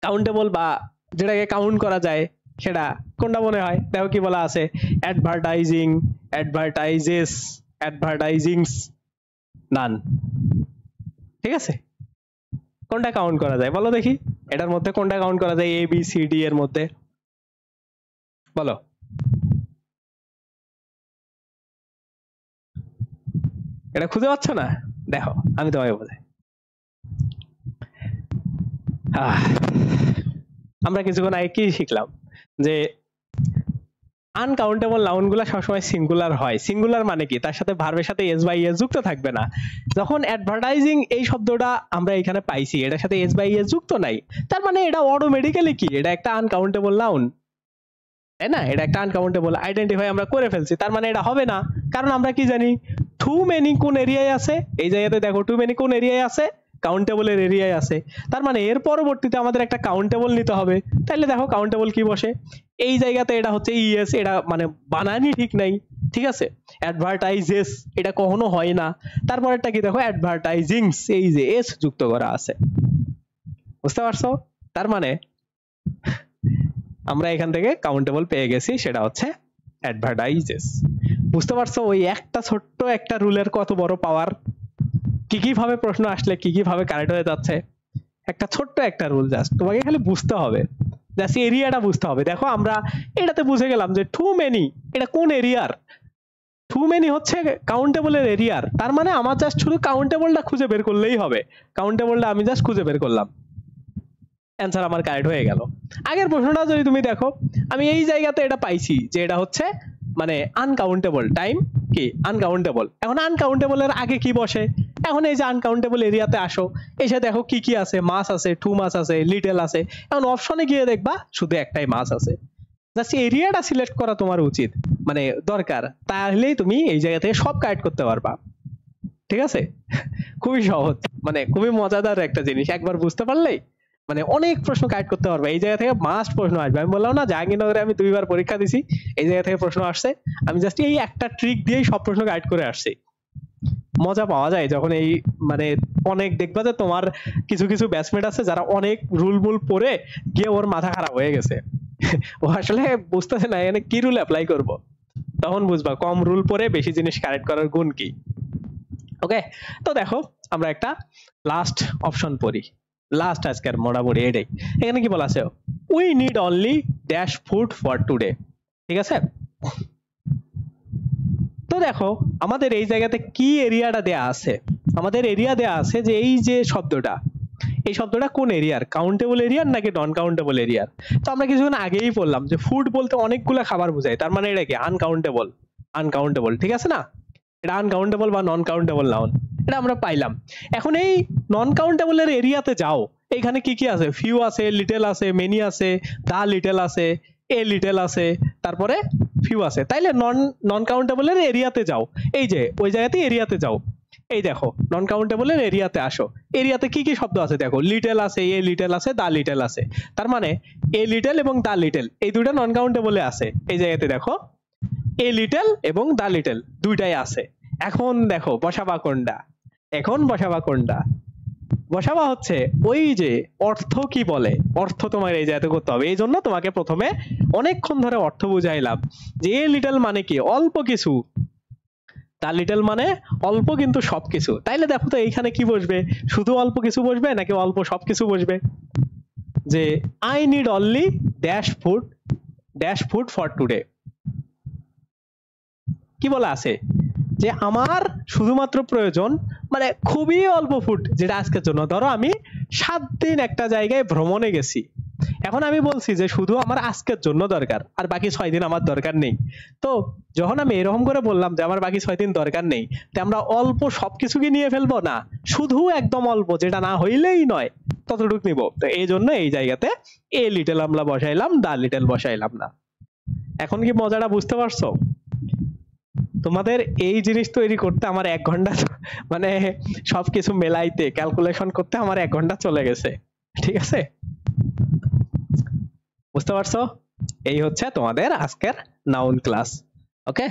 কাউন্টেবল বা যেটাকে কাউন্ট করা যায় সেটা কোনটা মনে হয়? দেখো কি বলা আছে, অ্যাডভার্টাইজিং, অ্যাডভার্টাইজেস, অ্যাডভার্টাইজিংস, নান। ঠিক আছে, কোনটা কাউন্ট করা যায় বলো দেখি, এটার মধ্যে কোনটা কাউন্ট করা যায়, এ বি সি ডি এর মধ্যে বলো। এটা খুঁজে পাচ্ছ না? দেখো আমি তোমাকে বোঝাই। আমরা কিছুক্ষণ আগে কি শিখলাম, যে আনকাউন্টেবল নাউন গুলা সবসময় সিঙ্গুলার হয়। সিঙ্গুলার মানে কি, তার সাথে ভার্বের সাথে এস বাই এস যুক্ত থাকবে না। যখন অ্যাডভার্টাইজিং এই শব্দটা আমরা এখানে পাইছি, এটার সাথে এস বাই এস যুক্ত নাই, তার মানে এটা অটোমেটিক্যালি কি, এটা একটা আনকাউন্টেবল নাউন, তাই না? এটা একটা আনকাউন্টেবল আইডেন্টিফাই আমরা করে ফেলছি, তার মানে এটা হবে না। কারণ আমরা কি জানি টু মেনি কোন এরিয়ায় আছে, এই জায়গাতে দেখো টু মেনি কোন এরিয়ায় আছে, কাউন্টেবলের এরিয়ায় আছে। তার মানে এর পরবর্তীতে আমাদের একটা কাউন্টেবল নিতে হবে। তাহলে দেখো কাউন্টেবল কি বসে, এই জায়গাতে এটা হচ্ছে ইএস, এটা মানে বানানই ঠিক নাই। ঠিক আছে, অ্যাডভার্টাইজেস এটা কখনো হয় না। তারপরেরটা কি দেখো, অ্যাডভার্টাইজিংস, এই যে এস যুক্ত করা আছে। বুঝতে পারছো? তার মানে আমরা এখান থেকে কাউন্টেবল পেয়ে গেছি, সেটা হচ্ছে অ্যাডভার্টাইজেস। বুঝতে পারছো ওই একটা ছোট্ট একটা রুলের কত বড় পাওয়ার, কি কি ভাবে প্রশ্ন আসলে কি কি ভাবে কারেক্ট হয়ে যাচ্ছে। একটা ছোট্ট একটা রুল, জাস্ট তোমাকে খালি বুঝতে হবে, জাস্ট এরিয়াটা বুঝতে হবে। দেখো আমরা এটাতে বুঝে গেলাম যে টু মেনি এটা কোন এরিয়ার, টু মেনি হচ্ছে কাউন্টেবলের এরিয়ার, তার মানে আমার জাস্ট শুধু কাউন্টেবলটা খুঁজে বের করলেই হবে। কাউন্টেবলটা আমি জাস্ট খুঁজে বের করলাম, অ্যান্সার আমার কারেক্ট হয়ে গেল। আগের প্রশ্নটা যদি তুমি দেখো, আমি এই জায়গাতে এটা পাইছি যে এটা হচ্ছে মানে আনকাউন্টেবল টাইম কি আনকাউন্টেবল। এখন আনকাউন্টেবলের আগে কি বসে? এখন এই যে আনকাউন্টেবল এরিয়াতে আসো, এসে দেখো কি কি আছে, মাছ আছে, টু মাছ আছে, লিটল আছে। এখন অপশনে গিয়ে দেখবা শুধু একটাই মাছ আছে। জাস্ট এরিয়াটা সিলেক্ট করা তোমার উচিত, মানে দরকার, তাহলেই তুমি এই জায়গা থেকে সব কারেক্ট করতে পারবা। ঠিক আছে? খুবই সহজ, মানে খুবই মজাদার একটা জিনিস, একবার বুঝতে পারলেই মানে অনেক প্রশ্ন কারেক্ট করতে পারবে। এই জায়গা থেকে মাস্ট প্রশ্ন আসবে। আমি বললাম না জাহাঙ্গীরনগরে আমি 2বার পরীক্ষা দিছি, এই জায়গা থেকে প্রশ্ন আসছে। আমি জাস্ট এই একটা ট্রিক দিয়েই সব প্রশ্ন কারেক্ট করে আসছি। মজা পাওয়া যায় যখন এই মানে অনেক দেখবা যে তোমার কিছু কিছু ব্যাচমেট আছে যারা অনেক রুল মুল পড়ে গিয়ে ওর মাথা খারাপ হয়ে গেছে, ও আসলে বুঝতেছে না এখানে কি রুল অ্যাপ্লাই করব। তখন বুঝবা কম রুল পড়ে বেশি জিনিস কারেক্ট করার গুণ কি। ওকে, তো দেখো আমরা একটা লাস্ট অপশন পড়ি, লাস্ট আজকের মোটামুটি এটাই। এখানে কি বলা আছে? We need only dash food for today. ঠিক আছে, তো দেখো আমাদের এই জায়গাতে কি এরিয়াটা দেয়া আছে, আমাদের এরিয়া দেয়া আছে যে এই যে শব্দটা, এই শব্দটা কোন এরিয়ার, কাউন্টেবল এরিয়ার নাকি নন কাউন্টেবল এরিয়ার। তো আমরা কিছুক্ষণ আগেই বললাম যে ফুড বলতে অনেকগুলো খাবার বোঝায়, তার মানে এটা কি আনকাউন্টেবল। আনকাউন্টেবল ঠিক আছে না, এটা আনকাউন্টেবল বা নন কাউন্টেবল নাউন, এটা আমরা পাইলাম। এখন এই নন কাউন্টেবলের এরিয়াতে যাও, এখানে কি কি আছে? ফিউ আছে, লিটল আছে, মেনি আছে, দা লিটল আছে, এ লিটল আছে, তারপরে ফিউ আছে। তাইলে নন নন কাউন্টেবলের এরিয়াতে যাও, এই যে ওই জায়গাতে এরিয়াতে যাও। এই দেখো নন কাউন্টেবলের এরিয়াতে আসো, এরিয়াতে কি কি শব্দ আছে দেখো, লিটল আছে, এ লিটল আছে, দা লিটল আছে। তার মানে এ লিটল এবং দা লিটল এই দুটো নন কাউন্টেবলে আছে। এই জায়গাতে দেখো এ লিটল এবং দা লিটল দুইটাই আছে। এখন দেখো বসাবা কোনটা, এখন বসাবা কোনটা? বসাবা হচ্ছে ওই যে অর্থ কি বলে, অর্থ তোমার এই জায়গাতে করতে হবে। এই জন্য তোমাকে প্রথমে অনেকক্ষণ ধরে অর্থ বুঝাইলাম যে এ লিটল মানে কি অল্প কিছু, দা লিটল মানে অল্প কিন্তু সবকিছু। তাইলে দেখো তো এইখানে কি বসবে, শুধু অল্প কিছু বসবে নাকি অল্প সবকিছু বসবে? যে I need only dash food for today, কি বলা আছে যে আমার শুধুমাত্র প্রয়োজন মানে খুবই অল্প ফুড যেটা আজকের জন্য। ধরো আমি 7 দিন একটা জায়গায় ভ্রমণে গেছি, এখন আমি বলছি যে শুধু আমার আজকের জন্য দরকার, আর বাকি 6 দিন আমার দরকার নেই। তো যখন আমি এরকম করে বললাম যে আমার বাকি 6 দিন দরকার নেই, তো আমরা অল্প সবকিছু কি নিয়ে ফেলবো না, শুধু একদম অল্প যেটা না হইলেই নয় ততটুকু নিব। তো এই জন্য এই জায়গাতে এ লিটল আমরা বসাইলাম, দা লিটল বসাইলাম না। এখন কি মজাটা বুঝতে পারছো? তোমাদের এই জিনিস তৈরি করতে আমার 1 ঘন্টা, মানে সবকিছু মেলাইতে ক্যালকুলেশন করতে আমার 1 ঘন্টা চলে গেছে। ঠিক আছে, বুঝতে পারছো? এই হচ্ছে তোমাদের আজকের নাউন ক্লাস। ওকে।